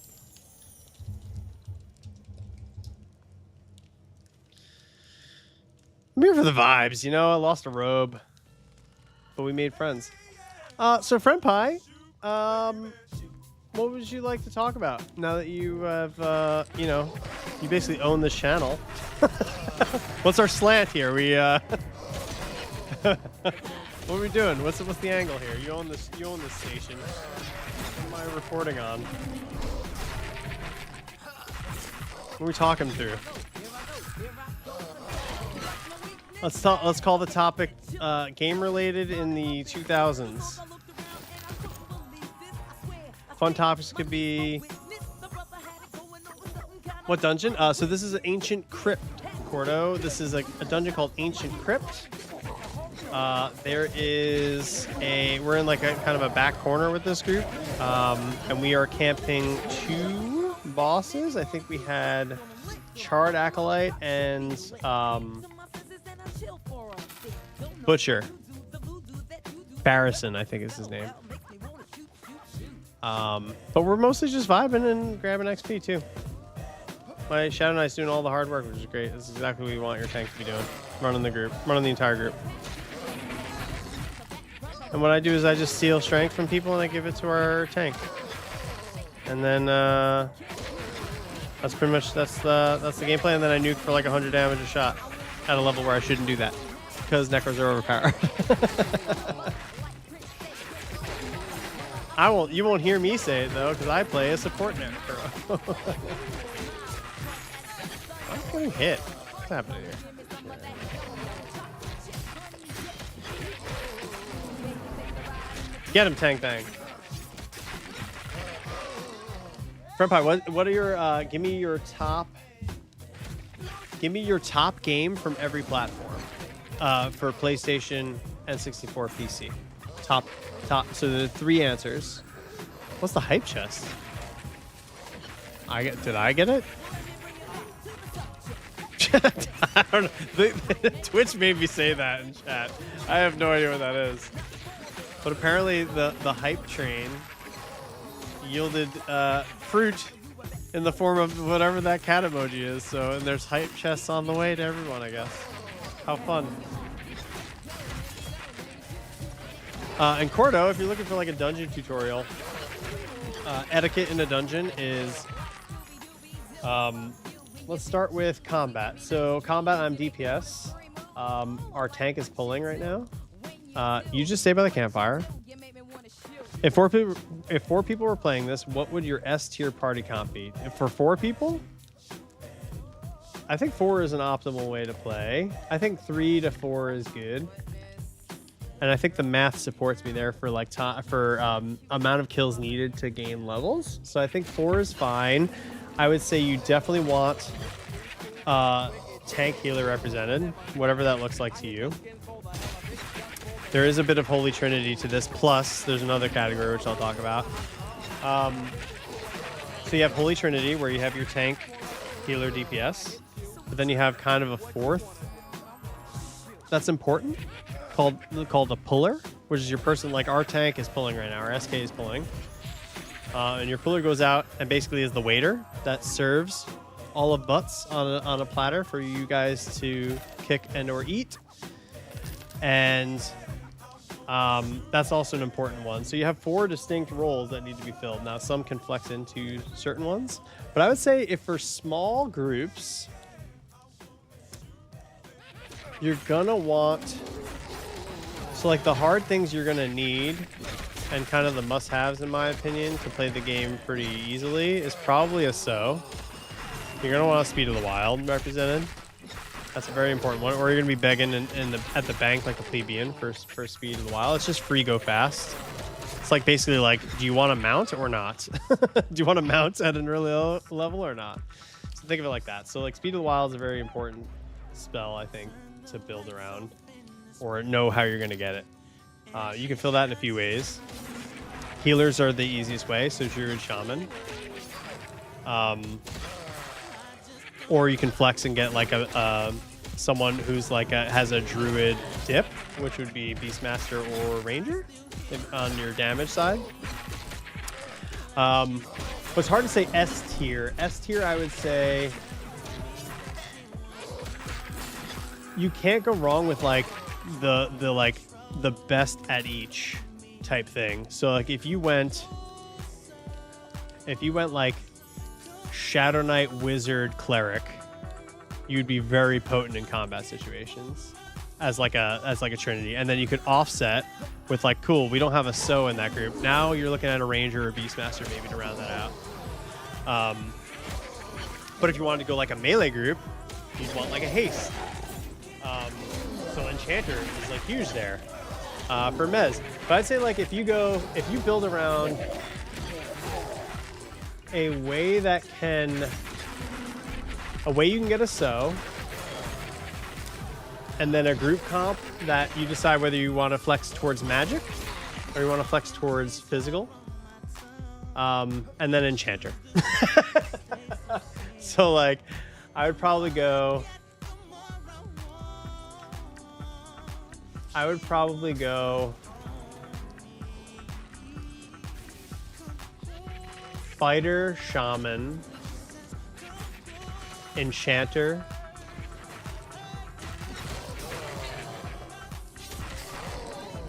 Speaker 1: I'm here for the vibes, you know. I lost a robe, but we made friends. So Friend Pie, what would you like to talk about now that you have, you know, you basically own this channel? What's our slant here? We, what are we doing? What's the angle here? You own this station. What am I reporting on? What are we talking through? Let's call the topic game related in the 2000s. Fun topics could be what dungeon? So this is an Ancient Crypt, Cordo. This is a dungeon called Ancient Crypt. We're in like a kind of a back corner with this group, and we are camping 2 bosses. I think we had Charred Acolyte and Butcher. Barrison, I think is his name. But we're mostly just vibing and grabbing XP too. My Shadow Knight's doing all the hard work, which is great. This is exactly what you want your tank to be doing. Running the entire group. And what I do is I just steal strength from people and I give it to our tank. And then that's pretty much that's the gameplay. And then I nuke for like 100 damage a shot at a level where I shouldn't do that because Necros are overpowered. You won't hear me say it though because I play a support Necro. I'm getting hit. What's happening here? Get him, Tank Bang. Friend Pie, what are your give me your top game from every platform for PlayStation, N64, PC. Top. So the 3 answers. What's the hype chest? Did I get it? I don't know. Twitch made me say that in chat. I have no idea what that is. But apparently the hype train yielded fruit in the form of whatever that cat emoji is. So and there's hype chests on the way to everyone, I guess. How fun. And Cordo, if you're looking for like a dungeon tutorial, etiquette in a dungeon is, let's start with combat. So combat, I'm DPS. Our tank is pulling right now. You just stay by the campfire. If four people were playing this, what would your S tier party comp be? If for 4 people, I think 4 is an optimal way to play. I think 3 to 4 is good, and I think the math supports me there for like amount of kills needed to gain levels. So I think 4 is fine. I would say you definitely want tank healer represented, whatever that looks like to you. There is a bit of Holy Trinity to this, plus there's another category which I'll talk about. So you have Holy Trinity, where you have your tank, healer, DPS, but then you have kind of a fourth that's important, called a puller, which is your person, like our tank is pulling right now, our SK is pulling. And your puller goes out and basically is the waiter that serves all of butts on a platter for you guys to kick and or eat. And that's also an important one. So you have 4 distinct roles that need to be filled. Now, some can flex into certain ones, but I would say if for small groups, you're gonna want, so like the hard things you're gonna need and kind of the must-haves, in my opinion, to play the game pretty easily is probably a SO. You're gonna want a Speed of the Wild represented. That's a very important one. Or you're gonna be begging at the bank like a plebeian for Speed of the Wild. It's just free, go fast. It's like basically like, do you want to mount or not? Do you want to mount at an early level or not? So think of it like that. So like Speed of the Wild is a very important spell, I think, to build around or know how you're gonna get it. You can fill that in a few ways. Healers are the easiest way, so Druid, Shaman. Or you can flex and get like someone who's like has a Druid dip, which would be Beastmaster or Ranger on your damage side. But it's hard to say S tier. S tier, I would say you can't go wrong with like the best at each type thing. So like if you went like Shadow Knight, Wizard, Cleric, you'd be very potent in combat situations as like a Trinity. And then you could offset with like, cool, we don't have a SO in that group. Now you're looking at a Ranger or a Beastmaster maybe to round that out. But if you wanted to go like a melee group, you'd want like a Haste. So Enchanter is like huge there for Mez. But I'd say like if you build around a way you can get a SO, and then a group comp that you decide whether you want to flex towards magic or you want to flex towards physical, and then Enchanter. So like I would probably go Fighter, Shaman, Enchanter,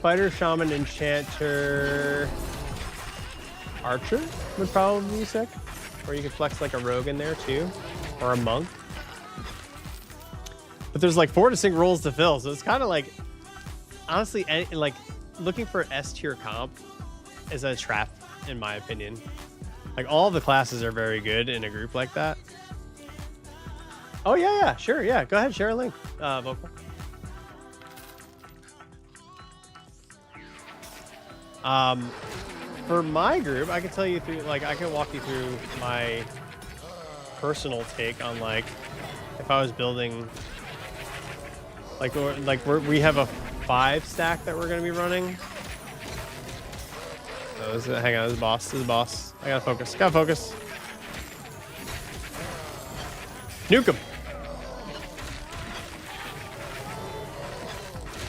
Speaker 1: Fighter, Shaman, Enchanter, Archer would probably be sick. Or you could flex like a Rogue in there too, or a Monk. But there's like 4 distinct roles to fill, so it's kind of like, honestly, like looking for S tier comp is a trap, in my opinion. Like all the classes are very good in a group like that. Oh yeah, sure, yeah. Go ahead, share a link, Vocal. For my group, I can tell you through, like, I can walk you through my personal take on like if I was building, like we have a 5 stack that we're gonna be running. So hang on, this is boss. I gotta focus. Nuke him.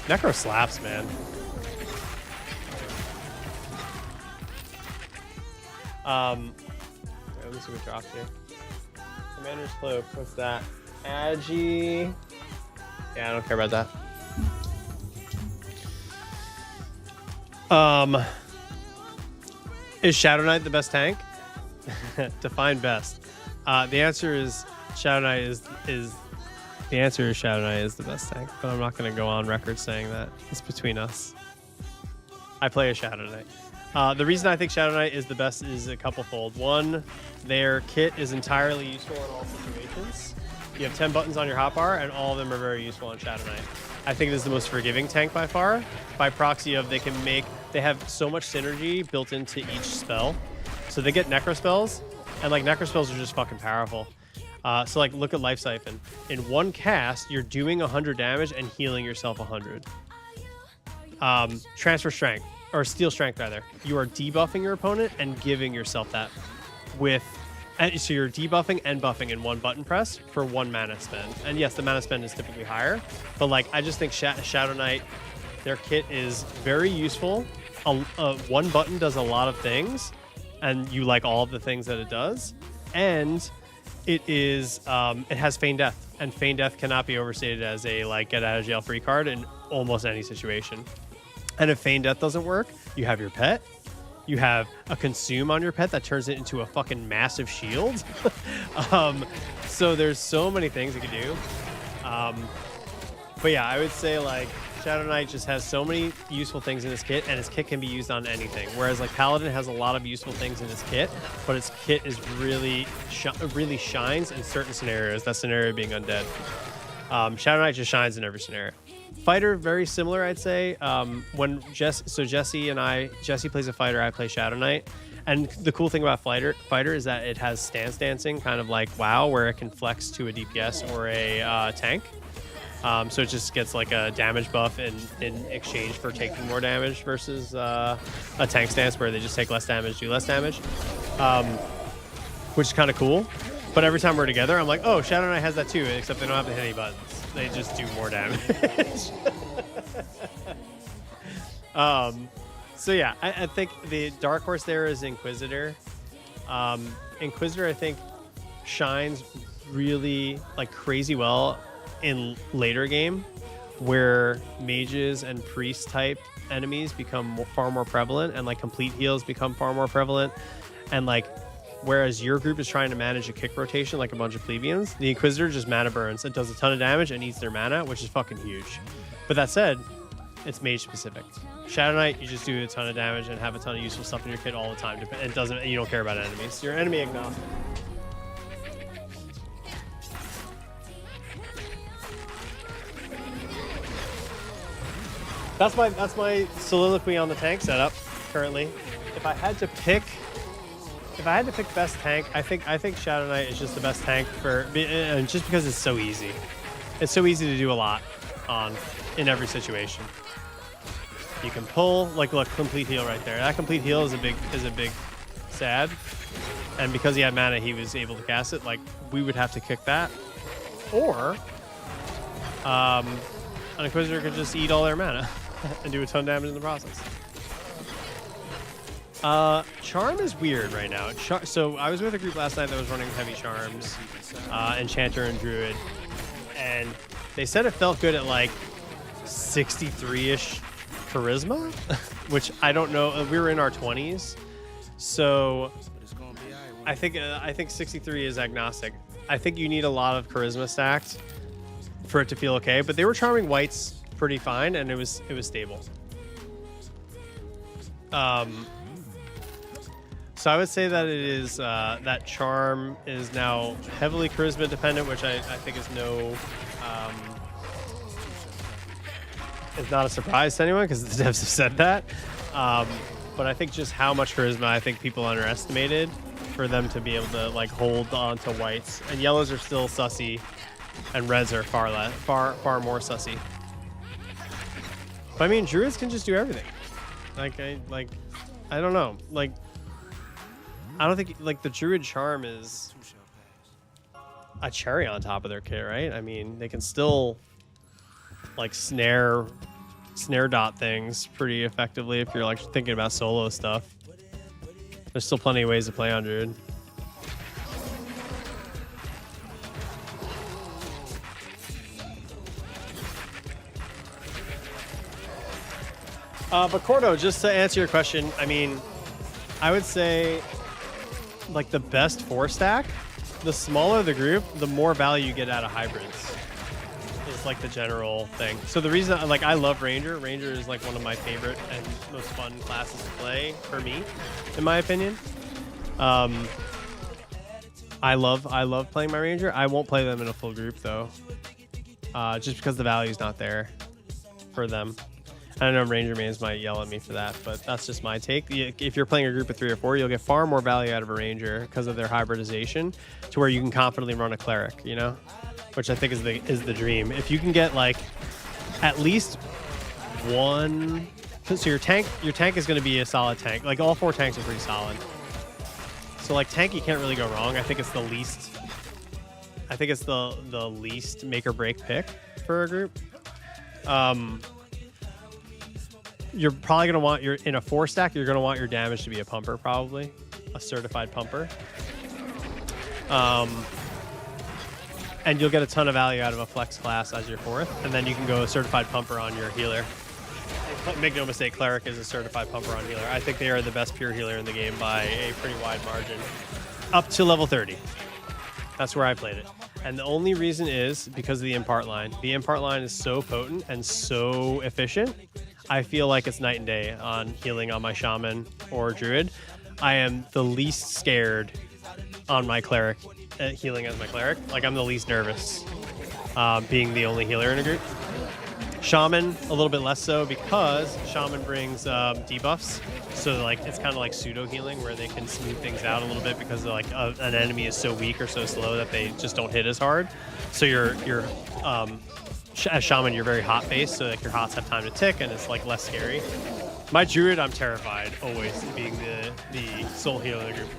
Speaker 1: Necro slaps, man. Let me see what drops here. Commander's Cloak, what's that? Agi. Yeah, I don't care about that. Is Shadow Knight the best tank? Define best. The answer is Shadow Knight is Shadow Knight is the best tank, but I'm not gonna go on record saying that. It's between us. I play a Shadow Knight. The reason I think Shadow Knight is the best is a couple fold. One, their kit is entirely useful in all situations. You have 10 buttons on your hotbar, and all of them are very useful on Shadow Knight. I think it is the most forgiving tank by far, by proxy of they have so much synergy built into each spell. So they get necro spells, and like necro spells are just fucking powerful. So like look at Life Siphon. In one cast, you're doing 100 damage and healing yourself 100. Transfer Strength, or Steel Strength rather. You are debuffing your opponent and giving yourself that so you're debuffing and buffing in one button press for 1 mana spend. And yes, the mana spend is typically higher, but like I just think Shadow Knight, their kit is very useful. One button does a lot of things, and you like all of the things that it does. And it has Feign Death, and Feign Death cannot be overstated as a like get out of jail free card in almost any situation. And if Feign Death doesn't work, you have your pet. You have a consume on your pet that turns it into a fucking massive shield. So there's so many things you can do. But yeah, I would say like Shadow Knight just has so many useful things in his kit, and his kit can be used on anything. Whereas like Paladin has a lot of useful things in his kit, but its kit is really shines in certain scenarios. That scenario being undead. Shadow Knight just shines in every scenario. Fighter, very similar, I'd say. Jesse plays a fighter, I play Shadow Knight. And the cool thing about fighter is that it has stance dancing, kind of like WoW, where it can flex to a DPS or a tank. So it just gets like a damage buff in exchange for taking more damage versus a tank stance where they just take less damage, do less damage, which is kind of cool. But every time we're together, I'm like, oh, Shadow Knight has that too, except they don't have to hit any buttons. They just do more damage. So yeah, I think the dark horse there is Inquisitor. Inquisitor, I think, shines really like crazy well in later game, where mages and priest type enemies become far more prevalent, and like complete heals become far more prevalent, and like whereas your group is trying to manage a kick rotation like a bunch of plebeians, the Inquisitor just mana burns. It does a ton of damage and eats their mana, which is fucking huge. But that said, it's mage specific. Shadow Knight, you just do a ton of damage and have a ton of useful stuff in your kit all the time. You don't care about enemies. You're enemy agnostic. That's my soliloquy on the tank setup currently. If I had to pick best tank, I think Shadow Knight is just the best tank just because it's so easy. It's so easy to do a lot in every situation. You can pull, like look, complete heal right there. That complete heal is a big sad. And because he had mana, he was able to cast it. Like we would have to kick that, or an Inquisitor could just eat all their mana and do a ton of damage in the process. Charm is weird right now. So I was with a group last night that was running heavy charms, Enchanter and Druid, and they said it felt good at like 63-ish charisma, which I don't know. We were in our 20s, so I think 63 is agnostic. I think you need a lot of charisma stacked for it to feel okay. But they were charming whites pretty fine, and it was stable. So I would say that it is that charm is now heavily charisma dependent, which I think is it's not a surprise to anyone because the devs have said that. But I think just how much charisma I think people underestimated for them to be able to like hold on to whites, and yellows are still sussy, and reds are far more sussy. But I mean, druids can just do everything. I don't know. Like, I don't think like the druid charm is a cherry on top of their kit, right? I mean, they can still like snare dot things pretty effectively if you're like thinking about solo stuff. There's still plenty of ways to play on druid. But Cordo, just to answer your question, I mean, I would say like the best 4-stack, the smaller the group, the more value you get out of hybrids. Is That's like the general thing. So the reason, like, I love Ranger. Ranger is like one of my favorite and most fun classes to play for me, in my opinion. I love playing my Ranger. I won't play them in a full group though, just because the value's not there for them. I know Ranger mains might yell at me for that, but that's just my take. If you're playing a group of 3 or 4, you'll get far more value out of a Ranger because of their hybridization, to where you can confidently run a Cleric, you know, which I think is the dream. If you can get like at least one, so your tank is going to be a solid tank. Like all 4 tanks are pretty solid. So like tank, you can't really go wrong. I think it's the least. I think it's the least make or break pick for a group. You're probably going to want in a 4 stack, you're going to want your damage to be a pumper, probably a certified pumper. And you'll get a ton of value out of a flex class as your 4th, and then you can go a certified pumper on your healer. Make no mistake, Cleric is a certified pumper on healer. I think they are the best pure healer in the game by a pretty wide margin, up to level 30. That's where I played it. And the only reason is because of the impart line. The impart line is so potent and so efficient. I feel like it's night and day on healing on my shaman or druid. I am the least scared on my cleric, healing as my cleric. Like, I'm the least nervous being the only healer in a group. Shaman, a little bit less so, because Shaman brings debuffs. So like it's kind of like pseudo healing, where they can smooth things out a little bit because like an enemy is so weak or so slow that they just don't hit as hard. So you're as Shaman, you're very hot based, so like your hots have time to tick and it's like less scary. My druid, I'm terrified always being the sole healer of the group.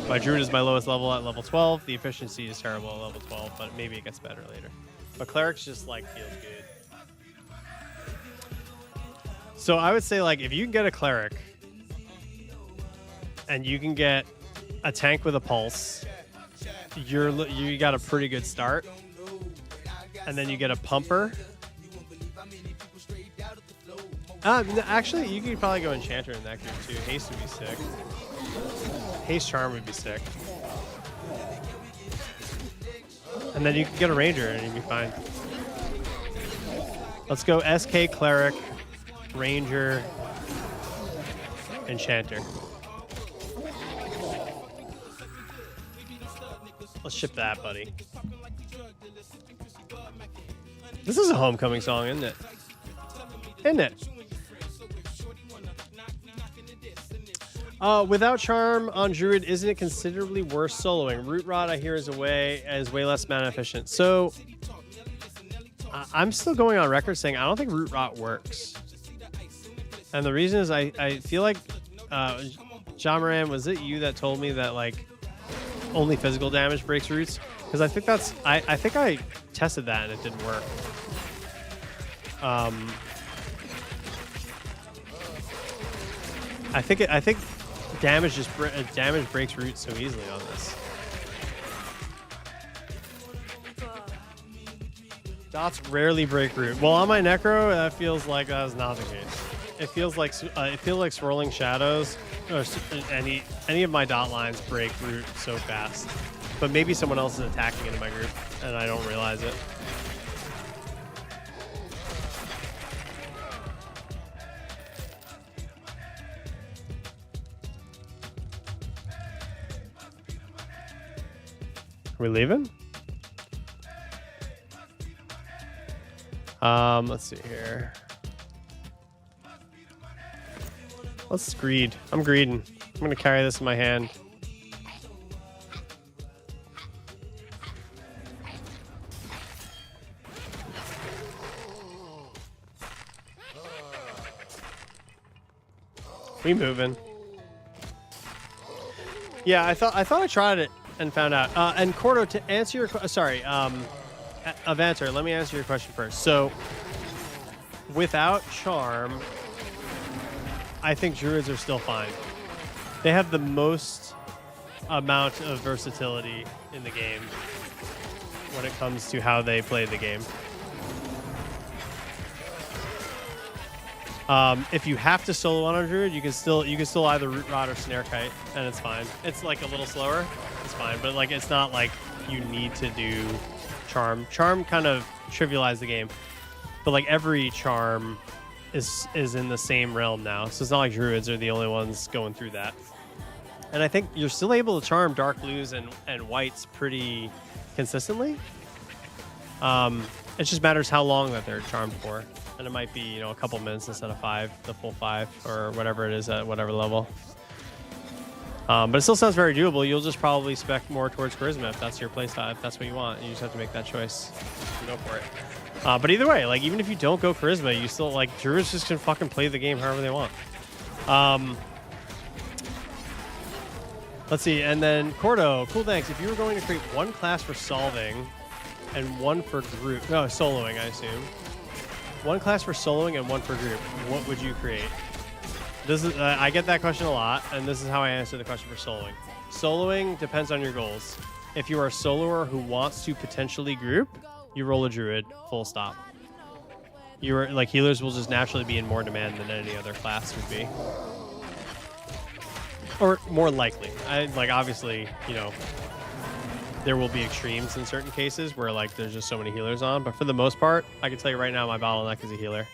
Speaker 1: My druid is my lowest level at level 12. The efficiency is terrible at level 12, but maybe it gets better later. But cleric's just like feels good. So I would say, like, if you can get a cleric and you can get a tank with a pulse, you got a pretty good start. And then you get a pumper. Actually, you could probably go Enchanter in that group too. Haste would be sick. Haste Charm would be sick. And then you could get a Ranger and you'd be fine. Let's go SK Cleric, Ranger, Enchanter. Let's ship that, buddy. This is a homecoming song, isn't it? Isn't it? Without Charm on Druid, isn't it considerably worse soloing? Root Rod, I hear, is way less mana efficient. So I'm still going on record saying I don't think Root Rot works. And the reason is I feel like John Moran, was it you that told me that like only physical damage breaks roots? Because I think that's I think I tested that and it didn't work. I think damage breaks roots so easily on this. Dots rarely break root. Well, on my Necro, that feels like that is not the case. It feels like Swirling Shadows or any of my dot lines break root so fast. But maybe someone else is attacking into my group and I don't realize it. Are we leaving? Let's see here. Let's greed. I'm greeding. I'm gonna carry this in my hand. We moving. Yeah, I thought I tried it and found out. And Cordo, to answer your Avanter, let me answer your question first. So, without Charm, I think Druids are still fine. They have the most amount of versatility in the game when it comes to how they play the game. If you have to solo on a Druid, you can still either Root Rod or Snare Kite, and it's fine. It's like a little slower, it's fine, but like it's not like you need to do Charm. Charm kind of trivialize the game, but like every charm is in the same realm now. So it's not like druids are the only ones going through that. And I think you're still able to charm dark blues and whites pretty consistently. It just matters how long that they're charmed for. And it might be, you know, a couple minutes instead of 5, the full 5, or whatever it is at whatever level. But it still sounds very doable. You'll just probably spec more towards charisma if that's your playstyle, if that's what you want. You just have to make that choice. Go for it. But either way, like, even if you don't go charisma, you still, like, druids just can fucking play the game however they want. Let's see, and then Cordo, cool, thanks. If you were going to create one class for solving and one for group, no, soloing, I assume. One class for soloing and one for group, what would you create? This is I get that question a lot, and this is how I answer the question for soloing. Soloing depends on your goals. If you are a soloer who wants to potentially group, you roll a druid, full stop. You're like, healers will just naturally be in more demand than any other class would be. Or more likely. Like, obviously, you know, there will be extremes in certain cases where, like, there's just so many healers on. But for the most part, I can tell you right now, my bottleneck is a healer.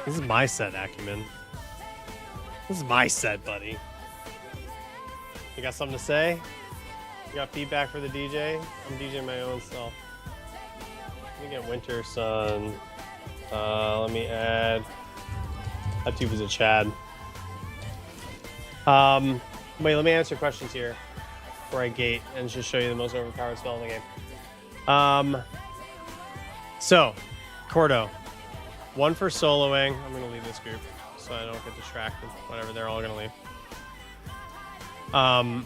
Speaker 1: This is my set, Acumen. This is my set, buddy. You got something to say? You got feedback for the DJ? I'm DJing my own self. Let me get Winter Sun. Let me add tube is a Chad. Wait, let me answer questions here before I gate and just show you the most overpowered spell in the game. So, Cordo. One for soloing. I'm going to leave this group so I don't get distracted. Whatever, they're all going to leave. I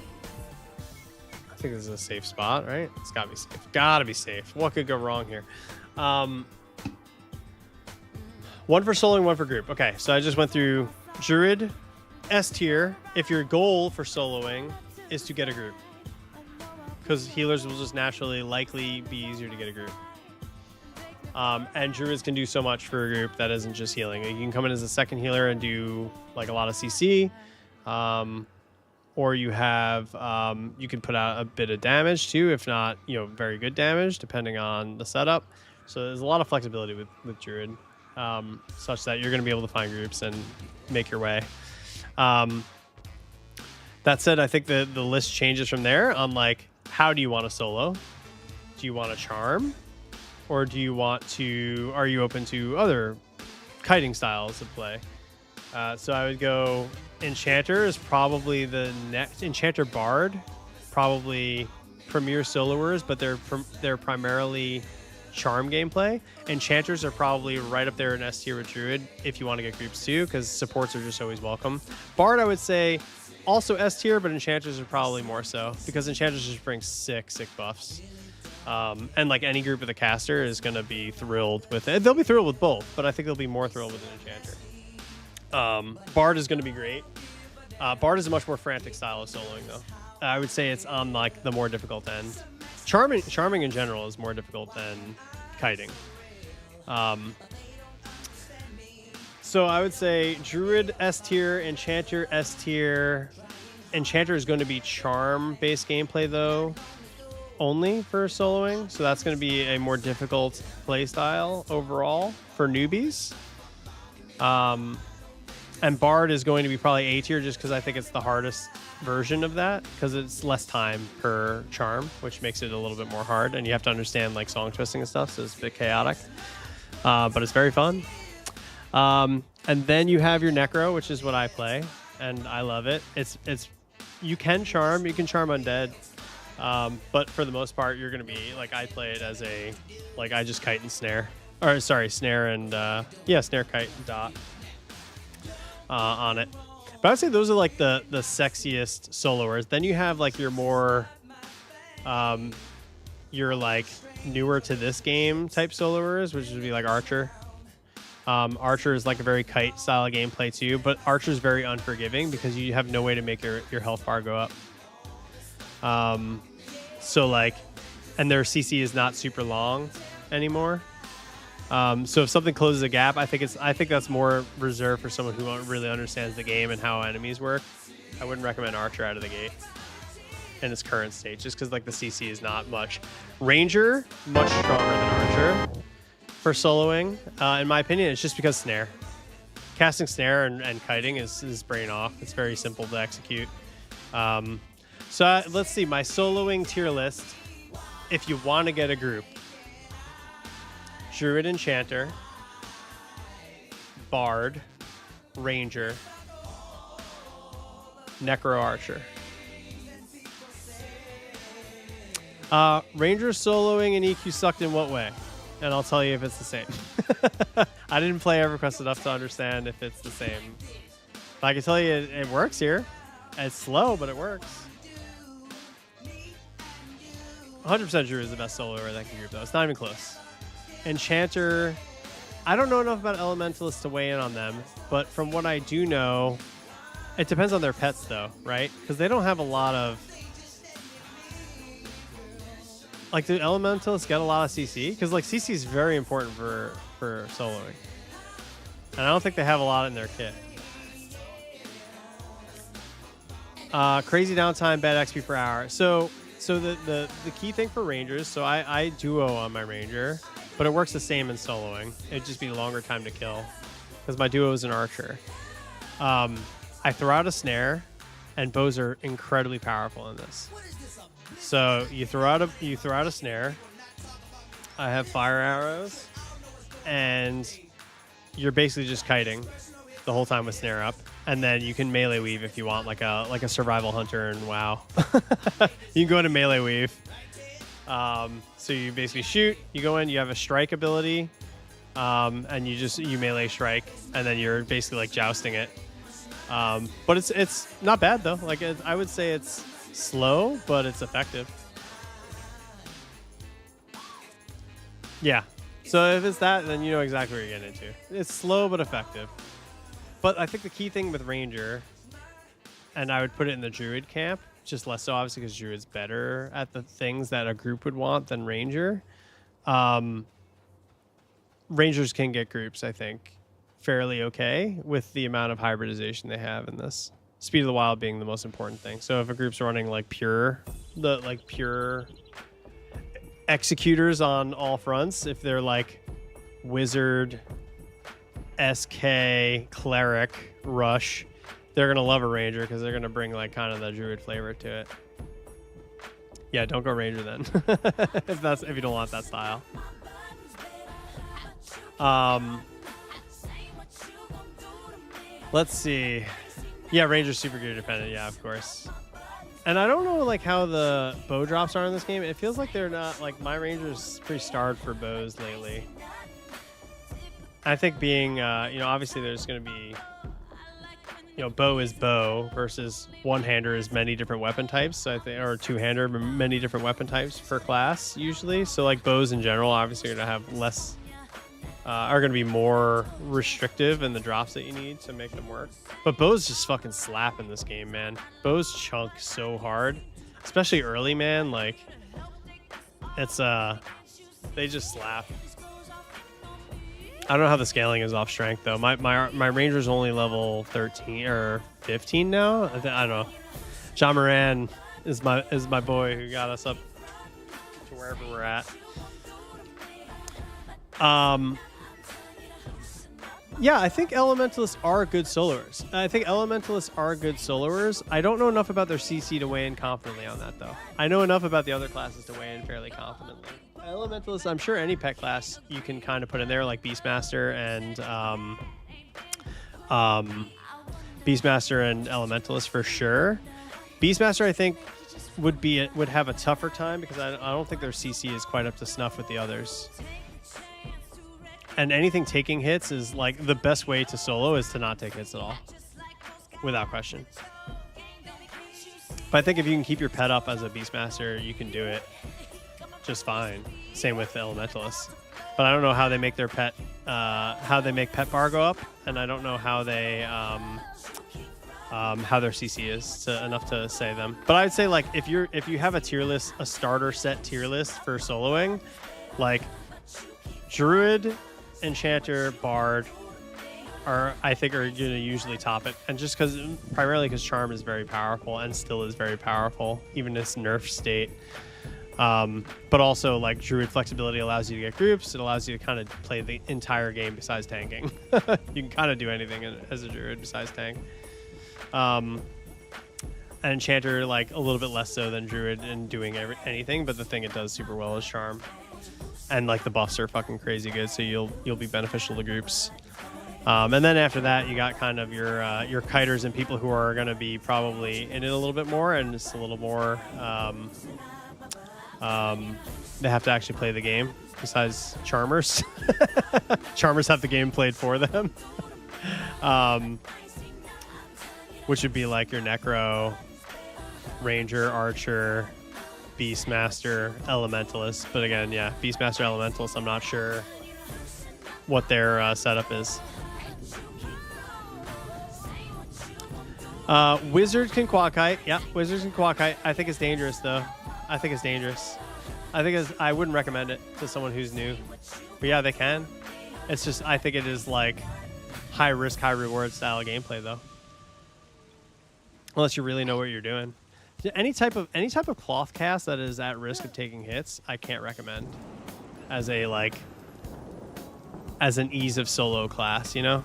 Speaker 1: think this is a safe spot, right? It's got to be safe. Got to be safe. What could go wrong here? One for soloing, one for group. Okay, so I just went through Druid, S tier, if your goal for soloing is to get a group. Because healers will just naturally likely be easier to get a group. And druids can do so much for a group that isn't just healing. You can come in as a second healer and do like a lot of CC, or you have you can put out a bit of damage too, if not, you know, very good damage depending on the setup. So there's a lot of flexibility with druid, such that you're going to be able to find groups and make your way. That said, I think the list changes from there on like, how do you want to solo? Do you want to charm? Or do you want to, are you open to other kiting styles of play? So I would go Enchanter is probably the next. Enchanter Bard, probably premier soloers, but they're primarily charm gameplay. Enchanters are probably right up there in S tier with Druid if you want to get groups too, because supports are just always welcome. Bard, I would say, also S tier, but Enchanters are probably more so, because Enchanters just bring sick buffs. And like any group with a caster is going to be thrilled with it. They'll be thrilled with both, but I think they'll be more thrilled with an Enchanter. Bard is going to be great. Bard is a much more frantic style of soloing, though. I would say it's on like the more difficult end. Charming in general is more difficult than kiting. So I would say Druid S tier, Enchanter S tier. Enchanter is going to be charm-based gameplay, though. Only for soloing, so that's going to be a more difficult playstyle overall for newbies. And Bard is going to be probably A tier just because I think it's the hardest version of that, because it's less time per charm, which makes it a little bit more hard, and you have to understand like song twisting and stuff, so it's a bit chaotic, but it's very fun. And then you have your Necro, which is what I play, and I love it. It's you can charm undead. But for the most part, you're going to be, like, I play it as a, like, I just kite and snare. Or, sorry, snare and, snare, kite, and dot on it. But I would say those are, like, the sexiest soloers. Then you have, like, your more, your, like, newer to this game type soloers, which would be, like, Archer. Archer is, like, a very kite style of gameplay, too. But Archer is very unforgiving because you have no way to make your health bar go up. So like, and their CC is not super long. anymore. So if something closes a gap, I think that's more reserved for someone who really understands the game and how enemies work. I wouldn't recommend Archer out of the gate in its current state, just because like the CC is not much. Ranger, much stronger than Archer for soloing. In my opinion, it's just because snare. Casting snare and kiting is brain off. It's very simple to execute. So let's see, my soloing tier list. If you want to get a group, Druid Enchanter, Bard, Ranger, Necro Archer. Ranger soloing and EQ sucked in what way? And I'll tell you if it's the same. I didn't play EverQuest enough to understand if it's the same. But I can tell you it works here. It's slow, but it works. 100% Druid is the best soloer in that group, though. It's not even close. Enchanter, I don't know enough about Elementalists to weigh in on them, but from what I do know, it depends on their pets, though, right? Because they don't have a lot of... Like, do Elementalists get a lot of CC? Because, like, CC is very important for soloing. And I don't think they have a lot in their kit. Crazy downtime, bad XP per hour. So the key thing for Rangers, so I duo on my Ranger, but it works the same in soloing. It'd just be a longer time to kill because my duo is an Archer. I throw out a snare, and bows are incredibly powerful in this. So you throw out a snare. I have fire arrows, and you're basically just kiting the whole time with snare up, and then you can melee weave if you want, like a survival hunter in WoW. You can go into melee weave. So you basically shoot. You go in. You have a strike ability, and you melee strike, and then you're basically like jousting it. But it's not bad though. Like I would say it's slow, but it's effective. Yeah. So if it's that, then you know exactly what you're getting into. It's slow but effective. But I think the key thing with Ranger, and I would put it in the Druid camp, just less so obviously because Druid's better at the things that a group would want than Ranger. Rangers can get groups, I think, fairly okay with the amount of hybridization they have in this. Speed of the Wild being the most important thing. So if a group's running like pure executors on all fronts, if they're like Wizard, SK, Cleric, Rush, they're gonna love a Ranger because they're gonna bring like kind of the Druid flavor to it. Yeah, don't go Ranger then if you don't want that style. Let's see. Yeah, Ranger's super gear dependent. Yeah, of course. And I don't know like how the bow drops are in this game. It feels like they're not like my Ranger's pretty starved for bows lately. I think being obviously there's going to be bow is bow versus one-hander is many different weapon types. So I think, or two-hander, many different weapon types per class usually. So like bows in general obviously are going to have less. Are going to be more restrictive in the drops that you need to make them work. But bows just fucking slap in this game, man. Bows chunk so hard, especially early, man. Like, it's they just slap. I don't know how the scaling is off strength though. My Ranger's only level 13 or 15 now. I don't know. John Moran is my boy who got us up to wherever we're at. Yeah, I think Elementalists are good soloers. I don't know enough about their CC to weigh in confidently on that, though. I know enough about the other classes to weigh in fairly confidently. Elementalists, I'm sure any pet class you can kind of put in there, like Beastmaster and Elementalist for sure. Beastmaster, I think, would have a tougher time because I don't think their CC is quite up to snuff with the others. And anything taking hits is like the best way to solo is to not take hits at all, without question. But I think if you can keep your pet up as a Beastmaster, you can do it just fine. Same with the Elementalists. But I don't know how they make their pet, how they make pet bar go up, and I don't know how they, how their CC is enough to say them. But I'd say like if you have a tier list, a starter set tier list for soloing, like Druid, Enchanter, Bard I think are gonna usually top it, and just primarily because Charm is very powerful and still is very powerful even in its nerf state. But also like Druid flexibility allows you to get groups. It allows you to kind of play the entire game besides tanking. You can kind of do anything as a Druid besides tank. And Enchanter like a little bit less so than Druid in doing anything, but the thing it does super well is Charm. And like the buffs are fucking crazy good, so you'll be beneficial to groups. And then after that, you got kind of your kiters and people who are going to be probably in it a little bit more, and just a little more. They have to actually play the game. Besides Charmers, Charmers have the game played for them, which would be like your Necro, Ranger, Archer, Beastmaster, Elementalist. But again, yeah, Beastmaster, Elementalist. I'm not sure what their setup is. Wizard can quad kite. Yeah, wizards can quad kite. I think it's dangerous though. I think it's dangerous. I wouldn't recommend it to someone who's new. But yeah, they can. It's just I think it is like high risk, high reward style of gameplay though. Unless you really know what you're doing. Any type of cloth cast that is at risk of taking hits, I can't recommend as an ease of solo class, you know?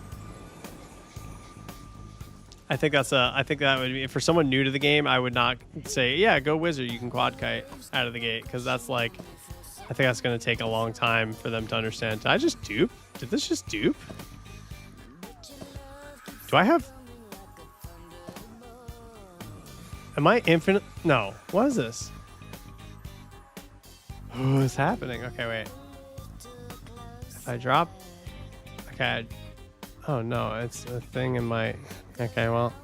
Speaker 1: I think that would be for someone new to the game. I would not say, yeah, go wizard. You can quad kite out of the gate, because that's like, I think that's going to take a long time for them to understand. Did I just dupe? Did this just dupe? Do I have? Am I infinite? No. What is this? What's happening? Okay, wait. If I drop, okay. Oh no, it's a thing in my. Okay, well,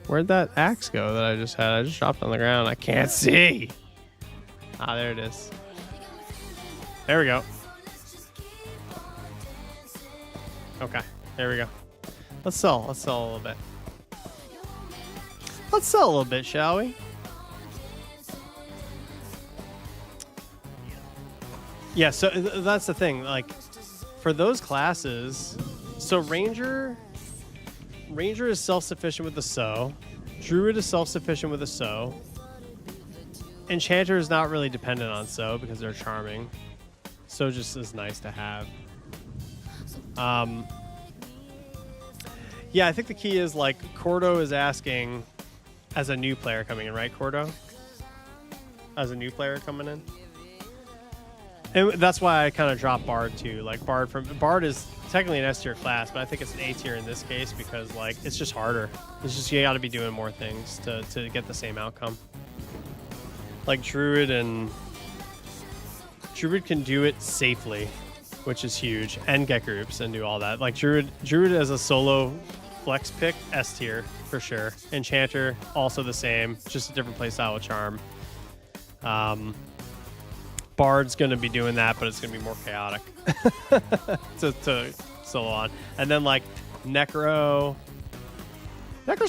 Speaker 1: where'd that axe go that I just had? I just dropped on the ground. I can't see. Ah, there it is. There we go. Okay, there we go. Let's sell a little bit. Let's sell a little bit, shall we? Yeah, so that's the thing. Like, for those classes, so Ranger is self-sufficient with the sow. Druid is self-sufficient with the sow. Enchanter is not really dependent on sow because they're charming. So just is nice to have. Yeah, I think the key is like Cordo is asking as a new player coming in, right, Cordo? As a new player coming in. And that's why I kind of dropped Bard too. Like Bard is technically an S tier class, but I think it's an A tier in this case because like it's just harder. It's just you got to be doing more things to get the same outcome. Like Druid can do it safely, which is huge, and get groups and do all that. Like Druid as a solo flex pick, S tier for sure. Enchanter also the same, just a different playstyle with Charm. Bard's going to be doing that, but it's going to be more chaotic to solo on. And then like Necro's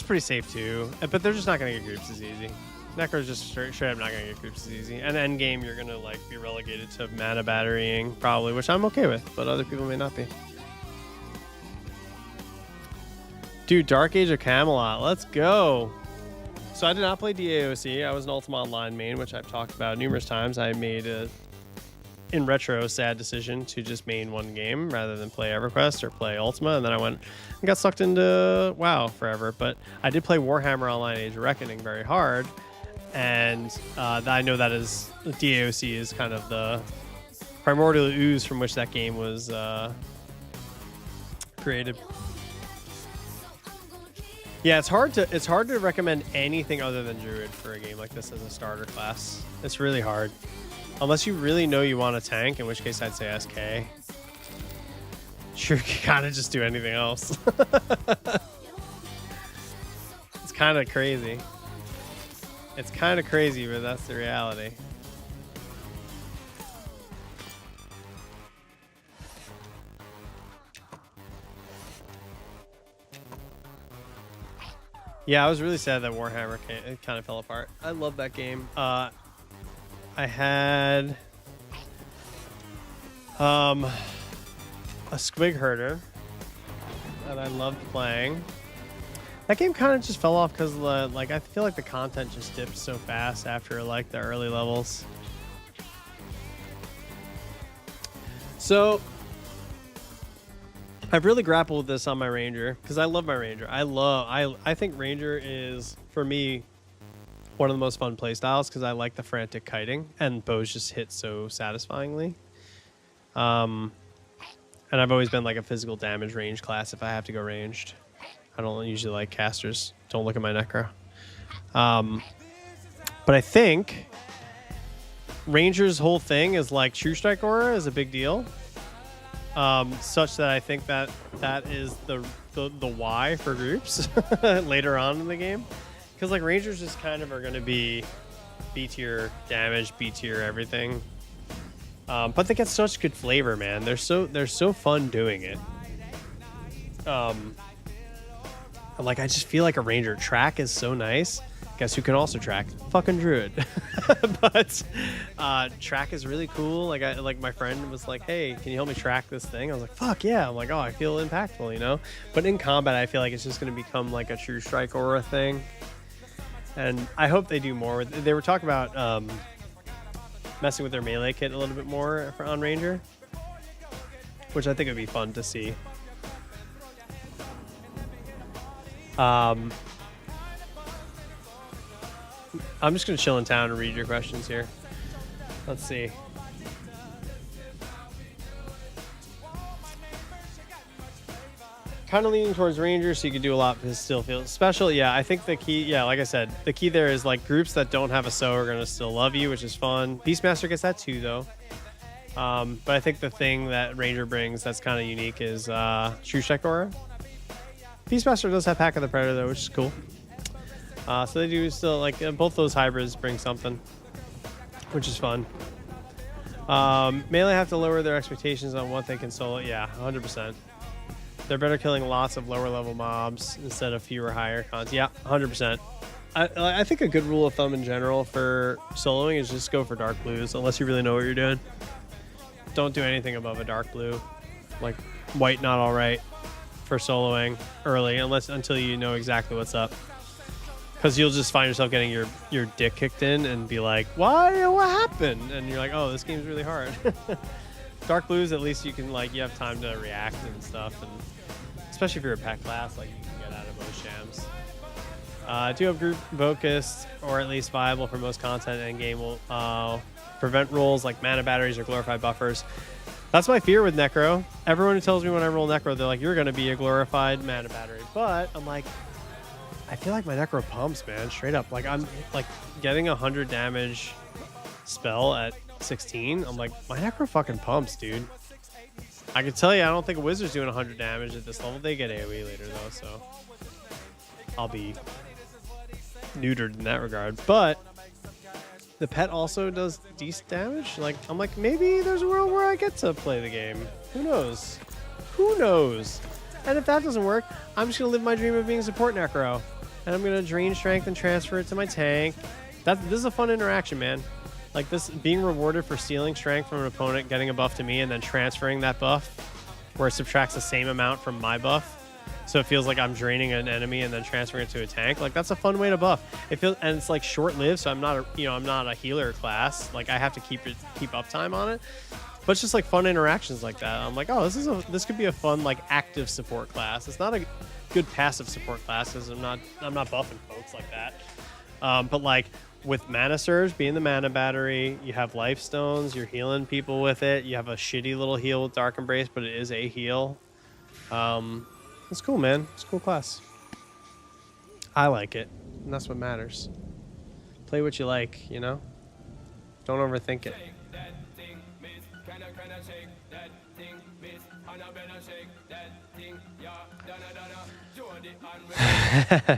Speaker 1: pretty safe too, but they're just not going to get groups as easy. Necro's just straight up not going to get groups as easy. And end game, you're going to like be relegated to mana batterying probably, which I'm okay with, but other people may not be. Dude, Dark Age of Camelot, let's go. So I did not play DAOC. I was an Ultima Online main, which I've talked about numerous times. I made in retro, sad decision to just main one game rather than play EverQuest or play Ultima. And then I went and got sucked into WoW forever. But I did play Warhammer Online Age of Reckoning very hard. And I know that is DAOC is kind of the primordial ooze from which that game was created. Yeah, it's hard to recommend anything other than Druid for a game like this as a starter class. It's really hard. Unless you really know you want a tank, in which case I'd say SK. Sure, you can kind of just do anything else. It's kind of crazy. It's kind of crazy, but that's the reality. Yeah, I was really sad that Warhammer kind of fell apart. I love that game. I had A squig herder that I loved playing. That game kind of just fell off because like I feel like the content just dipped so fast after like the early levels. So I've really grappled with this on my Ranger because I love my Ranger. I think Ranger is, for me, one of the most fun playstyles because I like the frantic kiting and bows just hit so satisfyingly. And I've always been like a physical damage range class if I have to go ranged. I don't usually like casters. Don't look at my necro. But I think Ranger's whole thing is like True Strike Aura is a big deal. Such that I think that is the why for groups later on in the game. Because like Rangers just kind of are going to be B tier damage, B tier everything. But they get such good flavor, man. They're so fun doing it. Like I just feel like a Ranger track is so nice. Guess who can also track? Fucking Druid. But track is really cool. Like my friend was like, "Hey, can you help me track this thing?" I was like, "Fuck yeah!" I'm like, "Oh, I feel impactful," you know. But in combat, I feel like it's just going to become like a True Strike Aura thing. And I hope they do more. They were talking about messing with their melee kit a little bit more on Ranger, which I think would be fun to see. I'm just going to chill in town and read your questions here. Let's see. Kind of leaning towards Rangers, so you can do a lot, but still feel special. Yeah, I think the key, like I said, the key there is like groups that don't have a SO are going to still love you, which is fun. Beastmaster gets that too, though. But I think the thing that Ranger brings that's kind of unique is True Strike Aura. Beastmaster does have Pack of the Predator, though, which is cool. So they do still, like, both those hybrids bring something, which is fun. Melee have to lower their expectations on what they can solo. Yeah, 100%. They're better killing lots of lower level mobs instead of fewer higher cons. Yeah, 100%. I think a good rule of thumb in general for soloing is just go for dark blues, unless you really know what you're doing. Don't do anything above a dark blue. Like, white not alright for soloing early, until you know exactly what's up. Because you'll just find yourself getting your dick kicked in and be like, why? What happened? And you're like, oh, this game's really hard. Dark blues, at least you can, like, you have time to react and stuff. And especially if you're a pet class, like, you can get out of most shams. Do have group focused, or at least viable for most content and game will prevent rolls like mana batteries or glorified buffers. That's my fear with Necro. Everyone who tells me when I roll Necro, they're like, you're going to be a glorified mana battery. But I'm like, I feel like my Necro pumps, man, straight up. Like, I'm like getting 100 damage spell at 16. I'm like, my Necro fucking pumps, dude. I can tell you, I don't think a wizard's doing 100 damage at this level. They get AoE later, though, so I'll be neutered in that regard. But the pet also does decent damage. Like, I'm like, maybe there's a world where I get to play the game. Who knows? Who knows? And if that doesn't work, I'm just going to live my dream of being a support Necro. And I'm going to drain strength and transfer it to my tank. This is a fun interaction, man. Like, this being rewarded for stealing strength from an opponent, getting a buff to me, and then transferring that buff where it subtracts the same amount from my buff. So it feels like I'm draining an enemy and then transferring it to a tank. Like, that's a fun way to buff. It feels, and it's like short-lived, so I'm not a healer class. Like, I have to keep uptime on it. But it's just like fun interactions like that. I'm like, oh, this could be a fun, like, active support class. It's not a good passive support class because I'm not buffing folks like that. But like with mana surge being the mana battery, you have life stones, you're healing people with it. You have a shitty little heal with Dark Embrace, but it is a heal. It's cool, man. It's a cool class. I like it, and that's what matters. Play what you like, you know? Don't overthink it.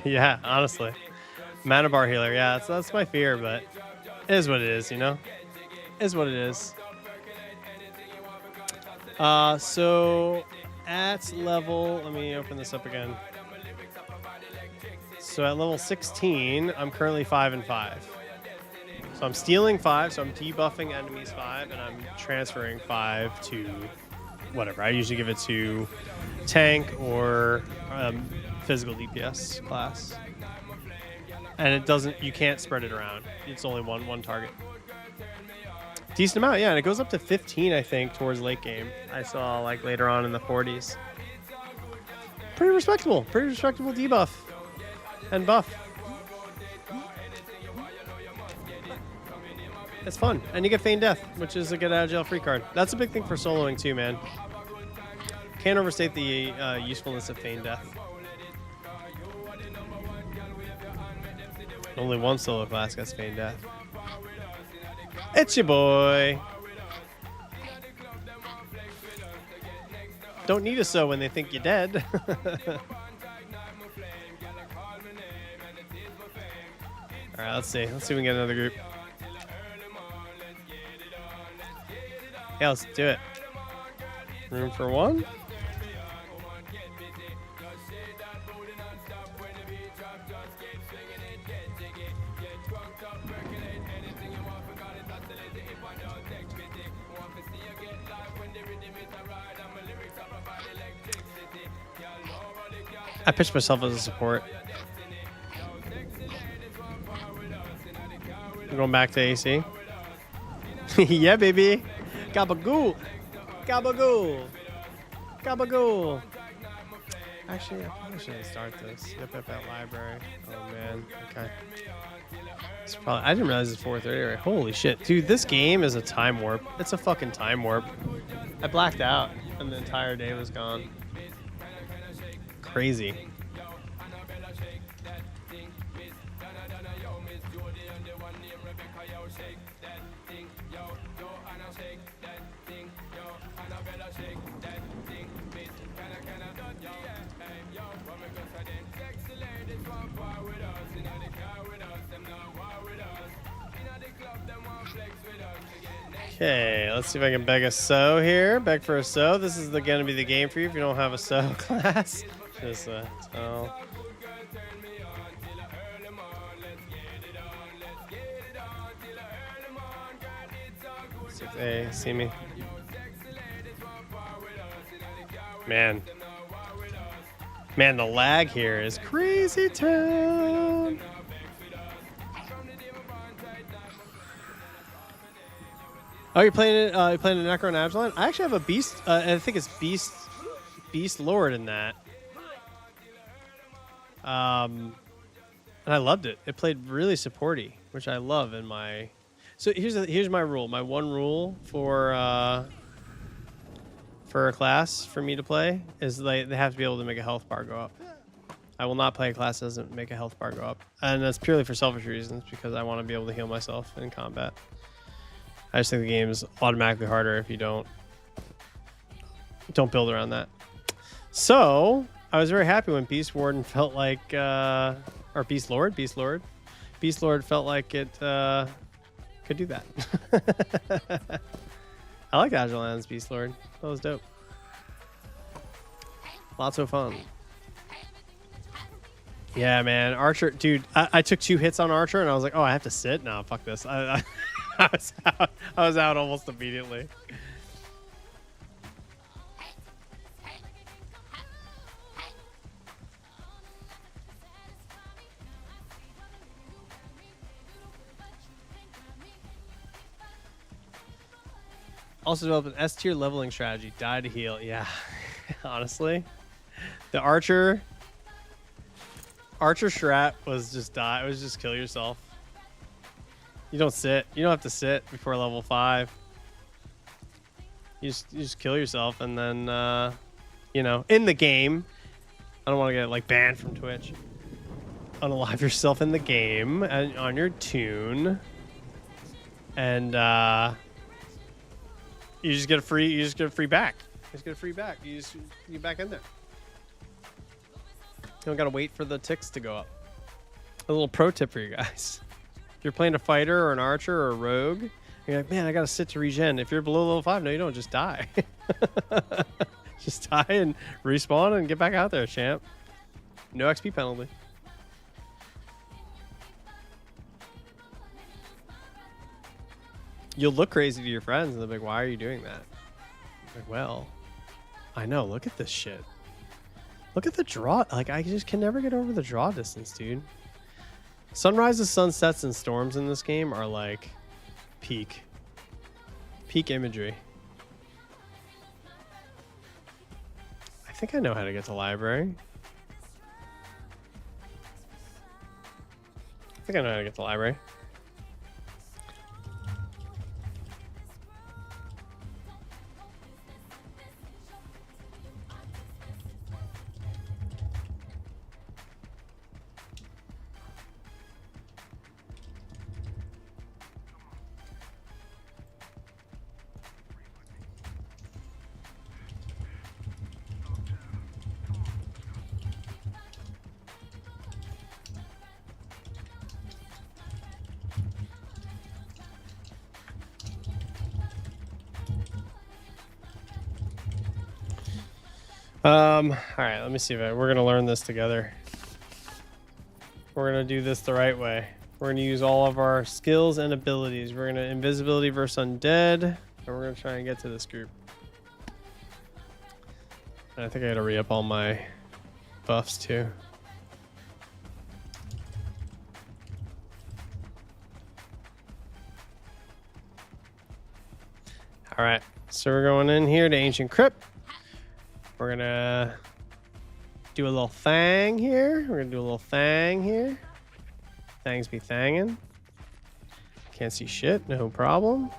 Speaker 1: Yeah, honestly. Mana bar healer, yeah, that's my fear, but it is what it is, you know? It is what it is. So at level, let me open this up again. So at level 16, I'm currently 5-5. So I'm stealing 5, so I'm debuffing enemies 5, and I'm transferring 5 to whatever. I usually give it to tank or physical DPS class. And it doesn't, you can't spread it around. It's only one target. Decent amount, yeah, and it goes up to 15, I think, towards late game. I saw like later on in the 40s. Pretty respectable debuff and buff. It's fun, and you get Feign Death, which is a good out of jail free card. That's a big thing for soloing too, man. Can't overstate the usefulness of Feign Death. Only one solo class gets Feign Death. It's your boy. Don't need a so when they think you're dead. All right, let's see. Let's see if we can get another group. Yeah, let's do it. Room for one. I pitched myself as a support. We're going back to AC. Yeah, baby. Gabagoo. Gabagoo. Gabagoo. Actually, I probably shouldn't start this. Yep, at library. Oh, man. Okay. It's probably, I didn't realize it's 4:30 right? Holy shit. Dude, this game is a time warp. It's a fucking time warp. I blacked out and the entire day was gone. Crazy. Okay, let's see if I can beg a so here. Beg for a so. This is gonna be the game for you if you don't have a so class. Just tell. See if they see me. Man, the lag here is crazy town. Oh, you're playing it. You're playing a Necro and Absalon. I actually have a Beast. I think it's Beast Lord in that. And I loved it. It played really supporty, which I love in my. So here's my rule. My one rule for a class for me to play is they have to be able to make a health bar go up. I will not play a class that doesn't make a health bar go up, and that's purely for selfish reasons because I want to be able to heal myself in combat. I just think the game is automatically harder if you don't build around that. So I was very happy when Beast Warden felt like, or Beast Lord felt like it could do that. I like Agilan's Beast Lord. That was dope. Lots of fun. Yeah, man. Archer, dude, I took 2 hits on Archer and I was like, oh, I have to sit? No, fuck this. I was out almost immediately. Also developed an S tier leveling strategy. Die to heal. Yeah, honestly, the Archer strat was just die. It was just kill yourself. You don't sit. You don't have to sit before level 5. You just kill yourself, and then you know, in the game. I don't want to get like banned from Twitch. Unalive yourself in the game and on your tune, and you just get a free. You just get a free back. You just get a free back. You get back in there. You don't gotta wait for the ticks to go up. A little pro tip for you guys. If you're playing a fighter or an archer or a rogue, you're like, man, I gotta sit to regen. If you're below level 5, no, you don't. Just die. Just die and respawn and get back out there, champ. No XP penalty. You'll look crazy to your friends, and they'll be like, "Why are you doing that?" Like, well, I know. Look at this shit. Look at the draw. Like, I just can never get over the draw distance, dude. Sunrises, sunsets, and storms in this game are like peak imagery. I think I know how to get to library. I think I know how to get to library. All right, let me see if we're gonna learn this together. We're gonna do this the right way. We're gonna use all of our skills and abilities. We're gonna invisibility versus undead, and we're gonna try and get to this group. And I think I gotta re-up all my buffs too. All right, so we're going in here to Ancient Crypt. We're gonna do a little thang here. Thangs be thangin'. Can't see shit, no problem.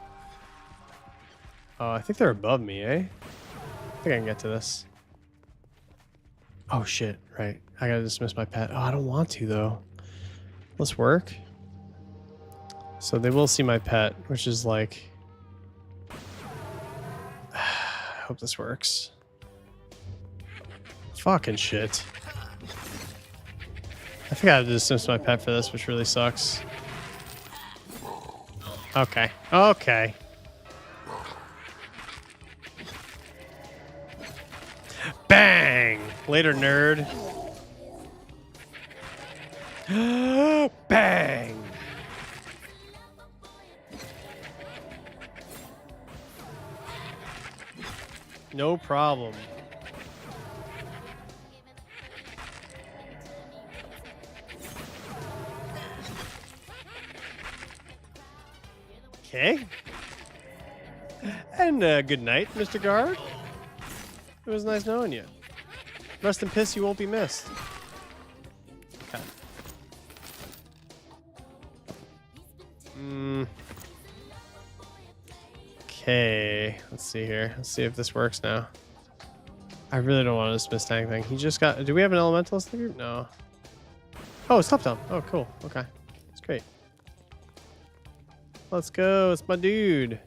Speaker 1: Oh, I think they're above me, eh? I think I can get to this. Oh shit, right. I gotta dismiss my pet. Oh, I don't want to though. Let's work. So they will see my pet, which is like... I hope this works. Fucking shit. I think I have to dismiss my pet for this, which really sucks. Okay. Okay. Bang! Later, nerd. Bang! No problem. Okay. And good night, Mr. Guard. It was nice knowing you. Rest in piss, you won't be missed. Okay. Okay. Let's see here. Let's see if this works now. I really don't want to dismiss Tang thing. He just got... Do we have an elementalist in the group? No. Oh, it's top down. Oh, cool. Okay. That's great. Let's go. It's my dude.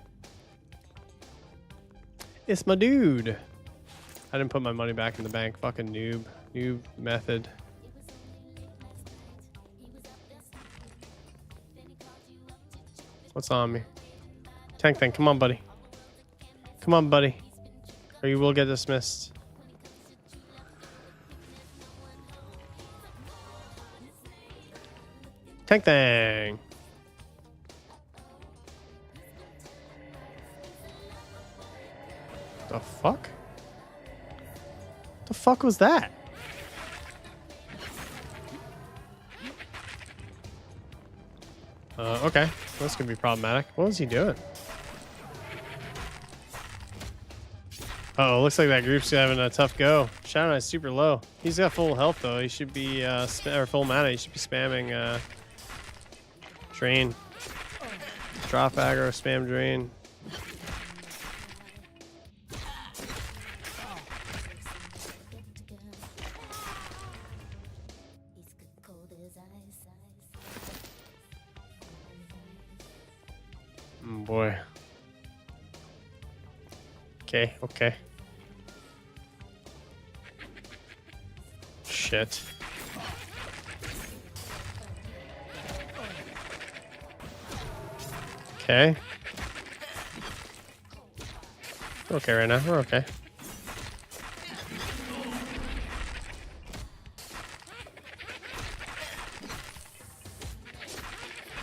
Speaker 1: It's my dude. I didn't put my money back in the bank. Fucking noob. Noob method. What's on me? Tank thing. Come on, buddy. Come on, buddy. Or you will get dismissed. Tank thing. The fuck? The fuck was that? Okay. That's gonna be problematic. What was he doing? Uh oh, looks like that group's having a tough go. Shadow Knight's super low. He's got full health though. He should be or full mana. He should be spamming drain. Drop aggro, spam drain. Boy. Okay, okay. Shit. Okay. We're okay right now. We're okay.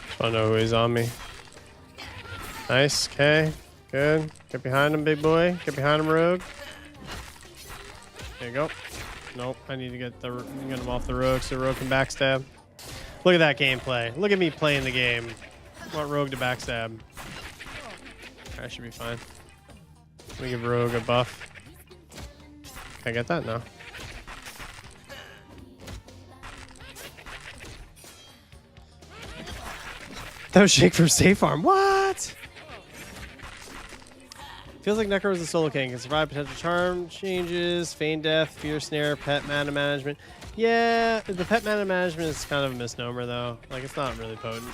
Speaker 1: Just wanna know who is on me. Nice. Okay. Good. Get behind him, big boy. Get behind him, rogue. There you go. Nope. I need to get him off the rogue so rogue can backstab. Look at that gameplay. Look at me playing the game. I want rogue to backstab. I should be fine. Let me give rogue a buff. Can I get that? No. That was Shake from Safe Farm. What? Feels like Necro is a solo king. Can survive potential charm changes, feign death, fear snare, pet mana management. Yeah, the pet mana management is kind of a misnomer though. Like it's not really potent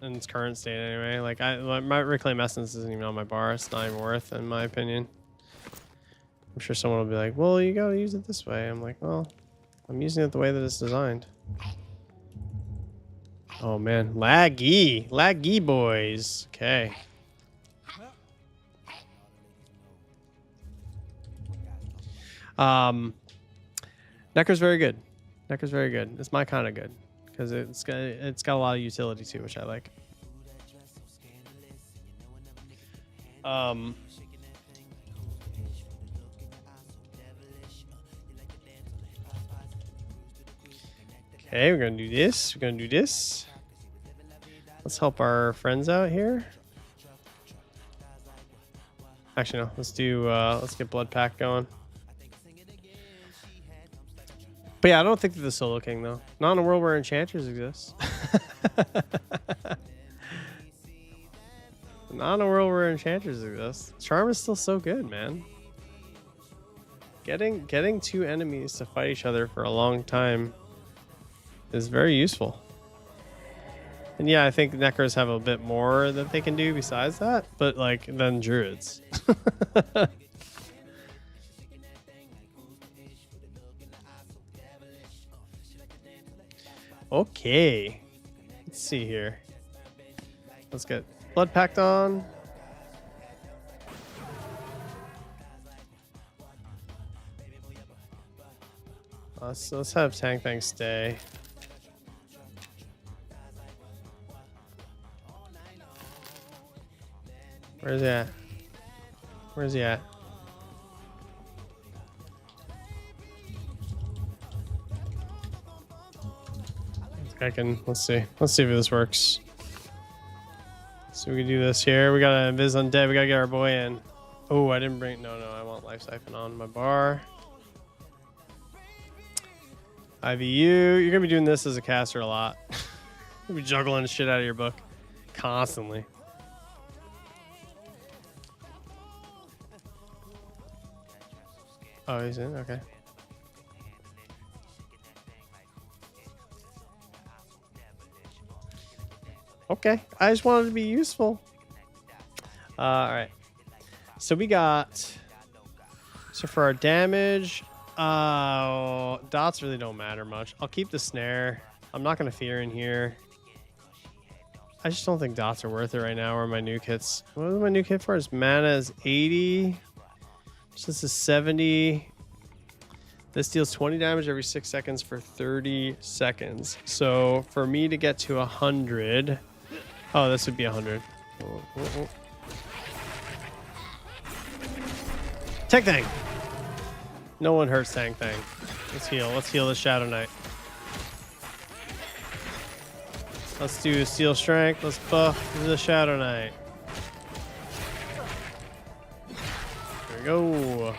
Speaker 1: in its current state anyway. Like my Reclaim Essence isn't even on my bar. It's not even worth, in my opinion. I'm sure someone will be like, "Well, you gotta use it this way." I'm like, "Well, I'm using it the way that it's designed." Oh man, laggy boys. Okay. Necro's very good. Necro's very good. It's my kind of good because it's got a lot of utility too, which I like. Okay, we're gonna do this. We're gonna do this. Let's help our friends out here. Actually, no. Let's do. Let's get Blood Pact going. But yeah, I don't think they're the solo king though. Not in a world where enchanters exist. Not in a world where enchanters exist. Charm is still so good, man. Getting two enemies to fight each other for a long time is very useful. And yeah, I think Necros have a bit more that they can do besides that, but like than druids. Okay, let's see here. Let's get Blood Pact on. Let's have Tang Thang stay. Where's he at? Where's he at? Let's see if this works. So we can do this here. We got an Invis Undead. We gotta get our boy in. Oh, I didn't bring. No, I want Life Siphon on my bar. IVU. You're gonna be doing this as a caster a lot. You'll be juggling shit out of your book constantly. Oh, he's in. Okay. Okay, I just wanted to be useful. All right. So we got. So for our damage, dots really don't matter much. I'll keep the snare. I'm not gonna fear in here. I just don't think dots are worth it right now. Or my nuke hits. What is my nuke hit for? His mana is 80. So this is 70. This deals 20 damage every 6 seconds for 30 seconds. So for me to get to 100. Oh, this would be 100. Oh. Tang Thang. No one hurts Tang Thang. Let's heal. Let's heal the Shadow Knight. Let's do Steel Strength. Let's buff the Shadow Knight. There we go.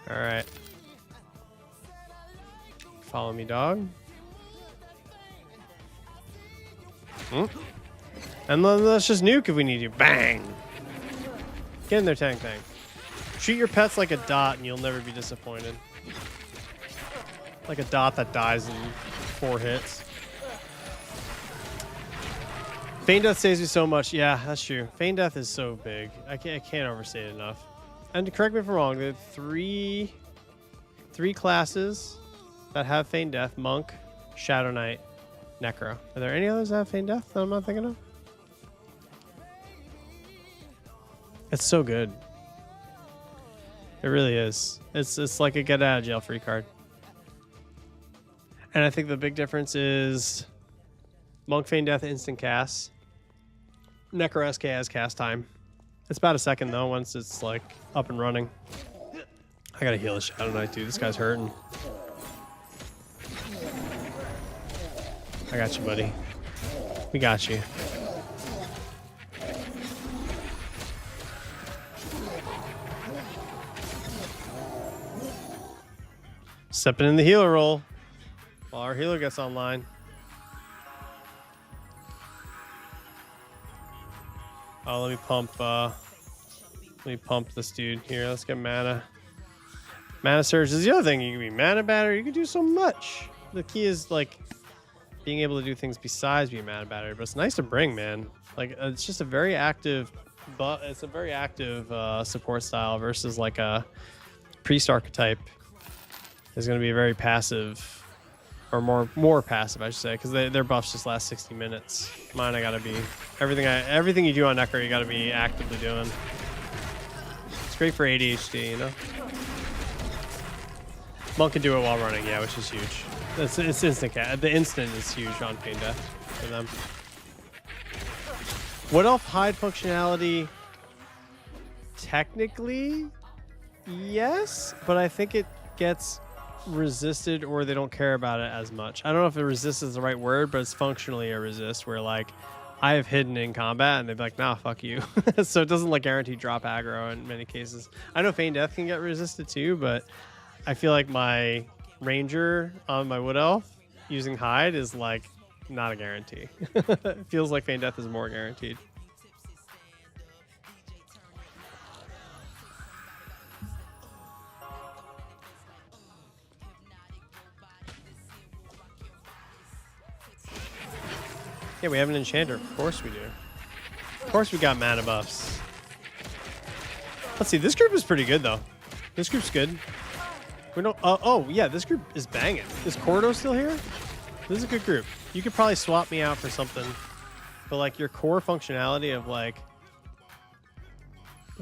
Speaker 1: All right. Follow me, dog. And then let's just nuke if we need to. Bang! Get in there, Tang Thang. Treat your pets like a dot and you'll never be disappointed. Like a dot that dies in 4 hits. Feign Death saves you so much. Yeah, that's true. Feign Death is so big. I can't overstate it enough. And correct me if I'm wrong, there are three classes that have Feign Death: Monk, Shadow Knight, Necro. Are there any others that have Feign Death that I'm not thinking of? It's so good. It really is. It's like a get out of jail free card. And I think the big difference is Monk Feign Death instant cast. Necro SK has cast time. It's about a second though once it's like up and running. I gotta heal the Shadow Knight, dude. This guy's hurting. I got you, buddy. We got you. Stepping in the healer role while our healer gets online. Oh, let me pump this dude here. Let's get mana. Mana surge is the other thing. You can be mana battery. You can do so much. The key is like being able to do things besides being mana battery. But it's nice to bring, man. Like it's just a very active, but it's a very active support style versus like a priest archetype. Is going to be a very passive, or more passive, I should say, because their buffs just last 60 minutes. Mine, I gotta be everything you do on Necro, you gotta be actively doing. It's great for ADHD, you know. Monk can do it while running, yeah, which is huge. It's instant. The instant is huge on Pain Death for them. What elf hide functionality? Technically, yes, but I think it gets resisted or they don't care about it as much. I don't know if it resist is the right word, but it's functionally a resist where like I have hidden in combat and they'd be like, nah, fuck you. So it doesn't like guarantee drop aggro in many cases. I know Feign Death can get resisted too, but I feel like my ranger on my wood elf using hide is like not a guarantee. It feels like Feign Death is more guaranteed. Yeah, we have an enchanter. Of course we do. Of course we got mana buffs. Let's see. This group is pretty good, though. This group's good. We don't... oh, yeah. This group is banging. Is Cordo still here? This is a good group. You could probably swap me out for something. But, like, your core functionality of, like...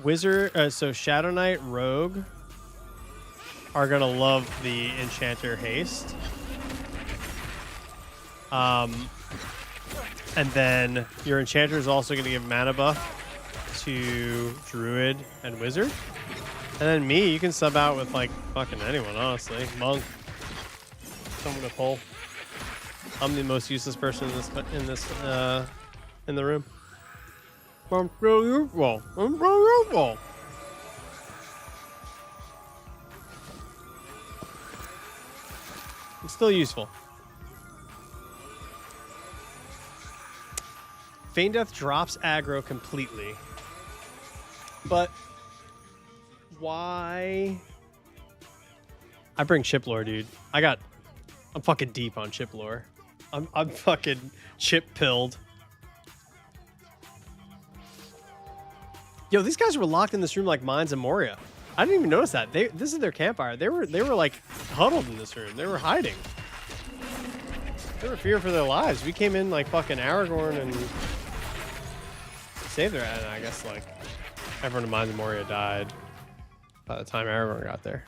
Speaker 1: Wizard... so, Shadow Knight, Rogue... are going to love the Enchanter Haste. And then your Enchanter is also going to give mana buff to Druid and Wizard. And then me, you can sub out with like fucking anyone, honestly. Monk. Someone to pull. I'm the most useless person in the room. I'm still useful. Feign Death drops aggro completely. But why? I bring chip lore, dude. I'm fucking deep on chip lore. I'm fucking chip pilled. Yo, these guys were locked in this room like Mines and Moria. I didn't even notice that. This is their campfire. They were like huddled in this room. They were hiding. They were fearing for their lives. We came in like fucking Aragorn and saved their ass. And I guess like everyone in Mines and Moria died by the time Aragorn got there.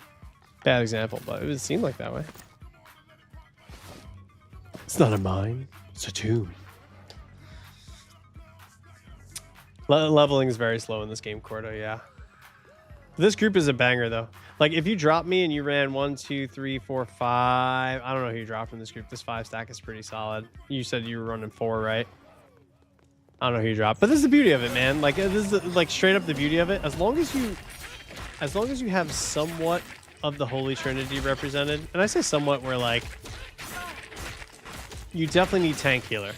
Speaker 1: Bad example, but it seemed like that way. It's not a mine, it's a tomb. Leveling is very slow in this game, Cordo, yeah. This group is a banger, though. Like, if you drop me and you ran 1, 2, 3, 4, 5... I don't know who you dropped from this group. This 5 stack is pretty solid. You said you were running 4, right? I don't know who you dropped. But this is the beauty of it, man. Like, this is, like, straight up the beauty of it. As long as you have somewhat of the Holy Trinity represented, and I say somewhat where, like, you definitely need tank healer.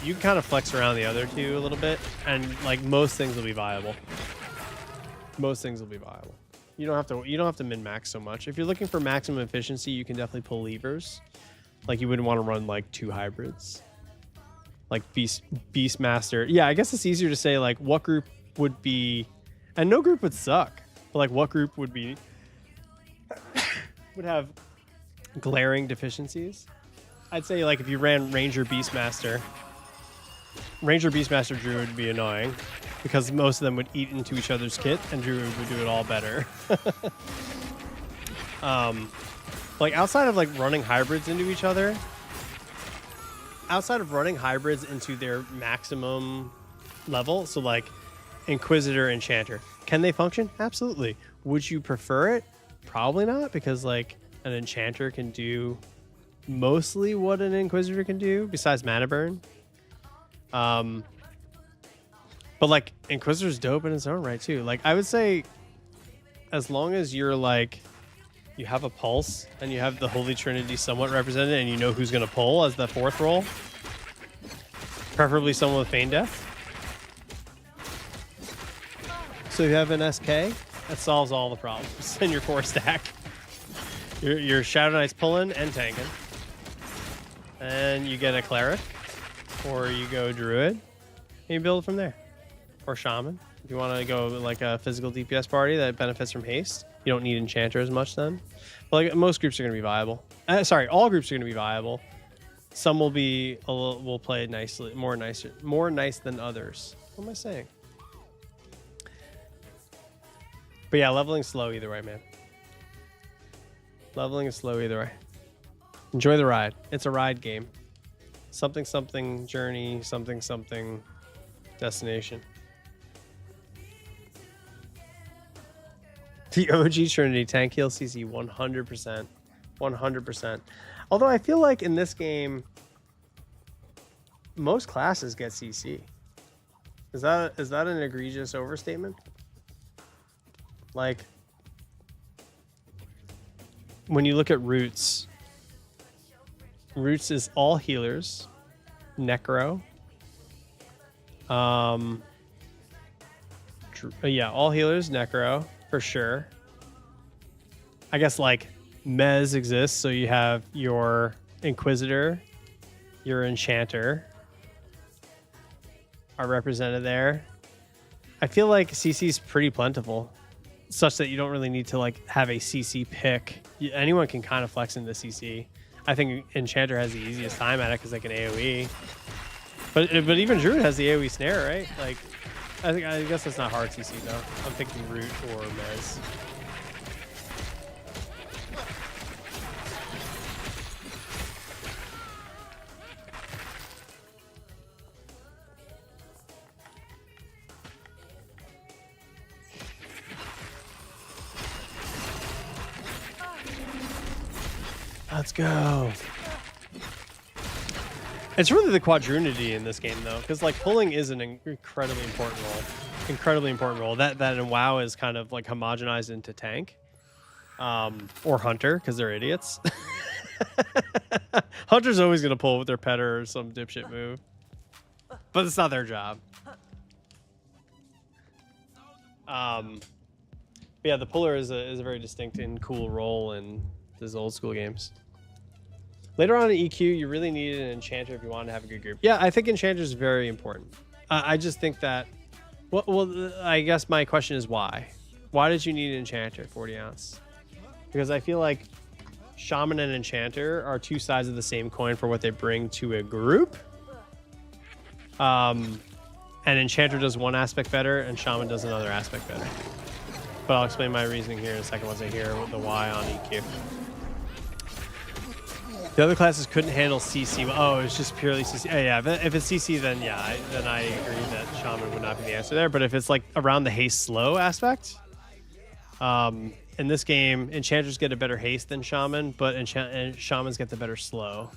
Speaker 1: You can kind of flex around the other two a little bit, and, like, most things will be viable. Most things will be viable. You don't have to min-max so much. If you're looking for maximum efficiency, you can definitely pull levers. Like, you wouldn't want to run, like, 2 hybrids. Like, Beastmaster. Yeah, I guess it's easier to say, like, what group would be... And no group would suck. But, like, what group would be... would have glaring deficiencies? I'd say, like, if you ran Ranger Beastmaster Druid would be annoying because most of them would eat into each other's kit and Druid would do it all better. Like, outside of, like, running hybrids into each other, outside of running hybrids into their maximum level. So like Inquisitor, Enchanter. Can they function? Absolutely. Would you prefer it? Probably not, because like an Enchanter can do mostly what an Inquisitor can do besides mana burn. But like Inquisitor's dope in its own right too. Like I would say, as long as you're like, you have a pulse and you have the Holy Trinity somewhat represented and you know who's going to pull as the fourth roll, preferably someone with Feign Death. So you have an SK, that solves all the problems in your 4-stack. Your Shadow Knight's pulling and tanking. And you get a Cleric, or you go Druid, and you build from there. Or Shaman. If you want to go like a physical DPS party that benefits from haste, you don't need Enchanter as much then. But like most groups are going to be viable. Sorry, all groups are going to be viable. Some will be will play nicely, more nice than others. What am I saying? But yeah, leveling slow either way, man. Leveling is slow either way. Enjoy the ride. It's a ride game. Something something journey, something something destination. The OG Trinity tank heal CC 100%. 100%. Although I feel like in this game, most classes get CC. Is that an egregious overstatement? Like, when you look at Roots is all healers, Necro. Yeah, all healers, Necro. For sure. I guess like Mez exists, so you have your Inquisitor, your Enchanter are represented there. I feel like CC is pretty plentiful, such that you don't really need to like have a CC pick. Anyone can kind of flex into CC. I think Enchanter has the easiest time at it because they can AoE. But even Druid has the AoE snare, right? Like, I guess that's not hard CC though. I'm thinking Root or Mez. Let's go. It's really the quadrunity in this game, though, because like pulling is an incredibly important role. Incredibly important role. That in WoW is kind of like homogenized into tank, or hunter, because they're idiots. Hunter's always gonna pull with their petter or some dipshit move, but it's not their job. But yeah, the puller is a very distinct and cool role in these old school games. Later on in EQ, you really needed an Enchanter if you wanted to have a good group. Yeah, I think Enchanter is very important. I just think that... Well, I guess my question is why? Why did you need an Enchanter, 40 ounce? Because I feel like Shaman and Enchanter are two sides of the same coin for what they bring to a group. And Enchanter does one aspect better, and Shaman does another aspect better. But I'll explain my reasoning here in a second once I hear the why on EQ. The other classes couldn't handle CC. Oh, it's just purely CC. Oh, yeah, if it's CC, then yeah, I agree that Shaman would not be the answer there. But if it's like around the haste slow aspect, in this game, Enchanters get a better haste than Shaman, but Shamans get the better slow.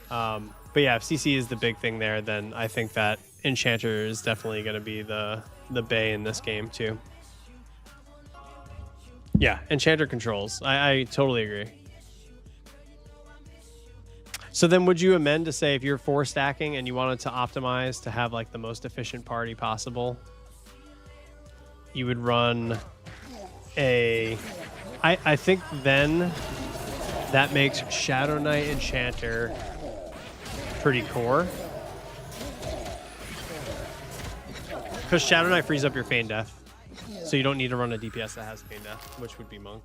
Speaker 1: But yeah, if CC is the big thing there, then I think that Enchanter is definitely going to be the bay in this game too. Yeah, Enchanter controls. I totally agree. So then would you amend to say if you're 4-stacking and you wanted to optimize to have like the most efficient party possible, you would run a... I think then that makes Shadow Knight Enchanter pretty core. Because Shadow Knight frees up your Feign Death. So you don't need to run a DPS that has Feign Death, which would be Monk.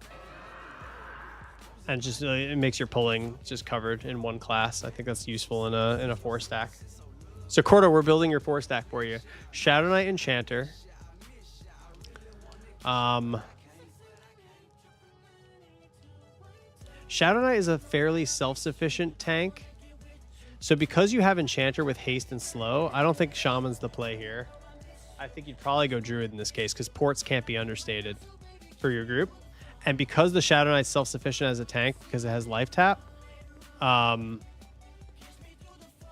Speaker 1: And just it makes your pulling just covered in one class. I think that's useful in a 4-stack. So Cordo, we're building your 4-stack for you. Shadow Knight Enchanter. Shadow Knight is a fairly self-sufficient tank So because you have Enchanter with haste and slow, I don't think Shaman's the play here. I think you'd probably go Druid in this case because ports can't be understated for your group. And because the Shadow Knight's self-sufficient as a tank because it has life tap,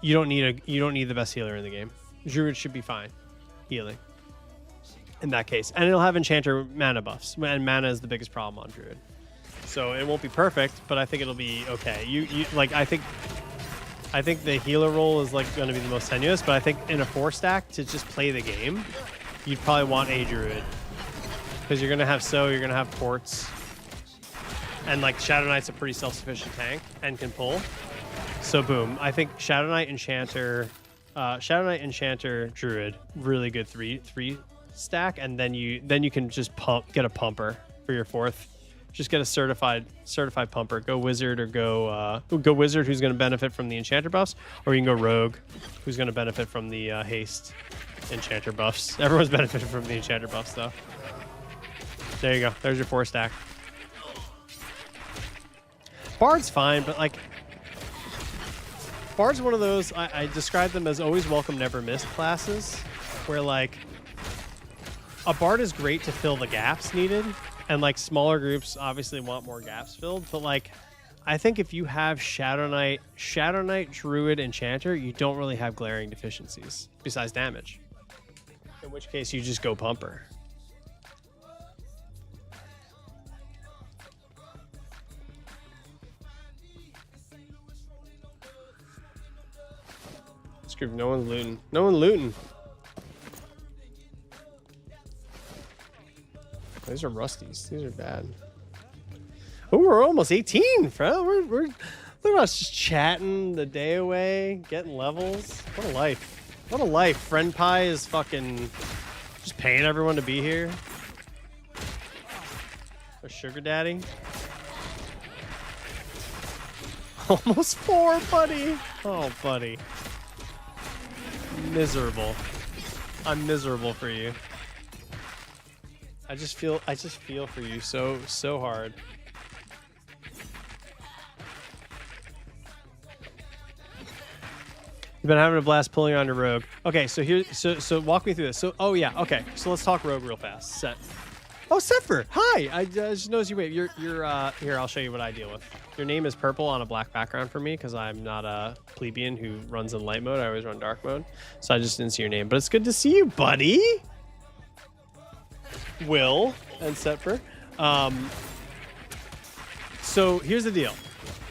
Speaker 1: you don't need the best healer in the game. Druid should be fine healing in that case. And it'll have Enchanter mana buffs. And mana is the biggest problem on Druid. So it won't be perfect, but I think it'll be okay. I think the healer role is like going to be the most tenuous, but I think in a 4-stack to just play the game, you'd probably want a Druid. Because you're going to have you're going to have ports. And like Shadow Knight's a pretty self-sufficient tank and can pull. So boom, I think Shadow Knight, Enchanter, Druid, really good three stack, and then you can just get a pumper for your 4th. Just get a certified pumper. Go Wizard or go Wizard, who's going to benefit from the Enchanter buffs, or you can go Rogue, who's going to benefit from the haste Enchanter buffs. Everyone's benefited from the Enchanter buffs though. There you go. There's your 4-stack. Bard's fine, but like Bard's one of those, I describe them as always welcome, never missed classes, where like a Bard is great to fill the gaps needed, and like smaller groups obviously want more gaps filled, but like I think if you have Shadow Knight, Druid, Enchanter, you don't really have glaring deficiencies besides damage. In which case you just go Pumper. This group, no one's looting. No one looting. These are rusties. These are bad. Oh, we're almost 18, bro. We're look at us just chatting the day away, getting levels. What a life. What a life. Friend Pie is fucking just paying everyone to be here. Or Sugar Daddy. Almost 4, buddy. Oh, buddy. Miserable. I'm miserable for you. I just feel for you so hard. You've been having a blast pulling on your Rogue. Okay, so walk me through this. So yeah, okay. So let's talk Rogue real fast. Set. Oh, Setfer. Hi. I just noticed you wait. You're here, I'll show you what I deal with. Your name is purple on a black background for me because I'm not a plebeian who runs in light mode. I always run dark mode. So I just didn't see your name. But it's good to see you, buddy. Will and Setfer. So here's the deal.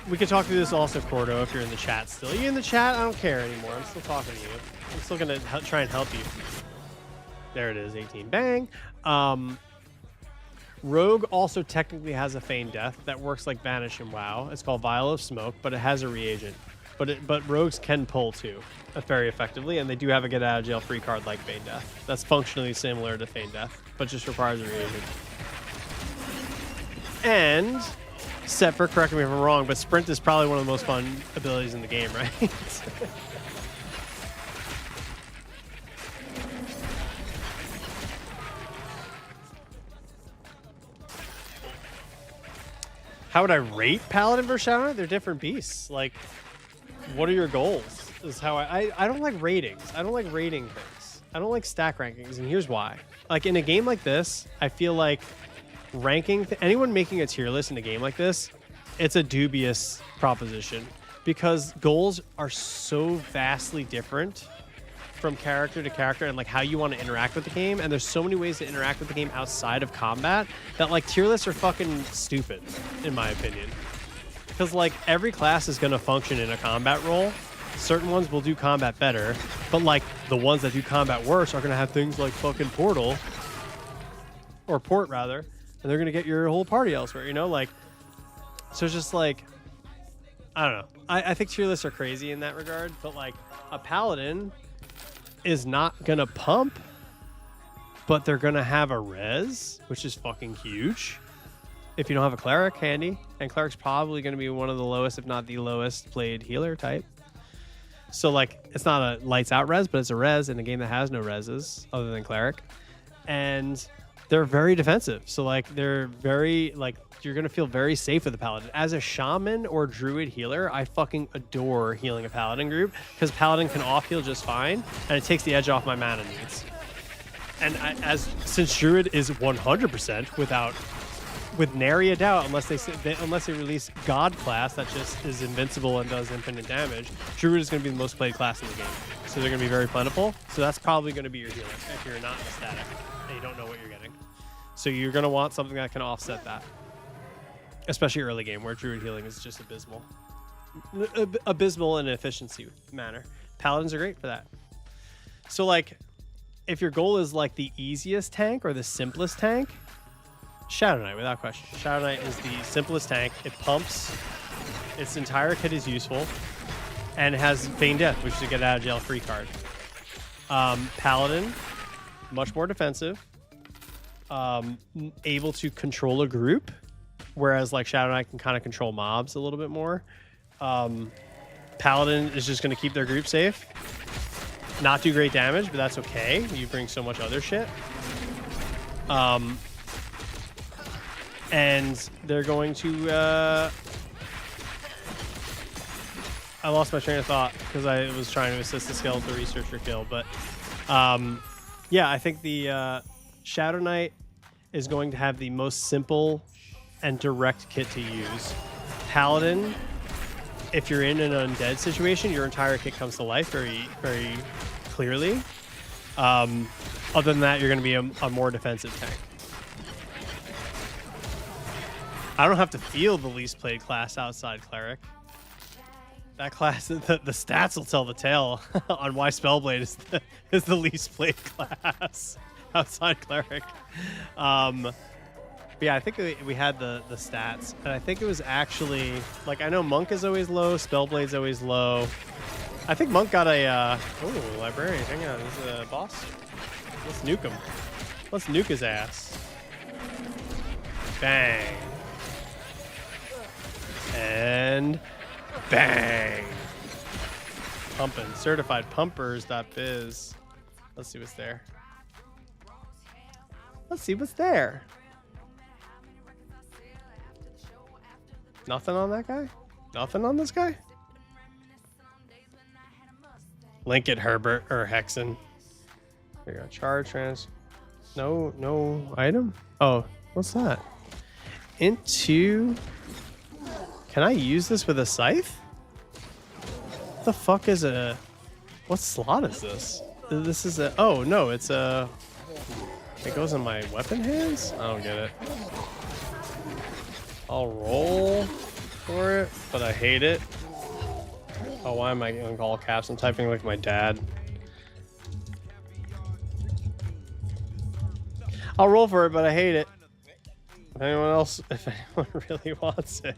Speaker 1: We could talk through this also, Cordo, if you're in the chat still. Are you in the chat? I don't care anymore. I'm still talking to you. I'm still going to try and help you. There it is, 18. Bang. Rogue also technically has a Feign Death that works like Vanish in WoW. It's called Vial of Smoke, but it has a reagent. But Rogues can pull too, very effectively, and they do have a get out of jail free card like Feign Death. That's functionally similar to Feign Death, but just requires a reagent. And Setfer, correct me if I'm wrong, but Sprint is probably one of the most fun abilities in the game, right? How would I rate Paladin versus Shadow Knight? They're different beasts. Like, what are your goals? Is how I don't like ratings. I don't like rating things. I don't like stack rankings, and here's why. Like, in a game like this, I feel like ranking anyone making a tier list in a game like this, it's a dubious proposition because goals are so vastly different from character to character and like how you want to interact with the game, and there's so many ways to interact with the game outside of combat that like tier lists are fucking stupid in my opinion, because like every class is going to function in a combat role. Certain ones will do combat better, but like the ones that do combat worse are going to have things like fucking portal or port rather, and they're going to get your whole party elsewhere, you know, like. So it's just like, I don't know, I think tier lists are crazy in that regard, but like a paladin is not gonna pump, but they're gonna have a res, which is fucking huge if you don't have a cleric handy, and cleric's probably gonna be one of the lowest, if not the lowest played healer type. So like it's not a lights out res, but it's a res in a game that has no reses other than cleric. And they're very defensive. So like they're very like you're gonna feel very safe with the paladin. As a shaman or druid healer, I fucking adore healing a paladin group because paladin can off heal just fine, and it takes the edge off my mana needs. And since druid is 100% with nary a doubt, unless they release god class that just is invincible and does infinite damage, druid is going to be the most played class in the game. So they're going to be very plentiful. So that's probably going to be your healer if you're not static and you don't know what you're getting. So you're going to want something that can offset that, especially early game where druid healing is just abysmal in an efficiency manner. Paladins are great for that. So like, if your goal is like the easiest tank or the simplest tank, Shadow Knight, without question. Shadow Knight is the simplest tank. It pumps. Its entire kit is useful. And it has Feign Death, which is a get out of jail free card. Paladin, much more defensive. Able to control a group. Whereas like Shadow Knight can kind of control mobs a little bit more. Paladin is just going to keep their group safe. Not do great damage, but that's okay. You bring so much other shit. And they're going to... I lost my train of thought because I was trying to assist the skeletal researcher kill. But yeah, I think the Shadow Knight is going to have the most simple and direct kit to use. Paladin, if you're in an undead situation, your entire kit comes to life very, very clearly. Other than that, you're going to be a more defensive tank. I don't have to feel the least played class outside Cleric. That class, the stats will tell the tale on why Spellblade is the least played class outside Cleric. But yeah, I think we had the stats, and I think it was actually like I know Monk is always low, Spellblade's always low. I think Monk got a oh, librarian. Hang on, this is a boss. Let's nuke him. Let's nuke his ass. Bang. And bang. Pumping. Certified pumpers.biz. Let's see what's there. Let's see what's there. Nothing on that guy? Nothing on this guy? Link it, Herbert or Hexen. There you go. Charge, trans. No item? Oh, what's that? Into. Can I use this with a scythe? What the fuck is a. What slot is this? This is a. Oh, no, it's a. It goes in my weapon hands? I don't get it. I'll roll for it, but I hate it. Oh, why am I in all caps? I'm typing like my dad. I'll roll for it, but I hate it. If anyone really wants it.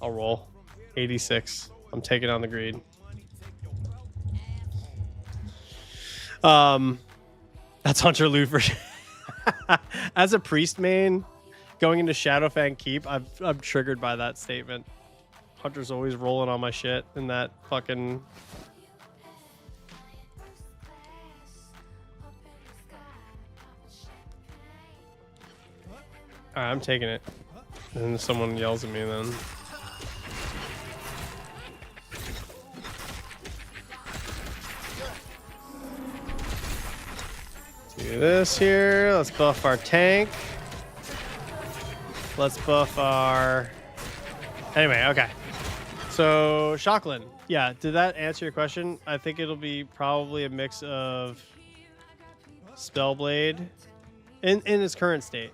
Speaker 1: I'll roll. 86. I'm taking on the greed. That's Hunter Loot for as a priest main going into Shadowfang Keep. I'm triggered by that statement. Hunter's always rolling on my shit in that fucking. Alright, I'm taking it. And someone yells at me then. Do this here. Let's buff our tank. Let's buff our... Anyway, okay. So, Shockland. Yeah, did that answer your question? I think it'll be probably a mix of Spellblade in its current state.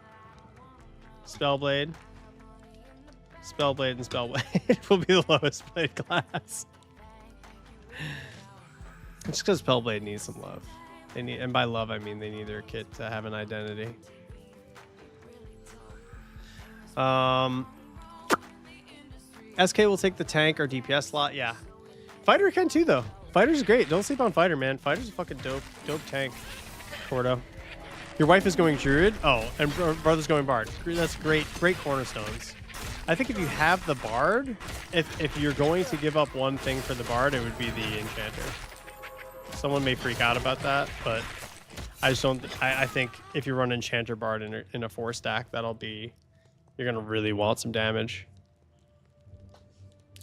Speaker 1: Spellblade, and Spellblade will be the lowest played class. Just because Spellblade needs some love. They need, and by love I mean they need their kit to have an identity. SK will take the tank or DPS slot. Yeah, Fighter can too though. Fighter's great. Don't sleep on Fighter, man. Fighter's a fucking dope tank. Cordo. Your wife is going druid. Oh, and brother's going bard. That's great. Great cornerstones. I think if you have the bard, if you're going to give up one thing for the bard, it would be the enchanter. Someone may freak out about that, but I just don't. I think if you run enchanter bard in a 4-stack, that'll be, you're gonna really want some damage.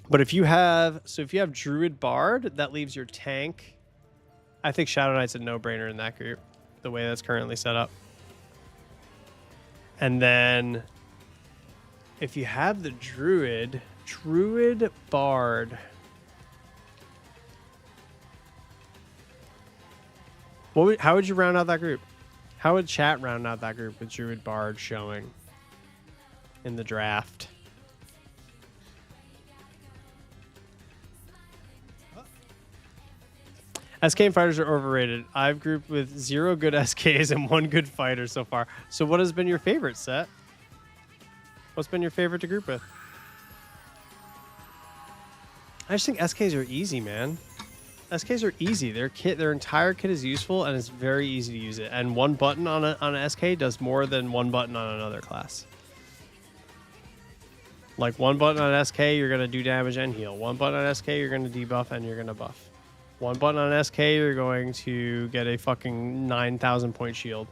Speaker 1: But if you have druid bard, that leaves your tank. I think Shadow Knight's a no-brainer in that group, the way that's currently set up. And then if you have the druid bard, how would you round out that group? How would chat round out that group with druid bard showing in the draft? SK fighters are overrated. I've grouped with 0 good SKs and 1 good fighter so far. So what has been your favorite set? What's been your favorite to group with? I just think SKs are easy, man. SKs are easy. Their entire kit is useful and it's very easy to use it. And one button on an SK does more than one button on another class. Like one button on SK, you're gonna do damage and heal. One button on SK, you're gonna debuff and you're gonna buff. One button on SK, you're going to get a fucking 9,000 point shield.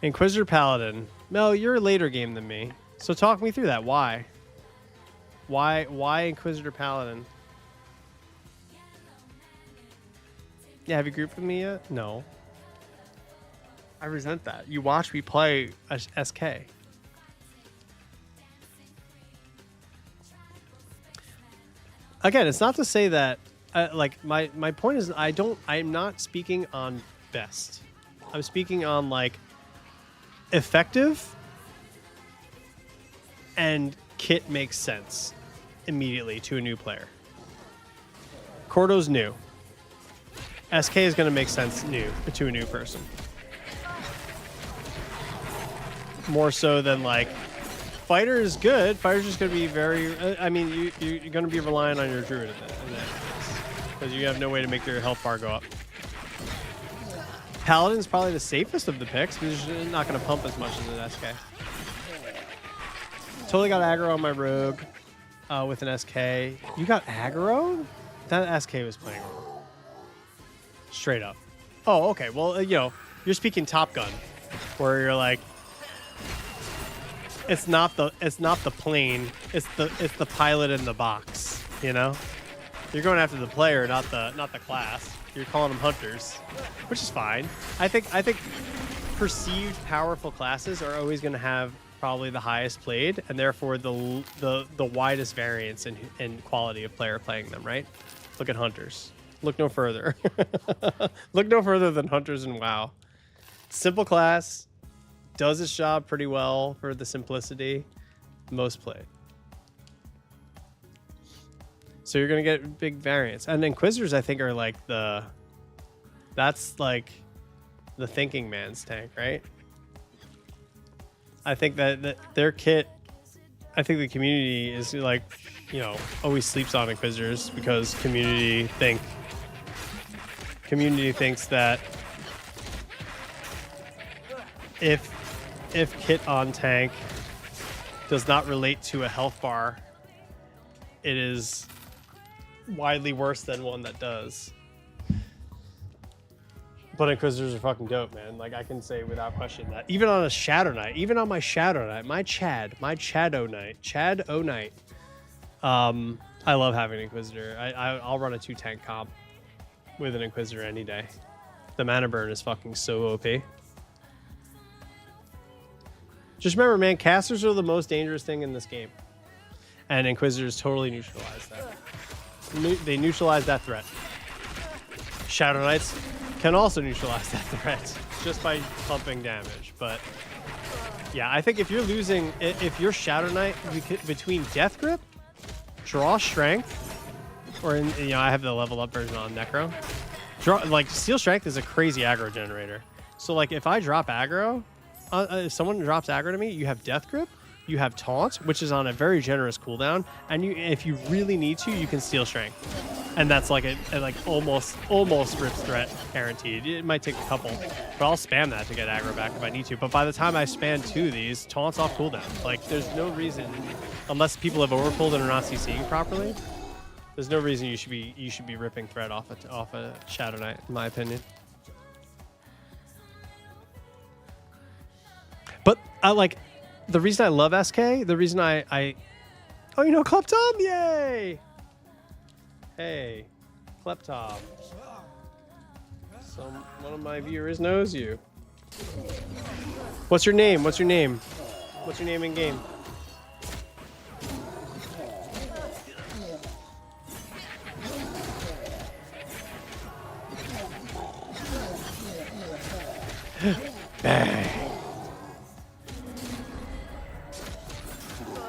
Speaker 1: Inquisitor Paladin. Mel, you're a later game than me. So talk me through that. Why? Why Inquisitor Paladin? Yeah, have you grouped with me yet? No. I resent that. You watch me play a SK. Again, it's not to say that like my point is I'm not speaking on best. I'm speaking on like effective and kit makes sense immediately to a new player. Cordo's new. SK is going to make sense new to a new person. More so than like fighter is good. Fighter's just going to be very. I mean, you're going to be relying on your druid in that because you have no way to make your health bar go up. Paladin's probably the safest of the picks because it's not going to pump as much as an SK. Totally got aggro on my rogue with an SK. You got aggro? That SK was playing wrong. Straight up. Oh, okay. Well, you know, you're speaking Top Gun, where you're like, it's not the plane, it's the pilot in the box. You know, you're going after the player, not the class. You're calling them hunters, which is fine. I think perceived powerful classes are always going to have probably the highest played, and therefore the widest variance in quality of player playing them. Right? Look at hunters. Look no further. Look no further than hunters in WoW. Simple class, does its job pretty well for the simplicity. Most played. So you're gonna get big variance. And Inquisitors, I think, are like that's like the thinking man's tank, right? I think that their kit, I think the community is like, you know, always sleeps on Inquisitors because community thinks that if kit on tank does not relate to a health bar, it is widely worse than one that does. But Inquisitors are fucking dope, man. Like, I can say without question that even on a Shadow Knight, even on my Shadow Knight, my Chado Knight, I love having an Inquisitor. I'll run a 2-tank comp with an Inquisitor any day. The mana burn is fucking so OP. Just remember, man, casters are the most dangerous thing in this game. And Inquisitors totally neutralize that. They neutralize that threat. Shadow Knights can also neutralize that threat just by pumping damage. But yeah, I think if you're losing, if you're Shadow Knight between Death Grip, Draw Strength, or you know, I have the level up version on Necro. Like Steel Strength is a crazy aggro generator. So like if I drop aggro, if someone drops aggro to me, you have Death Grip, you have Taunt, which is on a very generous cooldown, and if you really need to, you can Steel Strength. And that's like a like almost rip threat guaranteed. It might take a couple, but I'll spam that to get aggro back if I need to. But by the time I spam 2 of these, taunt's off cooldown. Like there's no reason, unless people have overpulled and are not CCing properly, there's no reason you should be ripping threat off a Shadow Knight, in my opinion. But I like the reason I love SK. The reason I oh, you know Kleptom, yay! Hey, Kleptom. One of my viewers knows you. What's your name? What's your name? What's your name in game? Bang.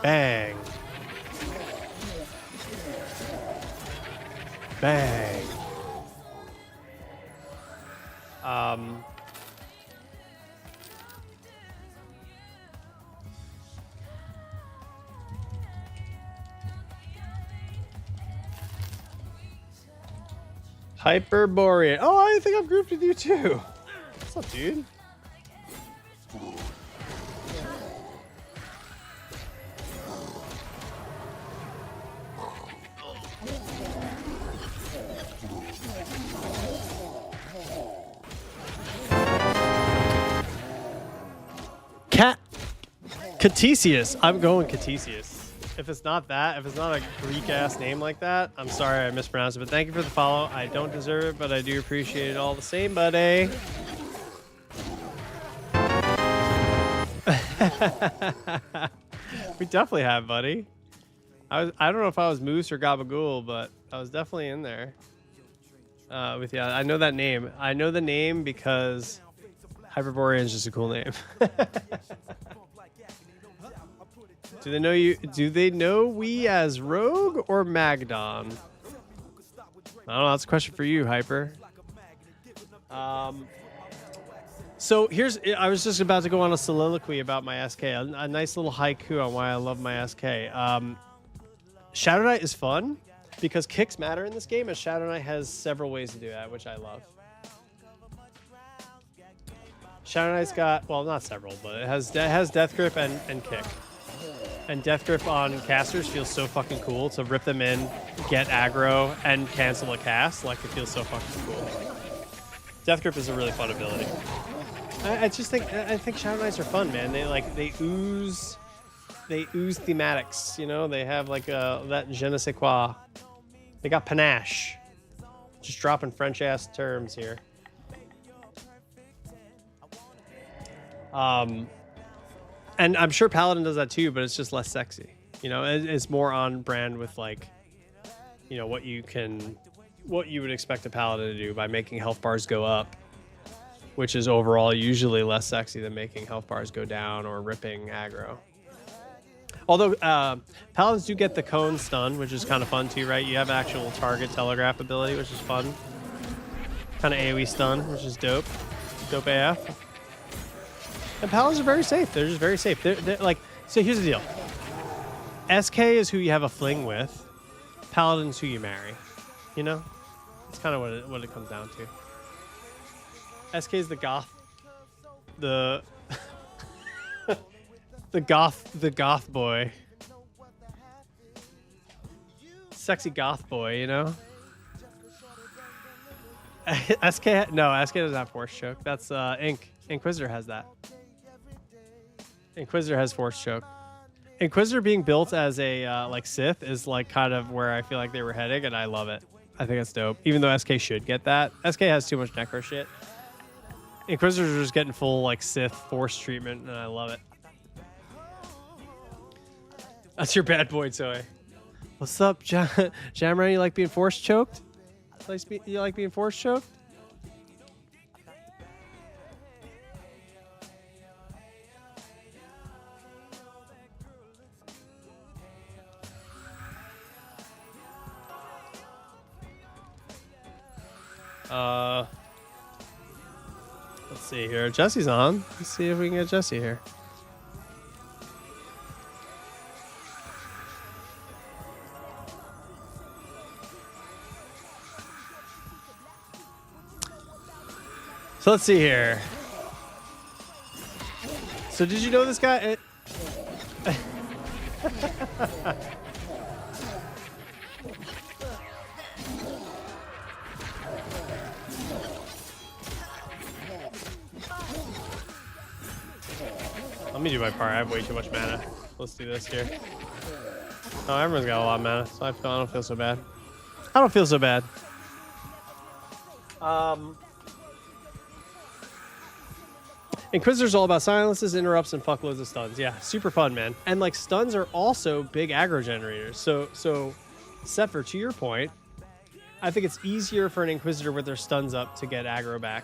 Speaker 1: Bang. Bang. Hyperborean. Oh, I think I've grouped with you too. What's up, dude? Catesius. I'm going Catesius. If it's not that, if it's not a Greek-ass name like that, I'm sorry I mispronounced it, but thank you for the follow. I don't deserve it, but I do appreciate it all the same, buddy. We definitely have, buddy. I don't know if I was Moose or Gabagool, but I was definitely in there. With you. I know that name. I know the name because Hyperborean is just a cool name. Do they know you? Do they know we as Rogue or Magdon? I don't know. That's a question for you, Hyper. So here's. I was just about to go on a soliloquy about my SK. A nice little haiku on why I love my SK. Shadow Knight is fun because kicks matter in this game, and Shadow Knight has several ways to do that, which I love. Shadow Knight's got, well, not several, but it has Death Grip and kick. And Death Grip on casters feels so fucking cool to rip them in, get aggro, and cancel a cast. Like, it feels so fucking cool. Death Grip is a really fun ability. I think Shadow Knights are fun, man. They ooze thematics, you know? They have like that je ne sais quoi. They got panache. Just dropping French ass terms here. And I'm sure Paladin does that too, but it's just less sexy. You know, it's more on brand with like, you know, what you would expect a Paladin to do by making health bars go up, which is overall usually less sexy than making health bars go down or ripping aggro. Although Paladins do get the cone stun, which is kind of fun too, right? You have actual target telegraph ability, which is fun. Kind of AoE stun, which is dope. Dope AF. And Paladins are very safe. They're just very safe. They're like, so here's the deal. SK is who you have a fling with. Paladin's who you marry. You know? That's kind of what it comes down to. SK is the goth. The goth boy. Sexy goth boy, you know? SK doesn't have force choke. That's Inquisitor has that. Inquisitor has force choke. Inquisitor being built as a like Sith is like kind of where I feel like they were heading, and I love it. I think it's dope. Even though SK should get that. SK has too much necro shit. Inquisitors are just getting full like Sith force treatment, and I love it. That's your bad boy toy. What's up, Jammer? You like being force choked? You like being force choked? Let's see here. Jesse's on. Let's see if we can get Jesse here. So let's see here. So did you know this guy? Let me do my part. I have way too much mana. Let's do this here. Oh, everyone's got a lot of mana, so I don't feel so bad. I don't feel so bad. Inquisitor's all about silences, interrupts, and fuckloads of stuns. Yeah, super fun, man. And like stuns are also big aggro generators. So Sepher, to your point, I think it's easier for an Inquisitor with their stuns up to get aggro back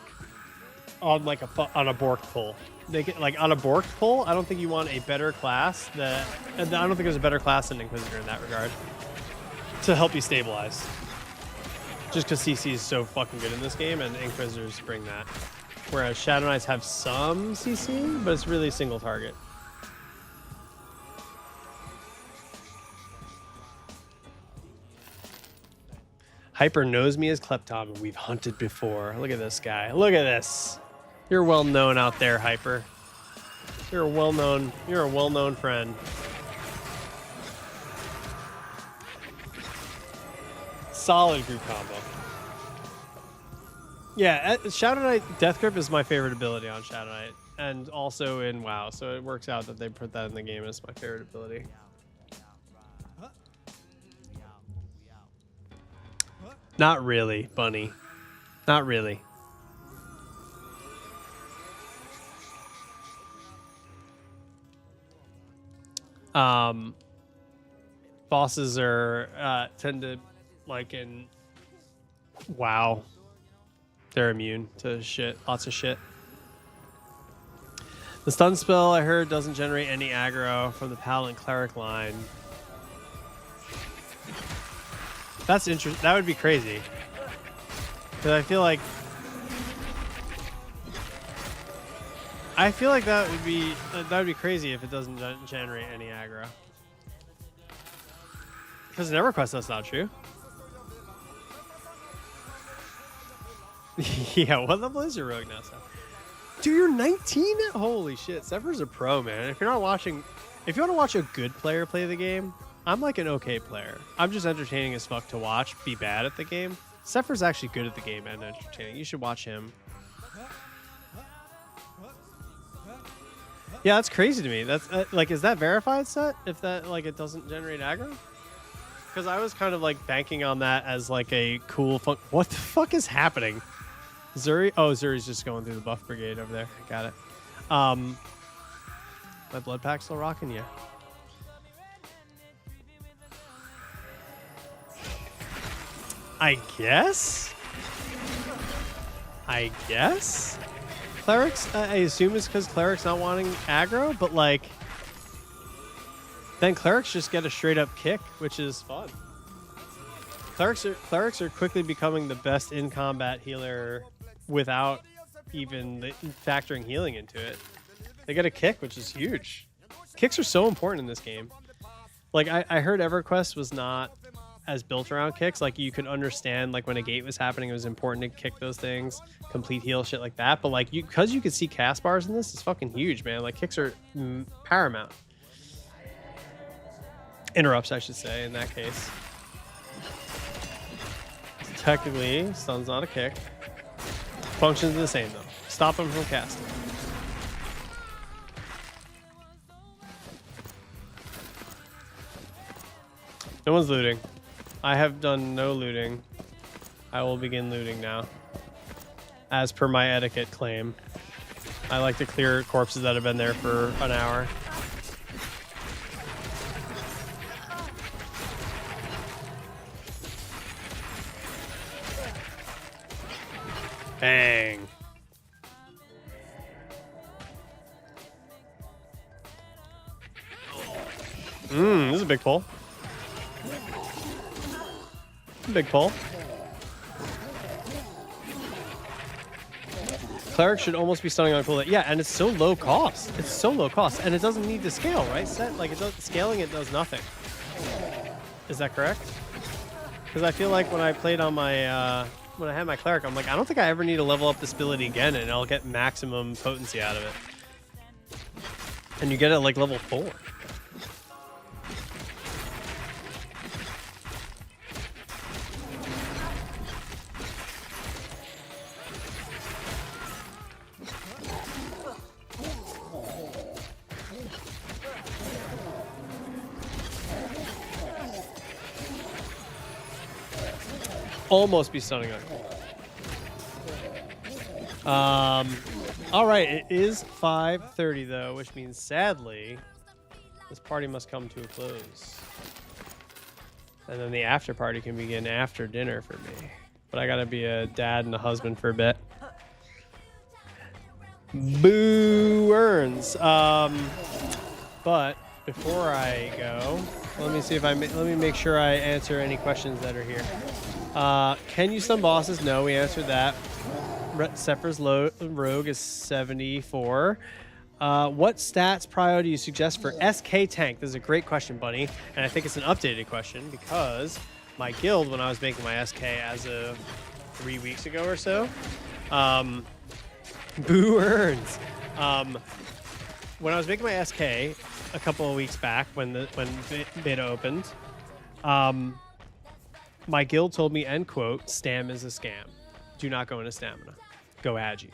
Speaker 1: on like on a borked pull. They get like on a borked pull. I don't think you want a better class that. I don't think there's a better class than Inquisitor in that regard to help you stabilize. Just because CC is so fucking good in this game, and Inquisitors bring that. Whereas Shadow Knights have some CC, but it's really a single target. Hyper knows me as Kleptom, and we've hunted before. Look at this guy. Look at this. You're well known out there, Hyper. You're a well-known friend. Solid group combo. Yeah, Shadow Knight Death Grip is my favorite ability on Shadow Knight, and also in WoW, so it works out that they put that in the game as my favorite ability. Not really, Bunny. Not really. Bosses are tend to like in WoW. They're immune to shit, lots of shit. The stun spell I heard doesn't generate any aggro from the Paladin Cleric line. That's interesting. That would be crazy. Because I feel like that would be crazy if it doesn't generate any aggro. Because in EverQuest that's not true. Yeah, what level is your rogue now, Seth? Dude, you're 19? Holy shit, Sepher's a pro, man. If you want to watch a good player play the game, I'm like an okay player. I'm just entertaining as fuck to watch, be bad at the game. Sepher's actually good at the game and entertaining. You should watch him. Yeah, that's crazy to me. That's like, is that verified, Set? If that, like, it doesn't generate aggro? Because I was kind of like banking on that as like a cool fun. What the fuck is happening? Zuri? Oh, Zuri's just going through the buff brigade over there. Got it. My blood pack's still rocking you. I guess. Clerics, I assume it's because Clerics not wanting aggro, but like, then Clerics just get a straight up kick, which is fun. Clerics are quickly becoming the best in combat healer without even factoring healing into it. They get a kick, which is huge. Kicks are so important in this game. Like I heard EverQuest was not as built around kicks. Like you could understand like when a gate was happening, it was important to kick those things, complete heal, shit like that. But like because you could see cast bars in this, it's fucking huge, man. Like kicks are paramount. Interrupts, I should say, in that case. Technically, stun's not a kick. Functions the same, though. Stop him from casting. No one's looting. I have done no looting. I will begin looting now. As per my etiquette claim. I like to clear corpses that have been there for an hour. Bang. This is a big pull. Big pull. Cleric should almost be stunning on cooldown. Yeah, and it's so low cost. It's so low cost, and it doesn't need to scale, right? Like scaling it does nothing. Is that correct? Because I feel like when I played on my when I had my cleric, I'm like, I don't think I ever need to level up this ability again, and I'll get maximum potency out of it. And you get it like level 4. Almost be stunning on. All right, it is 5:30 though, which means sadly, this party must come to a close. And then the after party can begin after dinner for me. But I gotta be a dad and a husband for a bit. Boo earns. But before I go, let me see if let me make sure I answer any questions that are here. Can you stun bosses? No, we answered that. Zephyr's Rogue is 74. What stats prio do you suggest for SK tank? This is a great question, Bunny, and I think it's an updated question because my guild, when I was making my SK as of 3 weeks ago or so, boo earns. When I was making my SK a couple of weeks back when beta opened, my guild told me, end quote, stam is a scam. Do not go into stamina. Go Agi.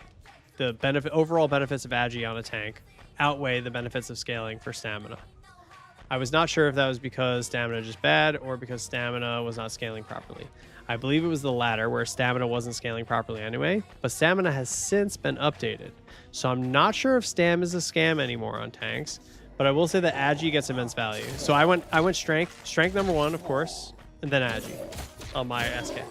Speaker 1: The overall benefits of Agi on a tank outweigh the benefits of scaling for stamina. I was not sure if that was because stamina is just bad or because stamina was not scaling properly. I believe it was the latter, where stamina wasn't scaling properly anyway, but stamina has since been updated. So I'm not sure if stam is a scam anymore on tanks, but I will say that Agi gets immense value. So I went strength number 1, of course, and then Agi on my SK.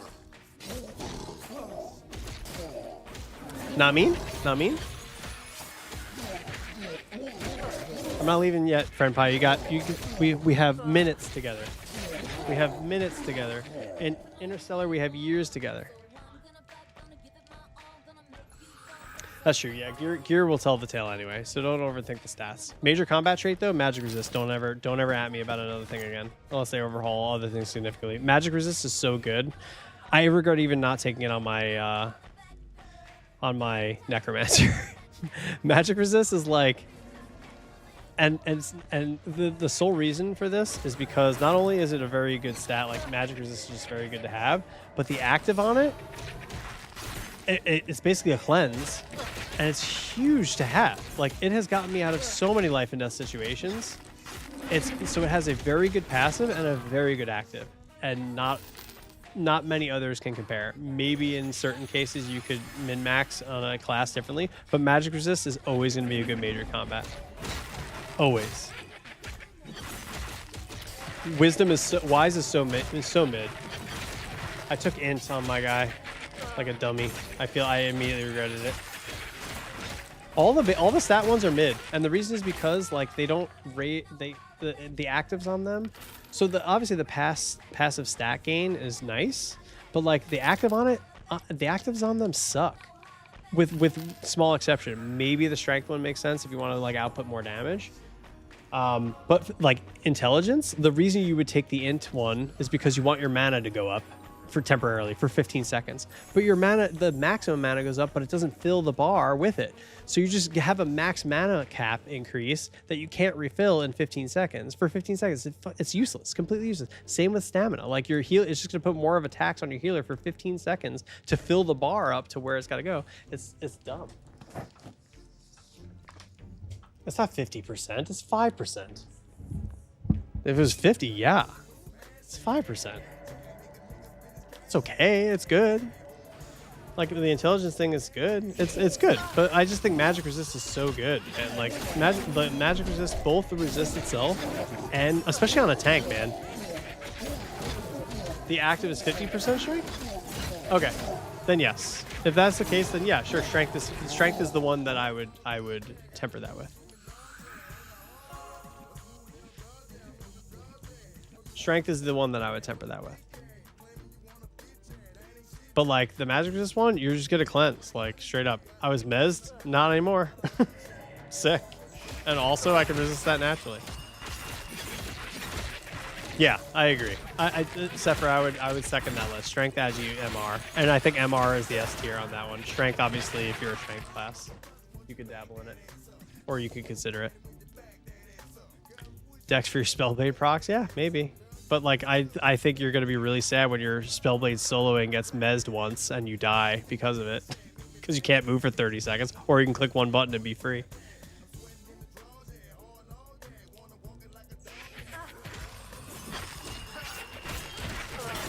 Speaker 1: Not mean? Not mean? I'm not leaving yet, friend pie. We have minutes together. We have minutes together. In Interstellar, we have years together. That's true. Yeah, gear will tell the tale anyway. So don't overthink the stats. Major combat trait though, magic resist. Don't ever at me about another thing again, unless they overhaul other things significantly. Magic resist is so good. I regret even not taking it on my necromancer. Magic resist is like, and the sole reason for this is because not only is it a very good stat, like magic resist is just very good to have, but the active on it, it's basically a cleanse, and it's huge to have. Like, it has gotten me out of so many life and death situations. So it has a very good passive and a very good active, and not many others can compare. Maybe in certain cases you could min-max on a class differently, but magic resist is always going to be a good major combat. Always. Wisdom is wise is so mid. I took int on my guy like a dummy. I feel I immediately regretted it. All the stat ones are mid, and the reason is because like they don't rate the actives on them. So obviously the passive stat gain is nice, but like the active on it, the actives on them suck. With small exception, maybe the strength one makes sense if you want to like output more damage. But like intelligence, the reason you would take the int one is because you want your mana to go up temporarily for 15 seconds. But your mana, the maximum mana goes up, but it doesn't fill the bar with it. So you just have a max mana cap increase that you can't refill in 15 seconds. For 15 seconds, it's useless, completely useless. Same with stamina. Like your heal, it's just gonna put more of a tax on your healer for 15 seconds to fill the bar up to where it's gotta go. It's dumb. It's not 50%, it's 5%. If it was 50, yeah. It's 5%. It's okay, it's good. Like the intelligence thing is good. It's good, but I just think magic resist is so good, and like magic resist, both the resist itself and especially on a tank, man. The active is 50% strength? Okay, then yes. If that's the case, then yeah, sure. Strength is the one that I would temper that with. Strength is the one that I would temper that with. But like the magic resist one, you're just gonna cleanse, like straight up. I was mezzed, not anymore. Sick. And also I can resist that naturally. Yeah, I agree. Sephiroth, I would second that list. Strength, Agi, MR, and I think MR is the S tier on that one. Strength, obviously, if you're a strength class, you could dabble in it, or you could consider it. Dex for your Spellblade procs, yeah, maybe. But like, I think you're gonna be really sad when your Spellblade soloing gets mezzed once and you die because of it, because you can't move for 30 seconds, or you can click one button and be free.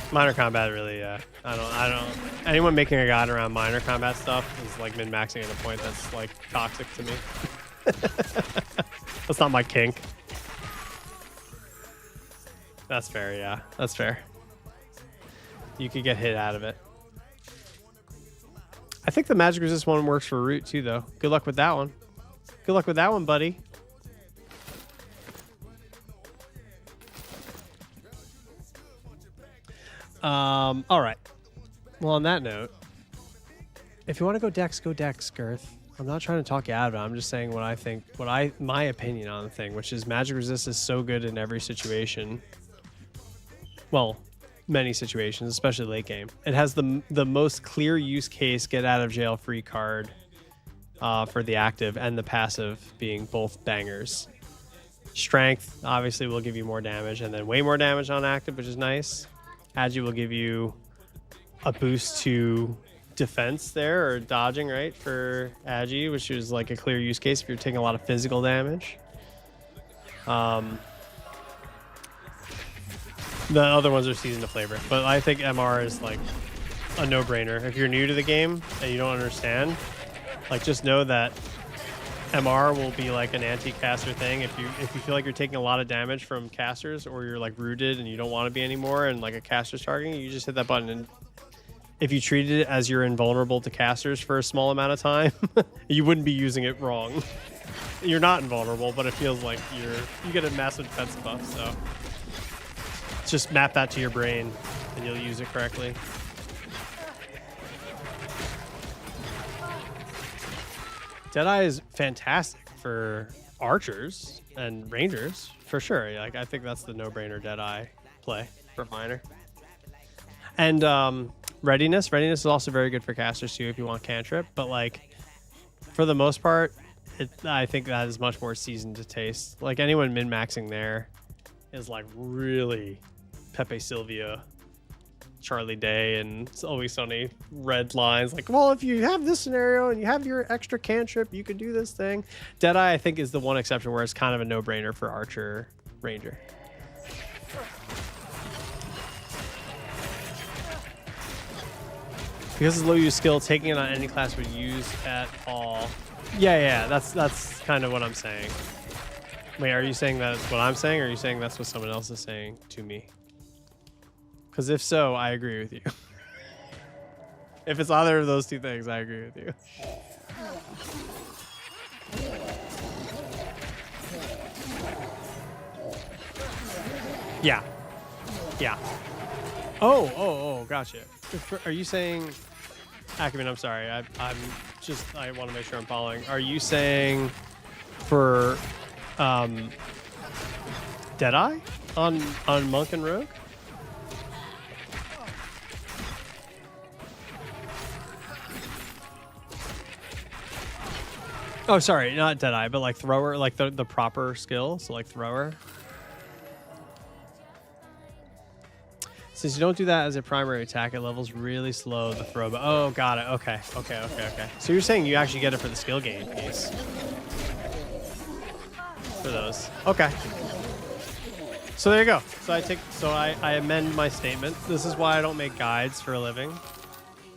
Speaker 1: Minor combat really, I don't. Anyone making a god around minor combat stuff is like min-maxing at a point that's like toxic to me. That's not my kink. That's fair, yeah. That's fair. You could get hit out of it. I think the magic resist one works for root too, though. Good luck with that one. Good luck with that one, buddy. All right. Well, on that note, if you want to go Dex, Girth. I'm not trying to talk you out of it. I'm just saying what I think, my opinion on the thing, which is magic resist is so good in every situation. Well, many situations, especially late game. It has the most clear use case get out of jail free card for the active and the passive being both bangers. Strength obviously will give you more damage and then way more damage on active, which is nice. Agi will give you a boost to defense there, or dodging, right, for Agi, which is like a clear use case if you're taking a lot of physical damage. The other ones are seasoned to flavor, but I think MR is like a no-brainer. If you're new to the game and you don't understand, like just know that MR will be like an anti-caster thing. If you feel like you're taking a lot of damage from casters, or you're like rooted and you don't want to be anymore, and like a caster's targeting you, just hit that button. And if you treated it as you're invulnerable to casters for a small amount of time, you wouldn't be using it wrong. You're not invulnerable, but it feels like you get a massive defense buff. So just map that to your brain and you'll use it correctly. Deadeye is fantastic for archers and rangers for sure. Like, I think that's the no-brainer Deadeye play for minor. And readiness is also very good for casters too if you want cantrip, but like for the most part, I think that is much more seasoned to taste. Like anyone min-maxing there is like really Pepe Silvia, Charlie Day, and It's Always Sunny red lines. Like, well, if you have this scenario and you have your extra cantrip, you could do this thing. Deadeye, I think, is the one exception where it's kind of a no-brainer for Archer Ranger. Because it's low use skill, taking it on any class would use at all. Yeah, that's kind of what I'm saying. Wait, are you saying that's what I'm saying, or are you saying that's what someone else is saying to me? Because if so, I agree with you. If it's either of those two things, I agree with you. Yeah. Oh, gotcha. Are you saying, Acumen, I'm sorry. I want to make sure I'm following. Are you saying for Deadeye on Monk and Rogue? Oh, sorry, not Deadeye, but like Thrower, like the proper skill, so like Thrower. Since you don't do that as a primary attack, it levels really slow the throw. But oh, got it. Okay. So you're saying you actually get it for the skill gain piece for those. Okay. So there you go. So I amend my statement. This is why I don't make guides for a living,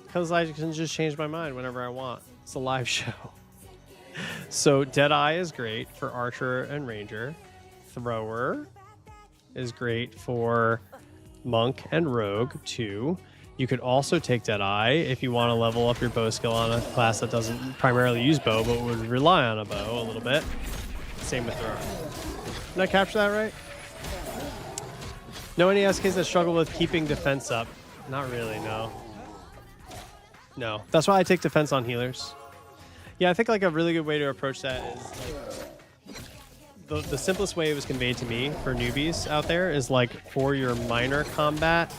Speaker 1: because I can just change my mind whenever I want. It's a live show. So Deadeye is great for Archer and Ranger. Thrower is great for Monk and Rogue too. You could also take Deadeye if you want to level up your bow skill on a class that doesn't primarily use bow but would rely on a bow a little bit. Same with Thrower. Did I capture that right? Know any SKs that struggle with keeping defense up? Not really, no. That's why I take defense on healers. Yeah, I think like a really good way to approach that is like the simplest way it was conveyed to me for newbies out there is like for your minor combat,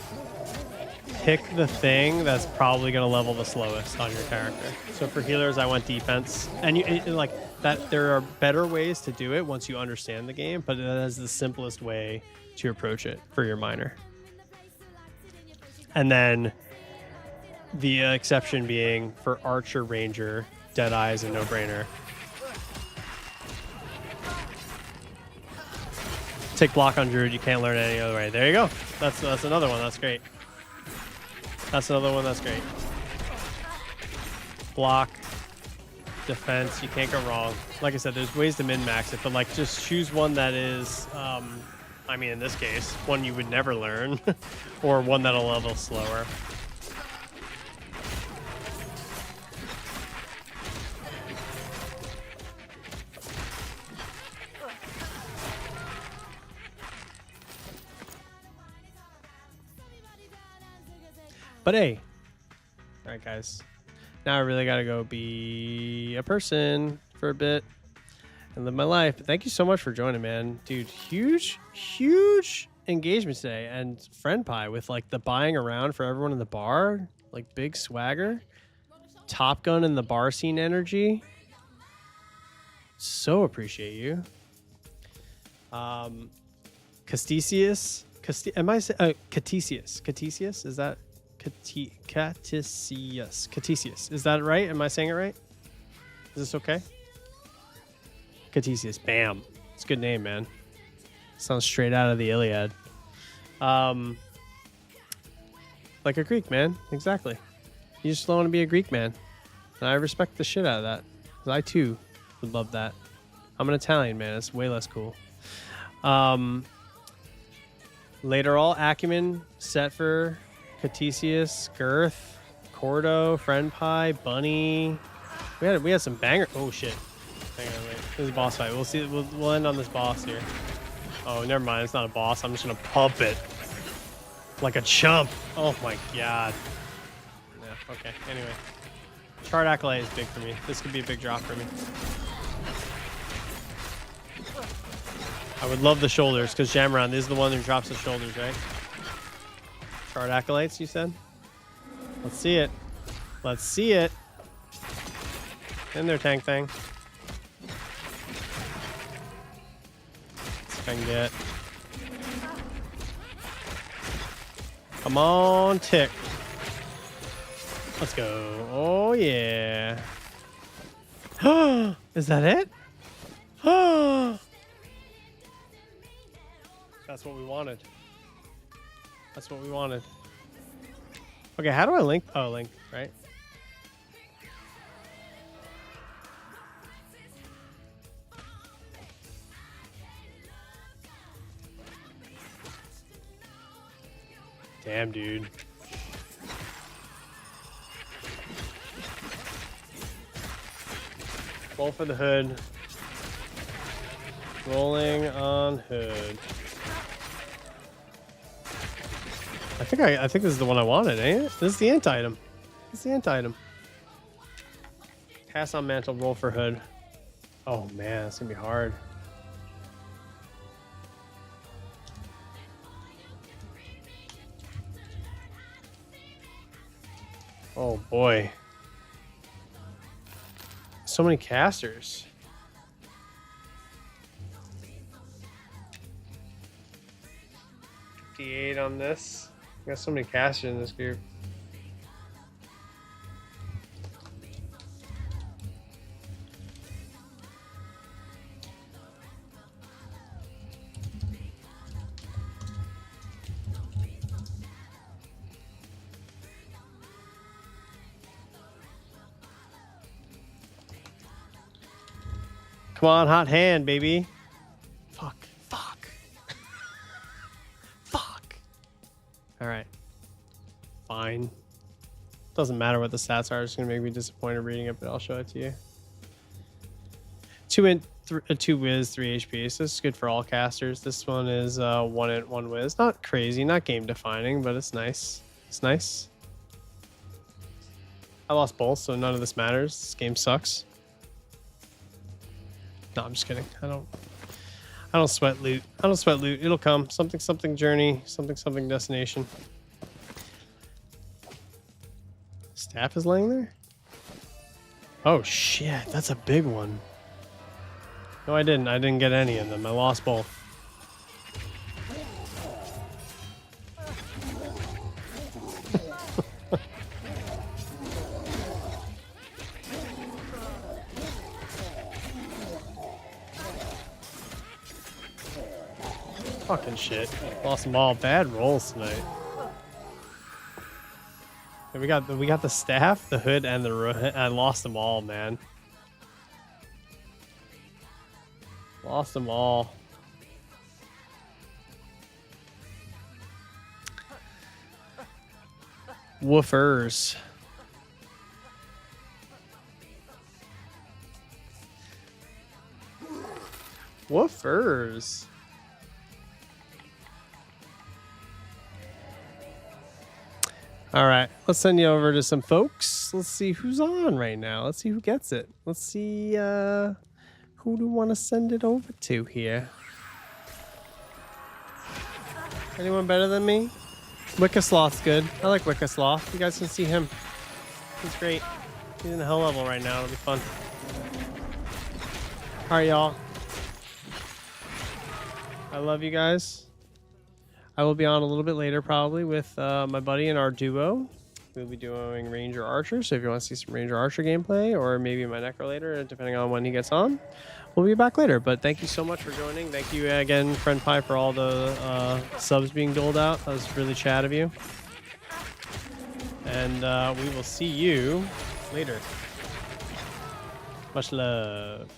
Speaker 1: pick the thing that's probably going to level the slowest on your character. So for healers, I went defense, and like that. There are better ways to do it once you understand the game, but that is the simplest way to approach it for your minor. And then the exception being for archer, ranger, Deadeye is a no-brainer. Take block on druid. You can't learn it any other way. There you go. That's another one. That's great. That's another one. That's great. Block, defense. You can't go wrong. Like I said, there's ways to min-max it, but like just choose one that is, I mean, in this case, one you would never learn, or one that'll level slower. But hey, all right, guys. Now I really gotta go be a person for a bit and live my life. But thank you so much for joining, man, dude. Huge engagement today, and friend pie with like the buying around for everyone in the bar, like big swagger, Top Gun in the bar scene energy. So appreciate you, Casticius. Am I saying Catesius? Catesius, is that? Catesius. Is that right? Am I saying it right? Is this okay? Catesius. Bam. It's a good name, man. Sounds straight out of the Iliad. Like a Greek, man. Exactly. You just want to be a Greek man. And I respect the shit out of that. 'Cause I, too, would love that. I'm an Italian, man. It's way less cool. Later all, Acumen, Setfer, Catesius, Girth, Cordo, Friend Pie, Bunny. We had some banger. Oh shit! Hang on, wait. This is a boss fight. We'll see. We'll end on this boss here. Oh, never mind. It's not a boss. I'm just gonna pump it like a chump. Oh my god. Yeah. Okay. Anyway, Chart Acolyte is big for me. This could be a big drop for me. I would love the shoulders because Jamron is the one who drops the shoulders, right? Chart Acolytes, you said? Let's see it. Let's see it. In there, tank thing. Let's see if I can get. Come on, tick. Let's go. Oh, yeah. Is that it? That's what we wanted. That's what we wanted. Okay, how do I link? Oh, link, right? Damn, dude. Roll for the hood. Rolling on hood. I think this is the one I wanted, ain't it? This is the anti-item. This is the anti-item. Cast on mantle, roll for hood. Oh man, it's gonna be hard. Oh boy. So many casters. 58 on this. Got so many casters in this group. Come on, hot hand, baby. Fuck. All right. Fine. Doesn't matter what the stats are. It's going to make me disappointed reading it, but I'll show it to you. 2 int, 2 whiz, 3 HP. So this is good for all casters. This one is 1 int, 1 whiz. Not crazy, not game defining, but it's nice. It's nice. I lost both, so none of this matters. This game sucks. No, I'm just kidding. I don't sweat loot. I don't sweat loot. It'll come. Something, something journey. Something, something destination. Staff is laying there? Oh, shit. That's a big one. No, I didn't. I didn't get any of them. I lost both. Fucking shit. Lost them all. Bad rolls tonight. Okay, we got the staff, the hood, and the I lost them all, man. Lost them all. Woofers. Woofers. All right, let's send you over to some folks. Let's see who's on right now. Let's see who gets it. Let's see who do we want to send it over to here. Anyone better than me? Wickasloth's good. I like Wickasloth. You guys can see him. He's great. He's in the hell level right now. It'll be fun. All right, y'all. I love you guys. I will be on a little bit later probably with my buddy and our duo. We'll be doing Ranger Archer, so if you want to see some Ranger Archer gameplay, or maybe my Necro later, depending on when he gets on, we'll be back later. But thank you so much for joining. Thank you again, Friend Pie, for all the subs being doled out. That was really chat of you. And we will see you later. Much love.